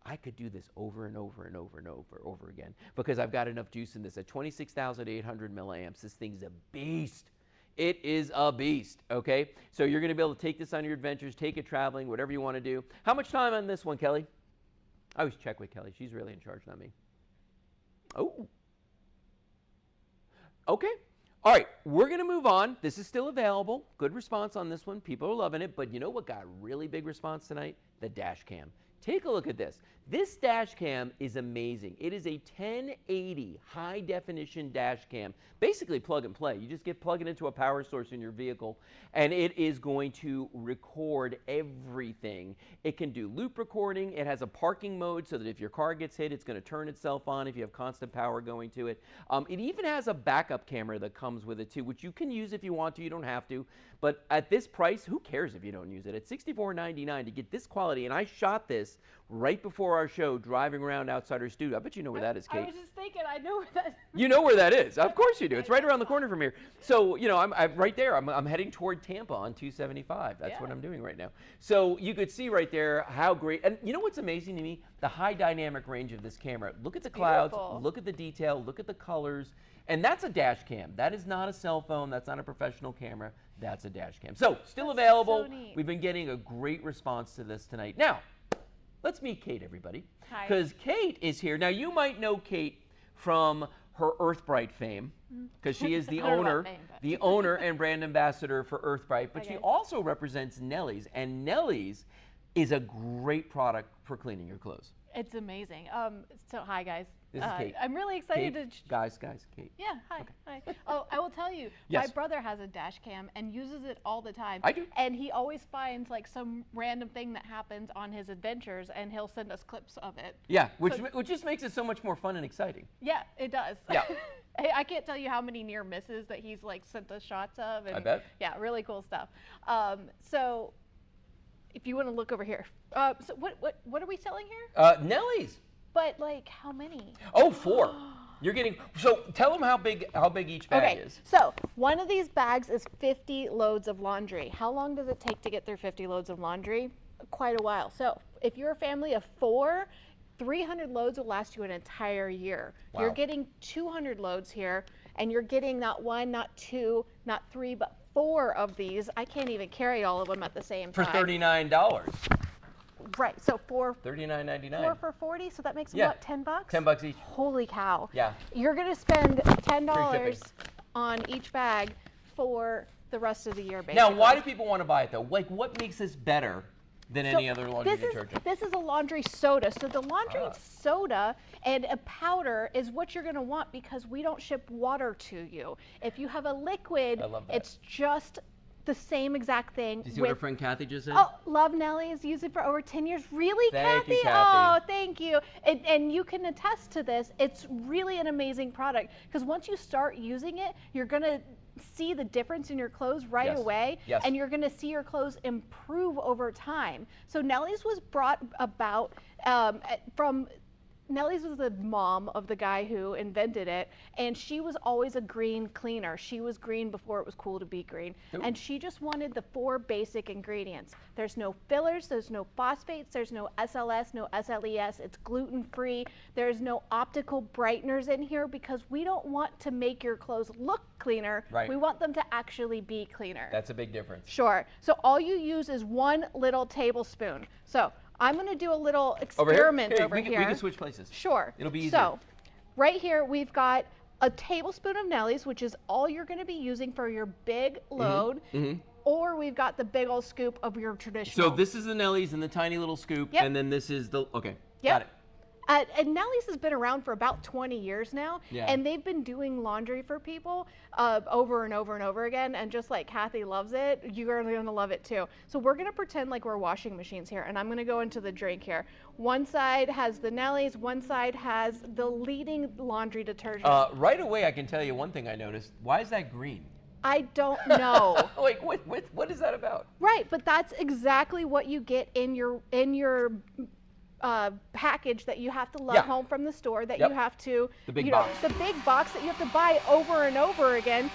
Speaker 1: I could do this over and over and over and over again because I've got enough juice in this. At 26,800 milliamps, this thing's a beast. It is a beast, okay? So you're going to be able to take this on your adventures, take it traveling, whatever you want to do. How much time on this one, Kelly? I always check with Kelly. She's really in charge, not me. Oh. Okay. All right, we're going to move on. This is still available. Good response on this one. People are loving it. But you know what got really big response tonight? The dash cam. Take a look at this. This dash cam is amazing. It is a 1080 high definition dash cam. Basically plug and play. You just plug it into a power source in your vehicle and it is going to record everything. It can do loop recording. It has a parking mode so that if your car gets hit, it's going to turn itself on if you have constant power going to it. It even has a backup camera that comes with it too, which you can use if you want to. You don't have to. But at this price, who cares if you don't use it? At $64.99 to get this quality, and I shot this right before our show driving around outside our studio. I bet you know where that is, Kate.
Speaker 3: I was just thinking, I know where that is.
Speaker 1: You know where that is. Of course you do. It's right around the corner from here. So, you know, I'm right there. I'm heading toward Tampa on 275. That's what I'm doing right now. So you could see right there how great. And you know what's amazing to me? The high dynamic range of this camera. Look at the clouds. Look at the detail. Look at the colors. And that's a dash cam. That is not a cell phone. That's not a professional camera. That's a dash cam. So still available.
Speaker 3: So neat.
Speaker 1: We've been getting a great response to this tonight. Now, let's meet Kate, everybody.
Speaker 3: Hi.
Speaker 1: Because Kate is here. Now, you might know Kate from her Earthbright fame, because she is the owner and brand ambassador for Earthbright, but she also represents Nellie's, and Nellie's is a great product for cleaning your clothes.
Speaker 3: It's amazing. So hi guys.
Speaker 1: This is Kate.
Speaker 3: I'm really excited
Speaker 1: Kate,
Speaker 3: to.
Speaker 1: Guys, Kate.
Speaker 3: Yeah, hi, hi. Oh, I will tell you,
Speaker 1: Yes.
Speaker 3: my brother has a dash cam and uses it all the time.
Speaker 1: I do.
Speaker 3: And he always finds like some random thing that happens on his adventures, and he'll send us clips of it.
Speaker 1: Yeah, which just makes it so much more fun and exciting.
Speaker 3: Yeah, it does.
Speaker 1: Yeah.
Speaker 3: I can't tell you how many near misses that he's like sent us shots of. And,
Speaker 1: I bet.
Speaker 3: Yeah, really cool stuff. So, if you want to look over here, so what are we selling here?
Speaker 1: Nellie's.
Speaker 3: But like, how many?
Speaker 1: Oh, 4. You're getting, so tell them how big each bag is.
Speaker 3: So one of these bags is 50 loads of laundry. How long does it take to get through 50 loads of laundry? Quite a while. So if you're a family of 4, 300 loads will last you an entire year.
Speaker 1: Wow.
Speaker 3: You're getting 200 loads here, and you're getting not 1, not 2, not 3, but 4 of these. I can't even carry all of them at the same time.
Speaker 1: For $39.
Speaker 3: Right, so
Speaker 1: $39.99.
Speaker 3: 4 for 40, so that makes them what, $10?
Speaker 1: $10 each.
Speaker 3: Holy cow.
Speaker 1: Yeah.
Speaker 3: You're gonna spend
Speaker 1: Free
Speaker 3: $10
Speaker 1: shipping.
Speaker 3: on each bag for the rest of the year, basically.
Speaker 1: Now, why do people want to buy it though? Like, what makes this better than any other laundry detergent?
Speaker 3: This is a laundry soda. So the laundry soda and a powder is what you're gonna want because we don't ship water to you. If you have a liquid,
Speaker 1: I love that.
Speaker 3: it's just the same exact thing.
Speaker 1: Do you see what our friend Kathy just said?
Speaker 3: Oh, love Nellie's. Used it for over 10 years. Really,
Speaker 1: Thank
Speaker 3: Kathy?
Speaker 1: you, Kathy.
Speaker 3: Oh, thank you. And you can attest to this. It's really an amazing product because once you start using it, you're going to see the difference in your clothes right away.
Speaker 1: Yes.
Speaker 3: And you're going to see your clothes improve over time. So Nellie's was brought about from... Nellie's was the mom of the guy who invented it, and she was always a green cleaner. She was green before it was cool to be green.
Speaker 1: Ooh.
Speaker 3: And she just wanted the 4 basic ingredients. There's no fillers, there's no phosphates, there's no SLS, no SLES, it's gluten-free. There's no optical brighteners in here because we don't want to make your clothes look cleaner.
Speaker 1: Right.
Speaker 3: We want them to actually be cleaner.
Speaker 1: That's a big difference.
Speaker 3: Sure. So all you use is 1 little tablespoon. So I'm going to do a little experiment over here.
Speaker 1: We can switch places.
Speaker 3: Sure.
Speaker 1: It'll be easier.
Speaker 3: So right here we've got a tablespoon of Nellie's, which is all you're going to be using for your big load. Or we've got the big old scoop of your traditional.
Speaker 1: So this is the Nellie's in the tiny little scoop,
Speaker 3: Yep.
Speaker 1: and then this is the, okay,
Speaker 3: Yep.
Speaker 1: got it.
Speaker 3: And Nellie's has been around for about 20 years now, and they've been doing laundry for people over and over and over again, and just like Kathy loves it, you're going to love it too. So we're going to pretend like we're washing machines here, and I'm going to go into the drink here. One side has the Nellie's, one side has the leading laundry detergent.
Speaker 1: Right away, I can tell you one thing I noticed. Why is that green?
Speaker 3: I don't know.
Speaker 1: Like, what is that about?
Speaker 3: Right, but that's exactly what you get in your package that you have to lug home from the store that you have to,
Speaker 1: The big box.
Speaker 3: the big box that you have to buy over and over again.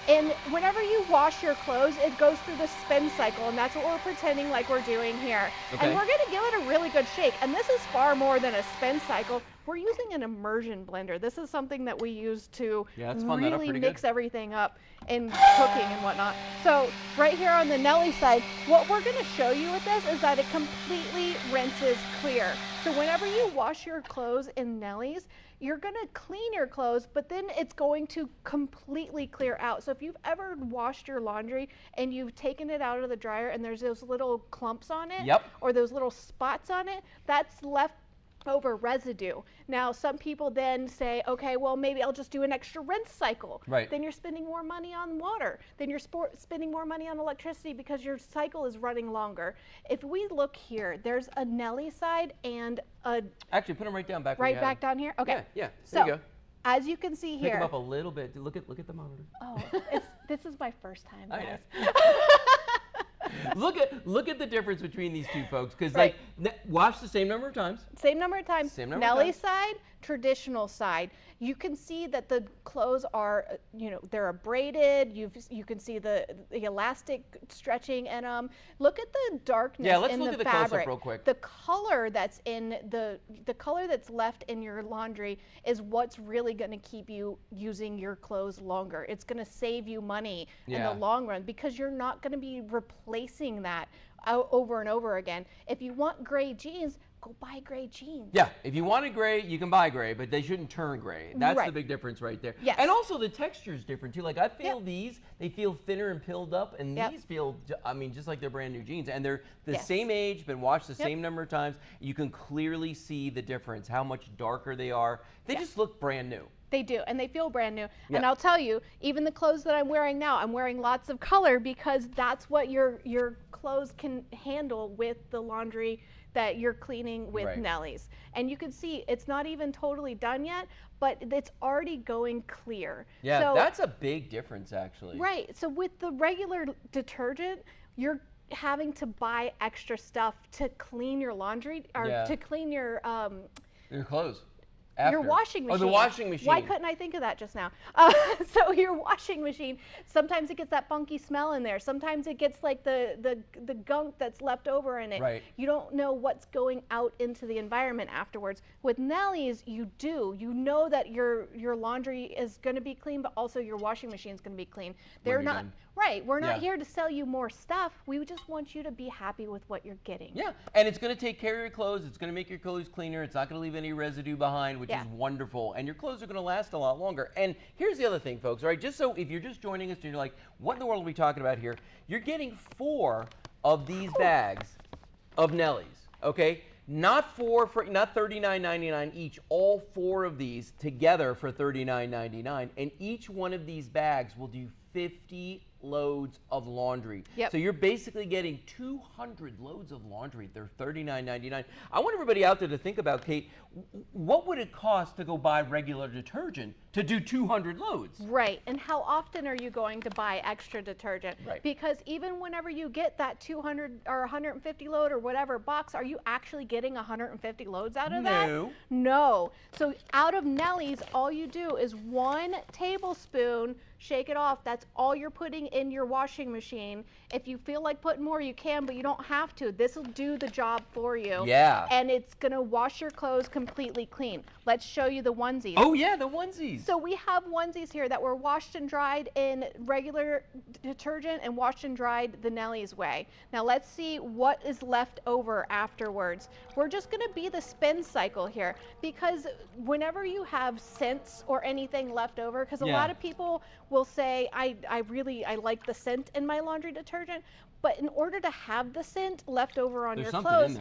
Speaker 3: And whenever you wash your clothes, it goes through the spin cycle, and that's what we're pretending like we're doing here.
Speaker 1: Okay.
Speaker 3: And we're gonna give it a really good shake. And this is far more than a spin cycle. We're using an immersion blender. This is something that we use to really mix everything up in cooking and whatnot. So right here on the Nelly side, what we're gonna show you with this is that it completely rinses clear. So whenever you wash your clothes in Nelly's, you're gonna clean your clothes, but then it's going to completely clear out. So if you've ever washed your laundry and you've taken it out of the dryer and there's those little clumps on it, or those little spots on it, that's left over residue. Now, some people then say, okay, well, maybe I'll just do an extra rinse cycle.
Speaker 1: Right.
Speaker 3: Then you're spending more money on water. Then you're spending more money on electricity because your cycle is running longer. If we look here, there's a Nelly side and a...
Speaker 1: Actually, put them right down back.
Speaker 3: Right back down here? Okay.
Speaker 1: Yeah, there you go.
Speaker 3: As you can see here...
Speaker 1: Pick them up a little bit. Look at the monitor.
Speaker 3: Oh, this is my first time, guys.
Speaker 1: Look at the difference between these two folks, because like wash the same number of times.
Speaker 3: Same number of times. Nelly side, traditional side. You can see that the clothes are, they're braided. You can see the elastic stretching in them. Look at the darkness in the fabric.
Speaker 1: Yeah, let's look at the close-up real quick.
Speaker 3: The color that's in the color that's left in your laundry is what's really going to keep you using your clothes longer. It's going to save you money in the long run because you're not going to be replacing that over and over again. If you want gray jeans, go buy gray jeans.
Speaker 1: Yeah, if you want a gray, you can buy gray, but they shouldn't turn gray. That's the big difference right there.
Speaker 3: Yes.
Speaker 1: And also the texture is different too. Like I feel these, they feel thinner and pilled up, and these feel, just like they're brand new jeans. And they're the same age, been washed the same number of times. You can clearly see the difference, how much darker they are. They just look brand new.
Speaker 3: They do, and they feel brand new. And I'll tell you, even the clothes that I'm wearing now, I'm wearing lots of color because that's what your clothes can handle with the laundry that you're cleaning with Nelly's. And you can see it's not even totally done yet, but it's already going clear.
Speaker 1: Yeah,
Speaker 3: so,
Speaker 1: that's a big difference actually.
Speaker 3: Right, so with the regular detergent, you're having to buy extra stuff to clean your laundry, or to clean your
Speaker 1: clothes.
Speaker 3: Your washing machine.
Speaker 1: Oh, the washing machine.
Speaker 3: Why couldn't I think of that just now? So your washing machine, sometimes it gets that funky smell in there. Sometimes it gets like the gunk that's left over in it.
Speaker 1: Right.
Speaker 3: You don't know what's going out into the environment afterwards. With Nelly's, you do. You know that your laundry is going to be clean, but also your washing machine is going to be clean. They're not done. Right. We're not here to sell you more stuff. We just want you to be happy with what you're getting.
Speaker 1: Yeah, and it's going to take care of your clothes. It's going to make your clothes cleaner. It's not going to leave any residue behind, which is wonderful. And your clothes are going to last a lot longer. And here's the other thing, folks, all right? Just so if you're just joining us and you're like, what in the world are we talking about here? You're getting 4 of these bags of Nelly's, okay? Not $39.99 each, all 4 of these together for $39.99. And each one of these bags will do 50 loads of laundry. So you're basically getting 200 loads of laundry. They're $39.99. I want everybody out there to think about, Kate, what would it cost to go buy regular detergent to do 200 loads?
Speaker 3: Right, and how often are you going to buy extra detergent?
Speaker 1: Right.
Speaker 3: Because even whenever you get that 200 or 150 load or whatever box, are you actually getting 150 loads out of that?
Speaker 1: No.
Speaker 3: No. So out of Nelly's, all you do is 1 tablespoon, shake it off. That's all you're putting in your washing machine. If you feel like putting more, you can, but you don't have to. This will do the job for you.
Speaker 1: Yeah.
Speaker 3: And it's going to wash your clothes completely clean. Let's show you the onesies.
Speaker 1: Oh, yeah, the onesies.
Speaker 3: So we have onesies here that were washed and dried in regular detergent and washed and dried the Nelly's way. Now let's see what is left over afterwards. We're just going to be the spin cycle here, because whenever you have scents or anything left over, because a lot of people will say, I like the scent in my laundry detergent, but in order to have the scent left over on your clothes,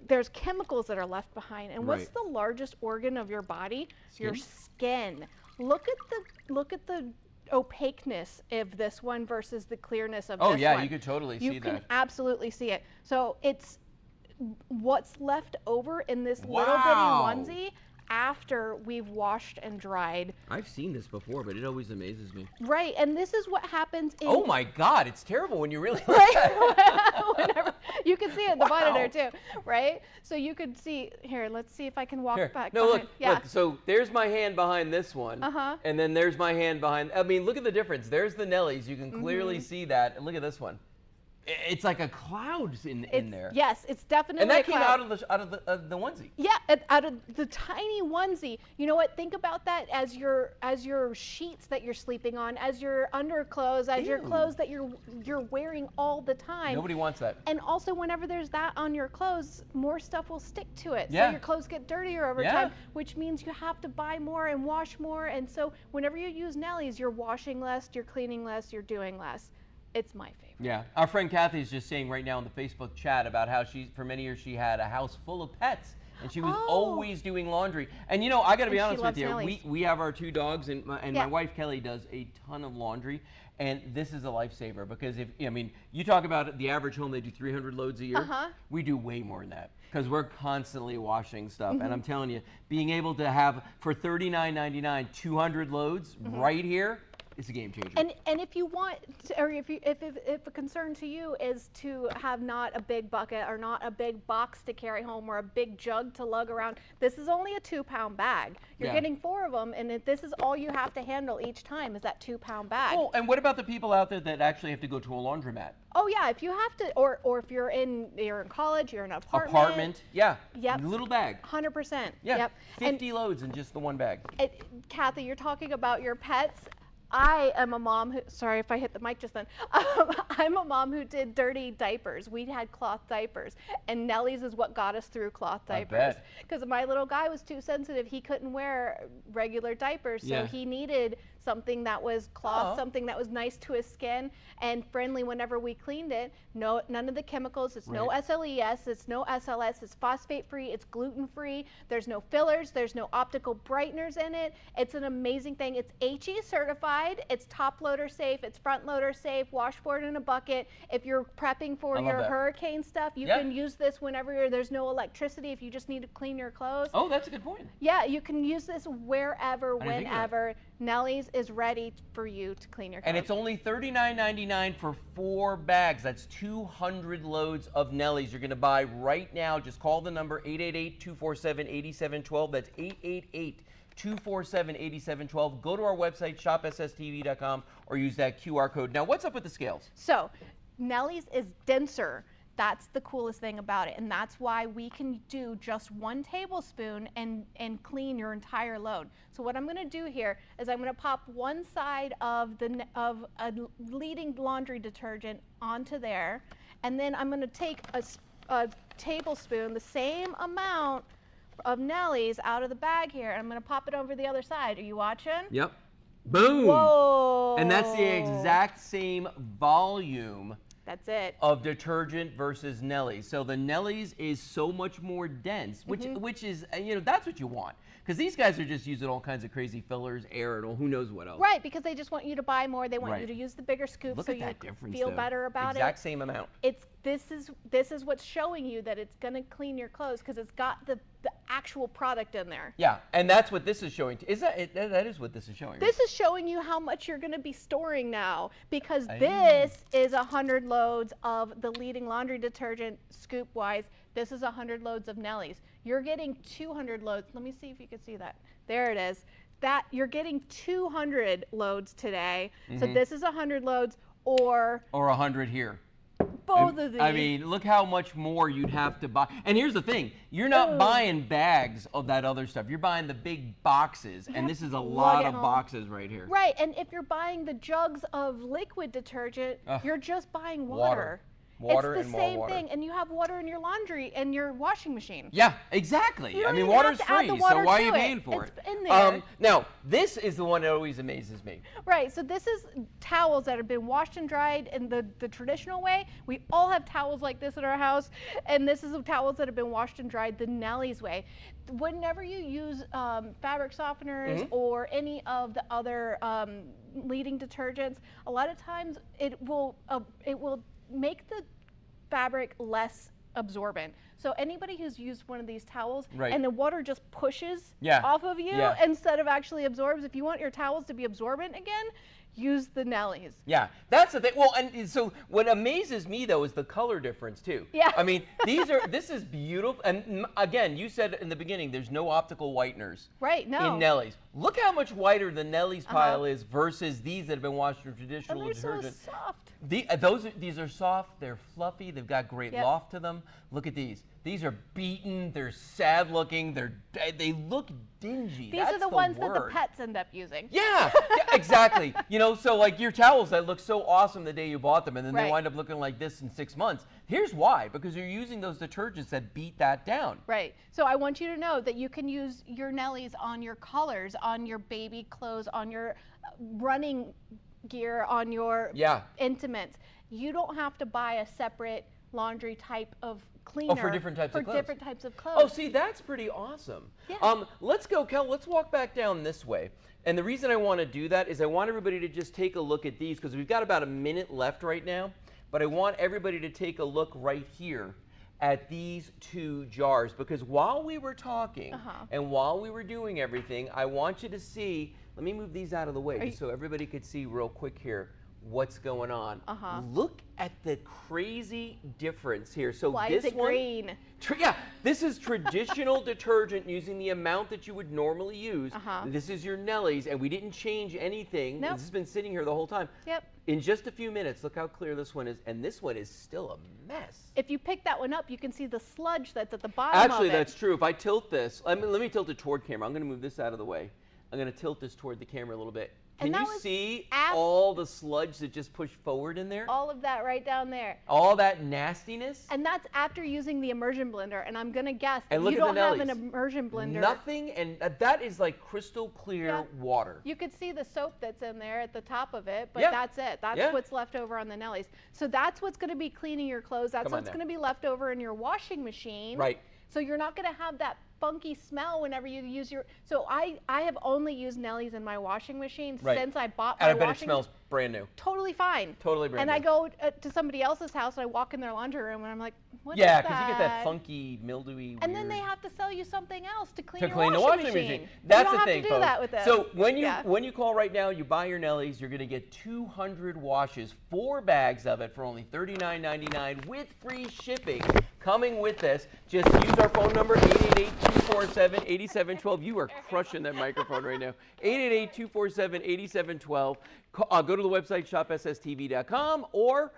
Speaker 3: there's chemicals that are left behind. And what's the largest organ of your body? Your skin. Look at the opaqueness of this one versus the clearness of this one.
Speaker 1: Oh yeah, you could totally see that.
Speaker 3: You can absolutely see it. So it's what's left over in this little bitty onesie after we've washed and dried.
Speaker 1: I've seen this before, but it always amazes me.
Speaker 3: Right, and this is what happens in...
Speaker 1: Oh my God, it's terrible when you really...
Speaker 3: Whenever, you can see it in the monitor too, right? So you could see, here, let's see if I can walk back.
Speaker 1: No,
Speaker 3: behind.
Speaker 1: look, so there's my hand behind this one, and then there's my hand behind, I mean, look at the difference. There's the Nellies, you can clearly see that, and look at this one. It's like a cloud in there.
Speaker 3: Yes, it's definitely
Speaker 1: and that
Speaker 3: a
Speaker 1: came
Speaker 3: cloud.
Speaker 1: out of the onesie.
Speaker 3: Yeah, out of the tiny onesie. You know what? Think about that as your sheets that you're sleeping on, as your underclothes, as your clothes that you're wearing all the time.
Speaker 1: Nobody wants that.
Speaker 3: And also, whenever there's that on your clothes, more stuff will stick to it.
Speaker 1: Yeah.
Speaker 3: So your clothes get dirtier over time, which means you have to buy more and wash more. And so whenever you use Nellies, you're washing less, you're cleaning less, you're doing less. It's my favorite.
Speaker 1: Yeah, our friend Kathy is just saying right now in the Facebook chat about how for many years she had a house full of pets and she was always doing laundry. And you know, I got to be honest with you, we have our 2 dogs and my wife Kelly does a ton of laundry, and this is a lifesaver because you talk about the average home, they do 300 loads a year. We do way more than that because we're constantly washing stuff. And I'm telling you, being able to have for $39.99 200 loads right here. It's a game changer.
Speaker 3: And if you want, or if a concern to you is to have not a big bucket or not a big box to carry home or a big jug to lug around, this is only a 2-pound bag. You're getting 4 of them, and this is all you have to handle each time is that 2-pound bag.
Speaker 1: Well, and what about the people out there that actually have to go to a laundromat?
Speaker 3: Oh yeah, if you have to, or if you're in college, you're in an apartment.
Speaker 1: Yeah.
Speaker 3: Yep.
Speaker 1: Little bag.
Speaker 3: 100%.
Speaker 1: Yeah.
Speaker 3: Yep.
Speaker 1: 50 loads in just the one bag.
Speaker 3: Kathy, you're talking about your pets. I am a mom who, sorry if I hit the mic just then. I'm a mom who did dirty diapers. We had cloth diapers, and Nellie's is what got us through cloth diapers. Because my little guy was too sensitive. He couldn't wear regular diapers, so he needed something that was cloth, something that was nice to his skin and friendly whenever we cleaned it. No, none of the chemicals. It's no SLES, it's no SLS, it's phosphate-free, it's gluten-free. There's no fillers, there's no optical brighteners in it. It's an amazing thing. It's HE certified, it's top loader safe, it's front loader safe, washboard in a bucket. If you're prepping for your hurricane stuff, you can use this whenever there's no electricity, if you just need to clean your clothes.
Speaker 1: Oh, that's a good point.
Speaker 3: Yeah, you can use this wherever, whenever. Nellie's is ready for you to clean your clothes.
Speaker 1: And it's only $39.99 for 4 bags. That's 200 loads of Nellie's you're going to buy right now. Just call the number 888-247-8712. That's 888-247-8712. Go to our website, shopsstv.com, or use that QR code. Now, what's up with the scales?
Speaker 3: So, Nellie's is denser. That's the coolest thing about it, and that's why we can do just 1 tablespoon and clean your entire load. So what I'm going to do here is I'm going to pop one side of a leading laundry detergent onto there, and then I'm going to take a tablespoon, the same amount of Nellie's out of the bag here, and I'm going to pop it over the other side. Are you watching?
Speaker 1: Yep. Boom.
Speaker 3: Whoa.
Speaker 1: And that's the exact same volume.
Speaker 3: That's it.
Speaker 1: Of detergent versus Nellie's. So the Nellie's is so much more dense, which is, that's what you want. Because these guys are just using all kinds of crazy fillers, air, and who knows what else.
Speaker 3: Right, because they just want you to buy more. They want you to use the bigger scoop so you feel better about it.
Speaker 1: Exact same amount.
Speaker 3: This is what's showing you that it's going to clean your clothes because it's got the actual product in there.
Speaker 1: Yeah, and that's what this is showing. That is what this is showing.
Speaker 3: This is showing you how much you're going to be storing now because this is 100 loads of the leading laundry detergent scoop-wise. This is 100 loads of Nellie's. You're getting 200 loads. Let me see if you can see that. There it is. That you're getting 200 loads today. So this is 100 loads or
Speaker 1: 100 here.
Speaker 3: Both of these.
Speaker 1: I mean, look how much more you'd have to buy. And here's the thing. You're not buying bags of that other stuff. You're buying the big boxes. And this is a lot of boxes right here.
Speaker 3: Right. And if you're buying the jugs of liquid detergent, you're just buying water.
Speaker 1: Water
Speaker 3: it's
Speaker 1: and
Speaker 3: the
Speaker 1: more
Speaker 3: same
Speaker 1: water.
Speaker 3: thing, and you have water in your laundry and your washing machine.
Speaker 1: Yeah, exactly.
Speaker 3: You don't
Speaker 1: I mean,
Speaker 3: even
Speaker 1: water's
Speaker 3: have to add
Speaker 1: free,
Speaker 3: the water
Speaker 1: so why are
Speaker 3: to
Speaker 1: you
Speaker 3: it.
Speaker 1: paying for
Speaker 3: It's
Speaker 1: it?
Speaker 3: in there.
Speaker 1: Now, this is the one that always amazes me.
Speaker 3: Right, so this is towels that have been washed and dried in the traditional way. We all have towels like this in our house, and this is the towels that have been washed and dried the Nellie's way. Whenever you use fabric softeners or any of the other leading detergents, a lot of times it will make the fabric less absorbent. So anybody who's used one of these towels
Speaker 1: Right.
Speaker 3: and the water just pushes
Speaker 1: Yeah.
Speaker 3: off of you
Speaker 1: Yeah.
Speaker 3: instead of actually absorbs, if you want your towels to be absorbent again, use the Nellies.
Speaker 1: Yeah, that's the thing. Well, and so what amazes me though is the color difference too.
Speaker 3: Yeah.
Speaker 1: I mean, this is beautiful. And again, you said in the beginning, there's no optical whiteners.
Speaker 3: Right, no.
Speaker 1: In Nellies. Look how much whiter the Nellies pile is versus these that have been washed in traditional
Speaker 3: And they're
Speaker 1: detergent.
Speaker 3: so soft.
Speaker 1: These are soft, they're fluffy, they've got great
Speaker 3: Yep.
Speaker 1: loft to them. Look at these. These are beaten, they're sad looking, they look dingy.
Speaker 3: These
Speaker 1: That's
Speaker 3: are the ones that the
Speaker 1: word.
Speaker 3: pets end up using.
Speaker 1: Yeah, yeah, exactly. You know, so like your towels that look so awesome the day you bought them and then they
Speaker 3: Right.
Speaker 1: wind up looking like this in 6 months. Here's why, because you're using those detergents that beat that down.
Speaker 3: Right. So I want you to know that you can use your Nellies on your collars, on your baby clothes, on your running gear, on your intimates. You don't have to buy a separate laundry type of cleaner
Speaker 1: for different types of clothes.
Speaker 3: different types of clothes.
Speaker 1: Oh, see, that's pretty awesome.
Speaker 3: Yeah.
Speaker 1: Let's go, Kel, let's walk back down this way. And the reason I want to do that is I want everybody to just take a look at these because we've got about a minute left right now. But I want everybody to take a look right here at these two jars because while we were talking and while we were doing everything, I want you to see, let me move these out of the way so everybody could see real quick here what's going on. Look at the crazy difference here. So
Speaker 3: why
Speaker 1: this
Speaker 3: is it
Speaker 1: one,
Speaker 3: green?
Speaker 1: Yeah, this is traditional detergent using the amount that you would normally use. This is your Nellies, and we didn't change anything.
Speaker 3: Nope.
Speaker 1: This has been sitting here the whole time.
Speaker 3: Yep.
Speaker 1: In just a few minutes, look how clear this one is, and this one is still a mess.
Speaker 3: If you pick that one up, you can see the sludge that's at the bottom
Speaker 1: Actually,
Speaker 3: of it.
Speaker 1: that's true. If I tilt this, let me tilt it toward camera. I'm going to move this out of the way. I'm going to tilt this toward the camera a little bit. Can
Speaker 3: And
Speaker 1: you
Speaker 3: that was
Speaker 1: see all the sludge that just pushed forward in there?
Speaker 3: All of that right down there.
Speaker 1: All that nastiness?
Speaker 3: And that's after using the immersion blender. And I'm going to guess that
Speaker 1: And look
Speaker 3: you
Speaker 1: at the
Speaker 3: don't have an
Speaker 1: Nellies.
Speaker 3: immersion blender.
Speaker 1: Nothing, and that is like crystal clear water.
Speaker 3: You could see the soap that's in there at the top of it, but
Speaker 1: Yeah.
Speaker 3: that's it. That's what's left over on the Nellies. So that's what's going to be cleaning your clothes. That's what's going to be left over in your washing machine.
Speaker 1: Right.
Speaker 3: So you're not going to have that funky smell whenever you use your. So I have only used Nellies in my washing machine since I bought my
Speaker 1: And I bet it
Speaker 3: washing.
Speaker 1: smells brand new.
Speaker 3: Totally fine.
Speaker 1: Totally brand
Speaker 3: and
Speaker 1: new.
Speaker 3: I go to somebody else's house and I walk in their laundry room and I'm like, what is
Speaker 1: Yeah,
Speaker 3: that?
Speaker 1: because you get that funky, mildewy,
Speaker 3: And
Speaker 1: weird.
Speaker 3: then they have to sell you something else to clean
Speaker 1: to
Speaker 3: your
Speaker 1: clean the
Speaker 3: washing
Speaker 1: washing machine.
Speaker 3: You
Speaker 1: That's
Speaker 3: don't
Speaker 1: the
Speaker 3: have
Speaker 1: thing,
Speaker 3: to do
Speaker 1: folks.
Speaker 3: that with this.
Speaker 1: So when you call right now, you buy your Nellies, you're going to get 200 washes, 4 bags of it for only $39.99 with free shipping. Coming with this, just use our phone number 888-247-8712. You are crushing that microphone right now. 888-247-8712. Go to the website shopsstv.com or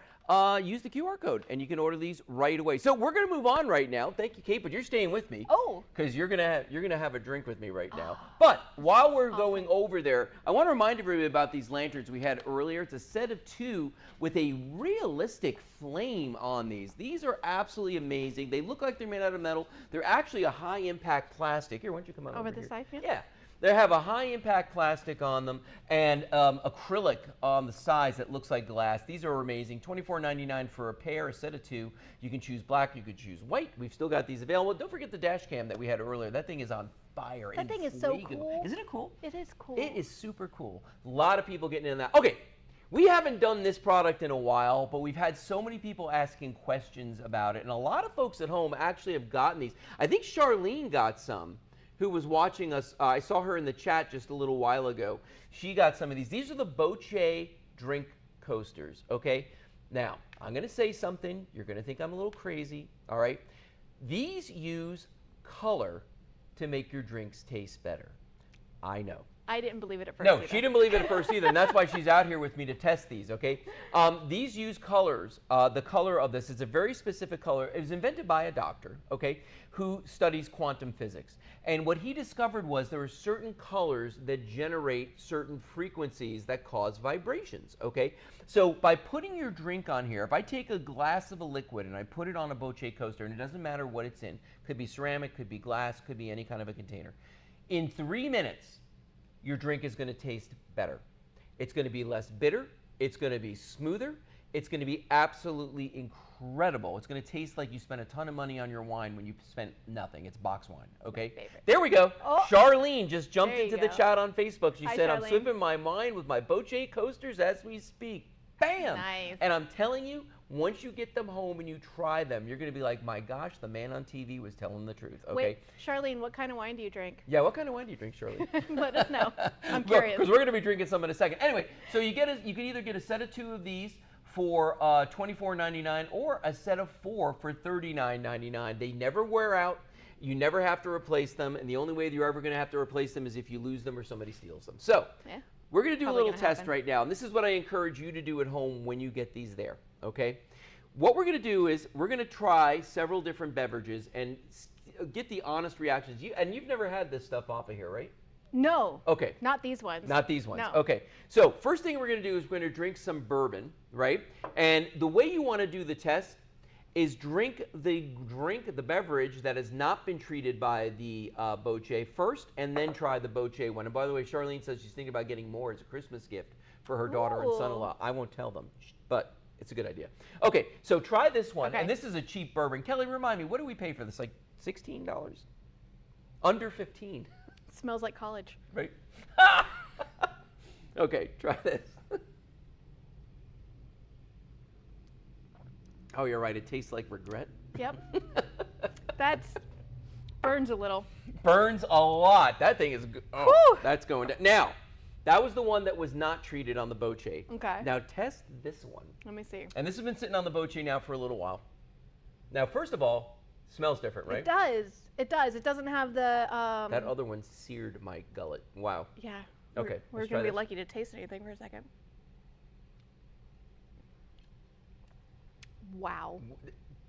Speaker 1: use the QR code and you can order these right away. So we're going to move on right now. Thank you, Kate, but you're staying with me.
Speaker 3: Oh.
Speaker 1: Because you're gonna have a drink with me right now. But while we're going over there, I want to remind everybody about these lanterns we had earlier. It's a set of 2 with a realistic flame on these. These are absolutely amazing. They look like they're made out of metal. They're actually a high impact plastic. Here, why don't you come on over
Speaker 3: the
Speaker 1: here?
Speaker 3: side, yeah?
Speaker 1: Yeah. They have a high impact plastic on them and acrylic on the sides that looks like glass. These are amazing. $24.99 for a pair, a set of 2. You can choose black, you could choose white. We've still got these available. Don't forget the dash cam that we had earlier. That thing is on fire.
Speaker 3: That thing is so cool.
Speaker 1: Isn't it cool?
Speaker 3: It is cool.
Speaker 1: It is super cool. A lot of people getting in that. Okay, we haven't done this product in a while, but we've had so many people asking questions about it. And a lot of folks at home actually have gotten these. I think Charlene got some, who was watching us. I saw her in the chat just a little while ago. She got some of these. These are the Boche drink coasters, okay? Now, I'm going to say something. You're going to think I'm a little crazy, all right? These use color to make your drinks taste better. I know.
Speaker 3: I didn't believe it at first.
Speaker 1: No,
Speaker 3: either.
Speaker 1: she didn't believe it at first either, and that's why she's out here with me to test these, okay? These use colors. The color of this is a very specific color. It was invented by a doctor, okay, who studies quantum physics. And what he discovered was there are certain colors that generate certain frequencies that cause vibrations, okay? So by putting your drink on here, if I take a glass of a liquid and I put it on a Boche coaster, and it doesn't matter what it's in, could be ceramic, could be glass, could be any kind of a container, in 3 minutes, your drink is going to taste better. It's going to be less bitter. It's going to be smoother. It's going to be absolutely incredible. It's going to taste like you spent a ton of money on your wine when you spent nothing. It's box wine, okay? There we go.
Speaker 3: Oh,
Speaker 1: Charlene just jumped
Speaker 3: there you
Speaker 1: into the
Speaker 3: go.
Speaker 1: chat on Facebook. She
Speaker 3: Hi,
Speaker 1: said, I'm
Speaker 3: Charlene.
Speaker 1: slipping my mind with my Boche coasters as we speak. Bam!
Speaker 3: Nice.
Speaker 1: And I'm telling you, Once you get them home and you try them, you're going to be like, my gosh, the man on TV was telling the truth. Okay.
Speaker 3: Wait, Charlene, what kind of wine do you drink?
Speaker 1: Yeah, what kind of wine do you drink, Charlene?
Speaker 3: Let us know. I'm curious.
Speaker 1: Because we're going to be drinking some in a second. Anyway, so you can either get a set of 2 of these for $24.99 or a set of 4 for $39.99. They never wear out. You never have to replace them, and the only way that you're ever going to have to replace them is if you lose them or somebody steals them. So we're going to do a little test right now, and this is what I encourage you to do at home when you get these there, okay? What we're going to do is we're going to try several different beverages and get the honest reactions. You've never had this stuff off of here, right?
Speaker 3: No.
Speaker 1: Okay.
Speaker 3: Not these ones.
Speaker 1: Not these ones.
Speaker 3: No.
Speaker 1: Okay. So first thing we're going to do is we're going to drink some bourbon, right? And the way you want to do the test is drink the beverage that has not been treated by the Boche first, and then try the Boche one. And by the way, Charlene says she's thinking about getting more as a Christmas gift for her daughter and son-in-law. I won't tell them, but it's a good idea. Okay, so try this one, and this is a cheap bourbon. Kelly, remind me, what do we pay for this? Like $16? Under 15.
Speaker 3: Smells like college.
Speaker 1: Right? Okay, try this. Oh, you're right. It tastes like regret.
Speaker 3: Yep. That's burns a little.
Speaker 1: Burns a lot. That thing is good. Oh, that's going down. Now, that was the one that was not treated on the Boche.
Speaker 3: Okay.
Speaker 1: Now test this one.
Speaker 3: Let me see.
Speaker 1: And this has been sitting on the Boche now for a little while. Now, first of all, smells different, right?
Speaker 3: It does. It does. It doesn't have the.
Speaker 1: That other one seared my gullet. Wow.
Speaker 3: Yeah.
Speaker 1: Okay.
Speaker 3: We're going to be lucky to taste anything for a second. Wow.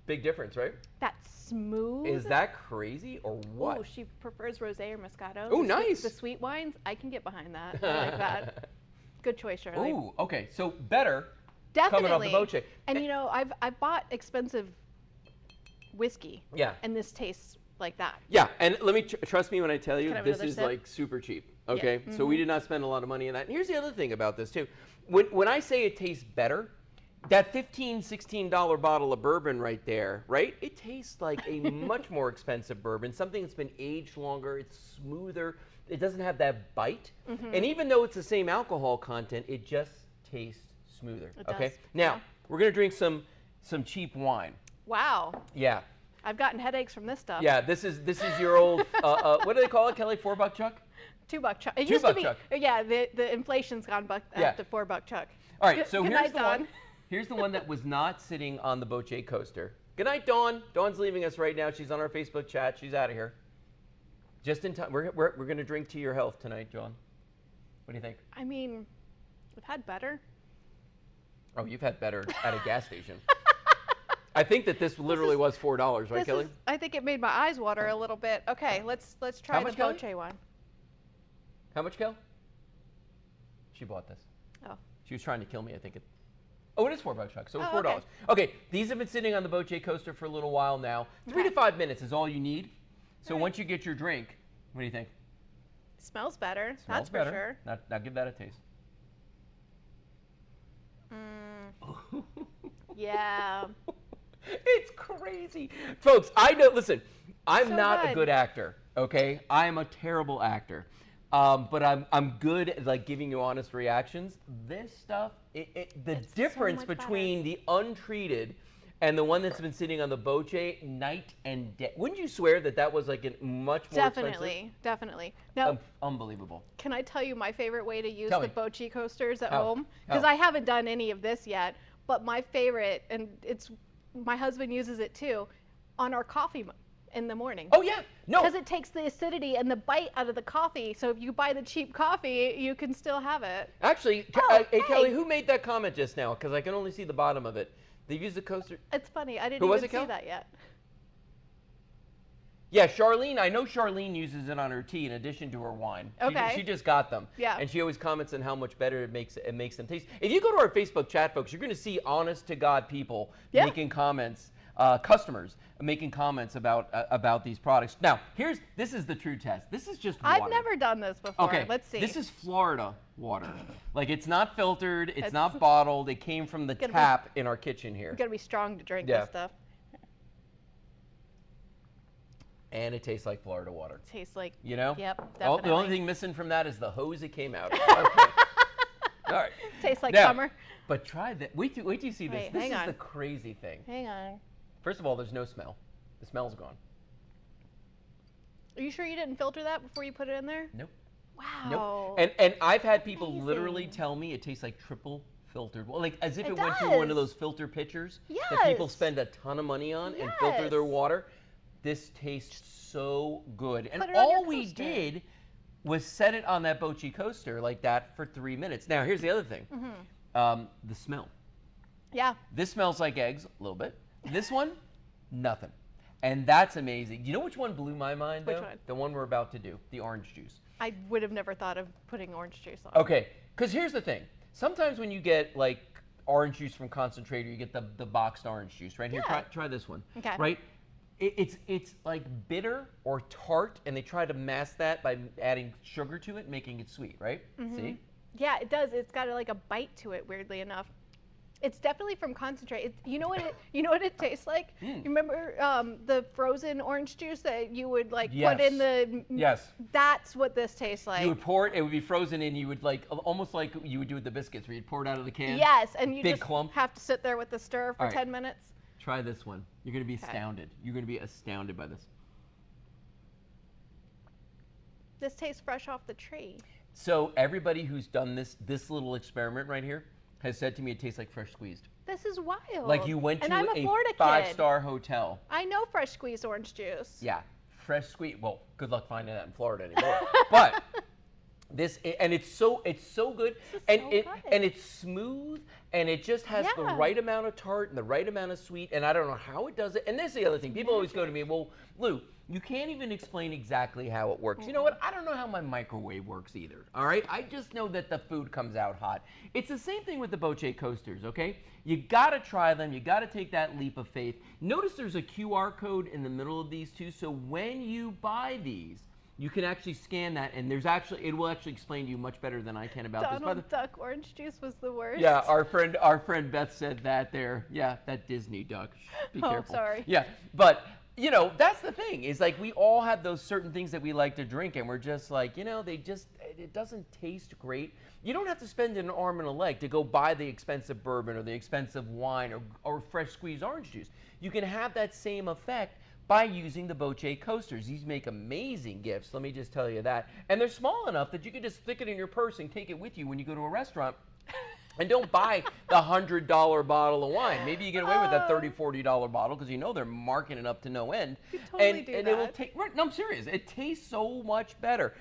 Speaker 1: Big difference, right?
Speaker 3: That's smooth.
Speaker 1: Is that crazy or what?
Speaker 3: Oh, she prefers rosé or Moscato.
Speaker 1: Oh, nice.
Speaker 3: The sweet wines, I can get behind that. I like that. Good choice, Shirley.
Speaker 1: Ooh, okay. So better.
Speaker 3: Definitely.
Speaker 1: Coming off the Boche.
Speaker 3: And you know, I've bought expensive whiskey.
Speaker 1: Yeah.
Speaker 3: And this tastes like that.
Speaker 1: Yeah, and let me trust me when I tell you, this is
Speaker 3: sip?
Speaker 1: like super cheap. Okay,
Speaker 3: Yeah.
Speaker 1: So we did not spend a lot of money on that. And here's the other thing about this too. When I say it tastes better, that $15, $16 bottle of bourbon right there, right? It tastes like a much more expensive bourbon, something that's been aged longer, it's smoother, it doesn't have that bite. And even though it's the same alcohol content, it just tastes smoother.
Speaker 3: It
Speaker 1: okay?
Speaker 3: does.
Speaker 1: Now, we're gonna drink some cheap wine.
Speaker 3: Wow.
Speaker 1: Yeah.
Speaker 3: I've gotten headaches from this stuff.
Speaker 1: Yeah, this is your old, what do they call it, Kelly? $4 Chuck?
Speaker 3: $2 Chuck. It
Speaker 1: $2
Speaker 3: used to be,
Speaker 1: Chuck.
Speaker 3: Yeah, the inflation's gone up to $4 Chuck.
Speaker 1: All right, so
Speaker 3: Good
Speaker 1: here's
Speaker 3: night,
Speaker 1: the
Speaker 3: Dawn.
Speaker 1: one. Here's the one that was not sitting on the Boche coaster. Good night, Dawn. Dawn's leaving us right now. She's on our Facebook chat. She's out of here. Just in time. We're going to drink to your health tonight, Dawn. What do you think?
Speaker 3: I mean, we've had better.
Speaker 1: Oh, you've had better at a gas station. I think that this literally was $4, right, Kelly?
Speaker 3: I think it made my eyes water a little bit. Okay, let's try the
Speaker 1: much, Kelly?
Speaker 3: Boche one.
Speaker 1: How much, Kel? She bought this.
Speaker 3: Oh.
Speaker 1: She was trying to kill me, I think. Oh, it is $4, Chuck. So it's
Speaker 3: Oh,
Speaker 1: $4. Okay, these have been sitting on the Boche coaster for a little while now. 3 to 5 minutes is all you need. So once you get your drink, what do you think?
Speaker 3: Smells better.
Speaker 1: Smells
Speaker 3: that's
Speaker 1: better.
Speaker 3: for sure.
Speaker 1: Now give that a taste.
Speaker 3: Yeah.
Speaker 1: It's crazy. Folks, I know, listen, I'm
Speaker 3: So
Speaker 1: not a
Speaker 3: good.
Speaker 1: good actor, okay? I am a terrible actor. But I'm good at like giving you honest reactions. This stuff, the
Speaker 3: It's
Speaker 1: difference
Speaker 3: so much
Speaker 1: between the untreated and the one that's been sitting on the Boche night and day. Wouldn't you swear that that was like a much more
Speaker 3: Definitely. Now,
Speaker 1: unbelievable.
Speaker 3: can I tell you my favorite way to use
Speaker 1: Tell
Speaker 3: the
Speaker 1: me.
Speaker 3: Boche coasters at
Speaker 1: How?
Speaker 3: home?
Speaker 1: How?
Speaker 3: Because I haven't done any of this yet, but my favorite, and my husband uses it too, on our coffee in the morning.
Speaker 1: Oh yeah, no.
Speaker 3: Because it takes the acidity and the bite out of the coffee. So if you buy the cheap coffee, you can still have it.
Speaker 1: Actually,
Speaker 3: Oh,
Speaker 1: hey, Kelly,
Speaker 3: hey.
Speaker 1: who made that comment just now? Because I can only see the bottom of it. They've used the coaster.
Speaker 3: It's funny. I didn't
Speaker 1: Who was
Speaker 3: even
Speaker 1: it, Kel?
Speaker 3: see that yet.
Speaker 1: Yeah, Charlene. I know Charlene uses it on her tea in addition to her wine.
Speaker 3: Okay.
Speaker 1: She just got them.
Speaker 3: Yeah.
Speaker 1: And she always comments on how much better it makes them taste. If you go to our Facebook chat, folks, you're going to see honest to God people
Speaker 3: Yeah.
Speaker 1: making comments, customers making comments about these products. Now, this is the true test. This is just water.
Speaker 3: I've never done this before.
Speaker 1: Okay.
Speaker 3: Let's see.
Speaker 1: This is Florida water. Like it's not filtered. It's
Speaker 3: It's
Speaker 1: not bottled. It came from the
Speaker 3: gonna be-
Speaker 1: tap in our kitchen here.
Speaker 3: You gotta be strong to drink
Speaker 1: Yeah.
Speaker 3: this stuff.
Speaker 1: And it tastes like Florida water.
Speaker 3: Tastes like.
Speaker 1: You know?
Speaker 3: Yep,
Speaker 1: The only
Speaker 3: definitely.
Speaker 1: thing missing from that is the hose it came out of. Okay. right.
Speaker 3: Tastes like
Speaker 1: Now,
Speaker 3: summer.
Speaker 1: But try that. Wait till you see this.
Speaker 3: Wait,
Speaker 1: This
Speaker 3: hang
Speaker 1: is
Speaker 3: on.
Speaker 1: the crazy thing.
Speaker 3: Hang on.
Speaker 1: First of all, there's no smell. The smell's gone.
Speaker 3: Are you sure you didn't filter that before you put it in there?
Speaker 1: Nope.
Speaker 3: Wow.
Speaker 1: Nope. And I've had people
Speaker 3: Amazing.
Speaker 1: literally tell me it tastes like triple filtered, well, like as if it
Speaker 3: It
Speaker 1: went through one of
Speaker 3: does.
Speaker 1: those filter pitchers that people
Speaker 3: Yes.
Speaker 1: spend a ton of money on and filter their
Speaker 3: Yes.
Speaker 1: water. This tastes so good. And
Speaker 3: Put it on your
Speaker 1: all we
Speaker 3: coaster.
Speaker 1: did was set it on that Bochi coaster like that for 3 minutes. Now, here's the other thing. The smell.
Speaker 3: Yeah.
Speaker 1: This smells like eggs a little bit. This one, nothing. And that's amazing. You know which one blew my mind, though?
Speaker 3: Which one?
Speaker 1: The one we're about to do, the orange juice.
Speaker 3: I would have never thought of putting orange juice on.
Speaker 1: Okay, because here's the thing. Sometimes when you get like orange juice from concentrator, you get the boxed orange juice, right? Here,
Speaker 3: Yeah.
Speaker 1: try this one.
Speaker 3: Okay.
Speaker 1: Right? It's like bitter or tart, and they try to mask that by adding sugar to it, making it sweet, right? See?
Speaker 3: Yeah, it does. It's got like a bite to it, weirdly enough. It's definitely from concentrate. You know what it tastes like? You remember the frozen orange juice that you would like put in the
Speaker 1: Yes.
Speaker 3: That's what this tastes like.
Speaker 1: You would pour it, it would be frozen, and you would like, almost like you would do with the biscuits, where you'd pour it out of the can.
Speaker 3: Yes, and you
Speaker 1: Big
Speaker 3: just
Speaker 1: clump.
Speaker 3: have to sit there with the stir for
Speaker 1: All right.
Speaker 3: 10 minutes.
Speaker 1: Try this one. You're going to be astounded. You're going to be astounded by this.
Speaker 3: This tastes fresh off the tree.
Speaker 1: So everybody who's done this little experiment right here has said to me it tastes like fresh squeezed.
Speaker 3: This is wild.
Speaker 1: Like you went
Speaker 3: and
Speaker 1: to
Speaker 3: I'm a Florida
Speaker 1: a
Speaker 3: kid.
Speaker 1: 5-star hotel.
Speaker 3: I know fresh squeezed orange juice.
Speaker 1: Yeah, fresh squeezed. Well, good luck finding that in Florida anymore. But this, and it's so good, and
Speaker 3: so
Speaker 1: it
Speaker 3: good.
Speaker 1: and it's smooth, and it just has the
Speaker 3: Yeah.
Speaker 1: right amount of tart and the right amount of sweet. And I don't know how it does it. And this is the other thing. People always go to me, well, Lou, you can't even explain exactly how it works. You know what? I don't know how my microwave works either. All right? I just know that the food comes out hot. It's the same thing with the Boche coasters, okay? You got to try them. You got to take that leap of faith. Notice there's a QR code in the middle of these two, so when you buy these, you can actually scan that, and it will actually explain to you much better than I can about this.
Speaker 3: Donald Duck orange juice was the worst.
Speaker 1: Yeah, our friend Beth said that there. Yeah, that Disney duck. Be careful.
Speaker 3: Sorry.
Speaker 1: Yeah, but you know, that's the thing, is like we all have those certain things that we like to drink, and we're just like, you know, it doesn't taste great. You don't have to spend an arm and a leg to go buy the expensive bourbon or the expensive wine or fresh squeezed orange juice. You can have that same effect by using the Boche coasters. These make amazing gifts, let me just tell you that. And they're small enough that you can just stick it in your purse and take it with you when you go to a restaurant. And don't buy the $100 bottle of wine. Maybe you get away with that $30, $40 bottle because you know they're marking it up to no end.
Speaker 3: You totally
Speaker 1: and
Speaker 3: do
Speaker 1: and
Speaker 3: that.
Speaker 1: it will take. Right, no, I'm serious. It tastes so much better.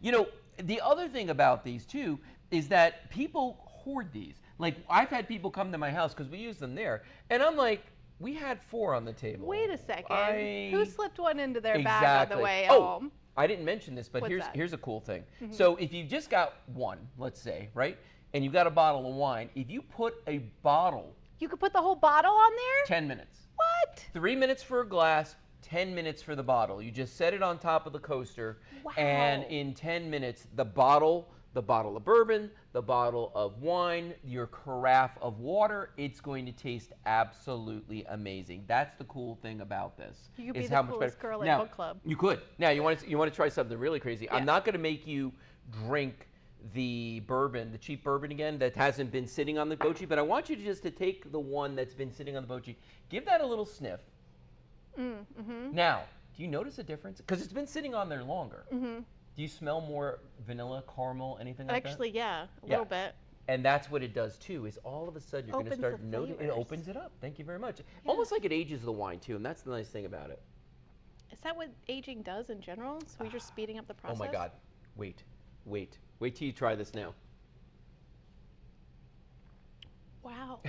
Speaker 1: You know, the other thing about these too is that people hoard these. Like I've had people come to my house because we use them there, and I'm like, we had 4 on the table.
Speaker 3: Wait a second. Who slipped one into their bag on
Speaker 1: Exactly.
Speaker 3: the way
Speaker 1: Oh,
Speaker 3: home?
Speaker 1: I didn't mention this, but
Speaker 3: What's that?
Speaker 1: here's a cool thing. So if you've just got one, let's say, right, and you've got a bottle of wine, if you put a bottle,
Speaker 3: You could put the whole bottle on there?
Speaker 1: 10 minutes.
Speaker 3: What?
Speaker 1: 3 minutes for a glass, 10 minutes for the bottle. You just set it on top of the coaster, and
Speaker 3: Wow.
Speaker 1: in 10 minutes, the bottle of bourbon, the bottle of wine, your carafe of water, it's going to taste absolutely amazing. That's the cool thing about this.
Speaker 3: You could be
Speaker 1: is
Speaker 3: the
Speaker 1: how much
Speaker 3: coolest
Speaker 1: better.
Speaker 3: girl at
Speaker 1: Now,
Speaker 3: book club.
Speaker 1: You could. Now, you want to try something really crazy.
Speaker 3: Yeah.
Speaker 1: I'm not going to make you drink the bourbon, the cheap bourbon again, that hasn't been sitting on the Bochi, but I want you to just to take the one that's been sitting on the Bochi, give that a little sniff. Now, do you notice a difference? Because it's been sitting on there longer. Do you smell more vanilla, caramel, anything like that?
Speaker 3: Actually, yeah, a little bit.
Speaker 1: And that's what it does too, is all of a sudden you're going to
Speaker 3: Opens
Speaker 1: start
Speaker 3: the
Speaker 1: noticing, it
Speaker 3: flavors.
Speaker 1: opens it up. Thank you very much. Almost like it ages the wine too, and that's the nice thing about it.
Speaker 3: Is that what aging does in general? So we're just speeding up the process?
Speaker 1: Oh my God. Wait till you try this now.
Speaker 3: Wow.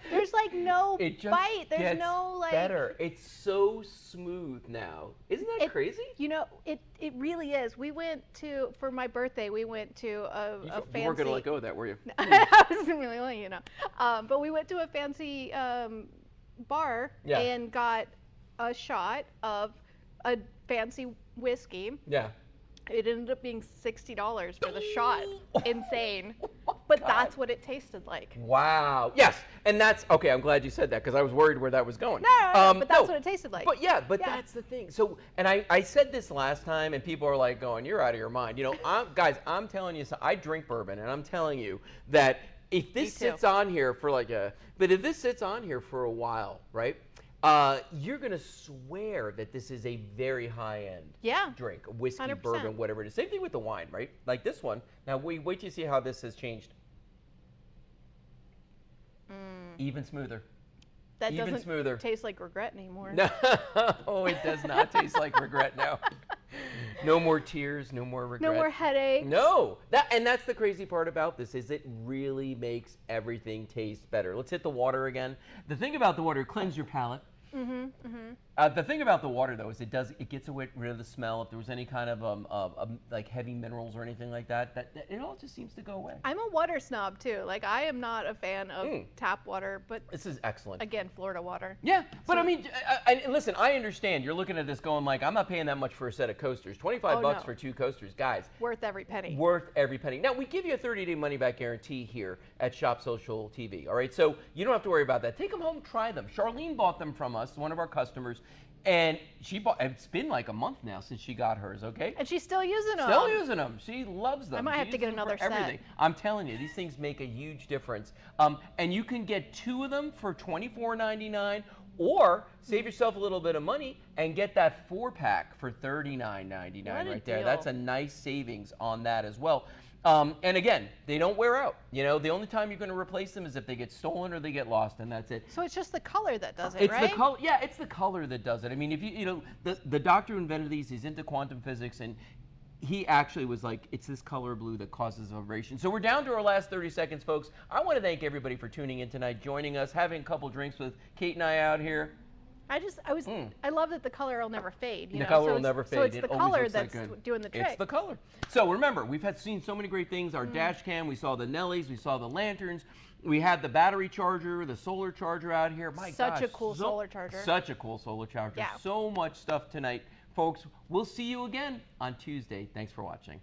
Speaker 3: There's like no
Speaker 1: It just
Speaker 3: bite. There's
Speaker 1: gets
Speaker 3: no like.
Speaker 1: better. It's so smooth now. Isn't that crazy?
Speaker 3: You know, it really is. We went to, for my birthday, we went to a fancy.
Speaker 1: You weren't going to let go of that, were you?
Speaker 3: I wasn't really letting you know. But we went to a fancy bar
Speaker 1: Yeah.
Speaker 3: and got a shot of a fancy whiskey.
Speaker 1: Yeah.
Speaker 3: It ended up being $60 for the shot. Insane. But that's what it tasted like.
Speaker 1: Wow. Yes. And that's, okay, I'm glad you said that because I was worried where that was going.
Speaker 3: No, but that's what it tasted like.
Speaker 1: But yeah, that's the thing. So, and I said this last time and people are like going, you're out of your mind. You know, guys, I'm telling you, I drink bourbon and I'm telling you that if this sits on here for if this sits on here for a while, right? You're going to swear that this is a very high-end drink, whiskey,
Speaker 3: 100%.
Speaker 1: bourbon, whatever it is. Same thing with the wine, right? Like this one. Now, wait till you see how this has changed. Even smoother.
Speaker 3: That
Speaker 1: Even
Speaker 3: doesn't
Speaker 1: smoother.
Speaker 3: taste like regret anymore.
Speaker 1: No, it does not taste like regret now. No more tears, no more regret.
Speaker 3: No more headaches.
Speaker 1: No, that's the crazy part about this is it really makes everything taste better. Let's hit the water again. The thing about the water, cleanse your palate. The thing about the water though is it gets rid of the smell. If there was any kind of like heavy minerals or anything like that, it all just seems to go away.
Speaker 3: I'm a water snob too. Like I am not a fan of tap water, but
Speaker 1: this is excellent.
Speaker 3: Again, Florida water.
Speaker 1: Yeah, but I mean, listen, I understand. You're looking at this going like, I'm not paying that much for a set of coasters. $25 for 2 coasters, guys.
Speaker 3: Worth every penny.
Speaker 1: Worth every penny. Now we give you a 30-day money-back guarantee here at Shop Social TV. All right, so you don't have to worry about that. Take them home, try them. Charlene bought them from us, one of our customers, and it's been like a month now since she got hers, okay?
Speaker 3: And she's still using them.
Speaker 1: Still using them. She loves them.
Speaker 3: I might have to get another set.
Speaker 1: Everything. I'm telling you, these things make a huge difference. And you can get 2 of them for $24.99, or save yourself a little bit of money and get that 4-pack for $39.99 right there. That's a nice savings on that as well. And again, they don't wear out. You know, the only time you're going to replace them is if they get stolen or they get lost, and that's it.
Speaker 3: So it's just the color that does it,
Speaker 1: it's
Speaker 3: right?
Speaker 1: The color. Yeah, it's the color that does it. I mean, if you know, the doctor who invented these, he's into quantum physics, and he actually was like, it's this color blue that causes vibration. So we're down to our last 30 seconds, folks. I want to thank everybody for tuning in tonight, joining us, having a couple drinks with Kate and I out here.
Speaker 3: I love that the color will never fade.
Speaker 1: The color will never fade.
Speaker 3: So it's the color that's doing the trick.
Speaker 1: It's the color. So remember, we've seen so many great things. Our dash cam, we saw the Nellies, we saw the lanterns, we had the battery charger, the solar charger out here. My gosh.
Speaker 3: Such a cool solar charger.
Speaker 1: Such a cool solar charger.
Speaker 3: Yeah.
Speaker 1: So much stuff tonight. Folks, we'll see you again on Tuesday. Thanks for watching.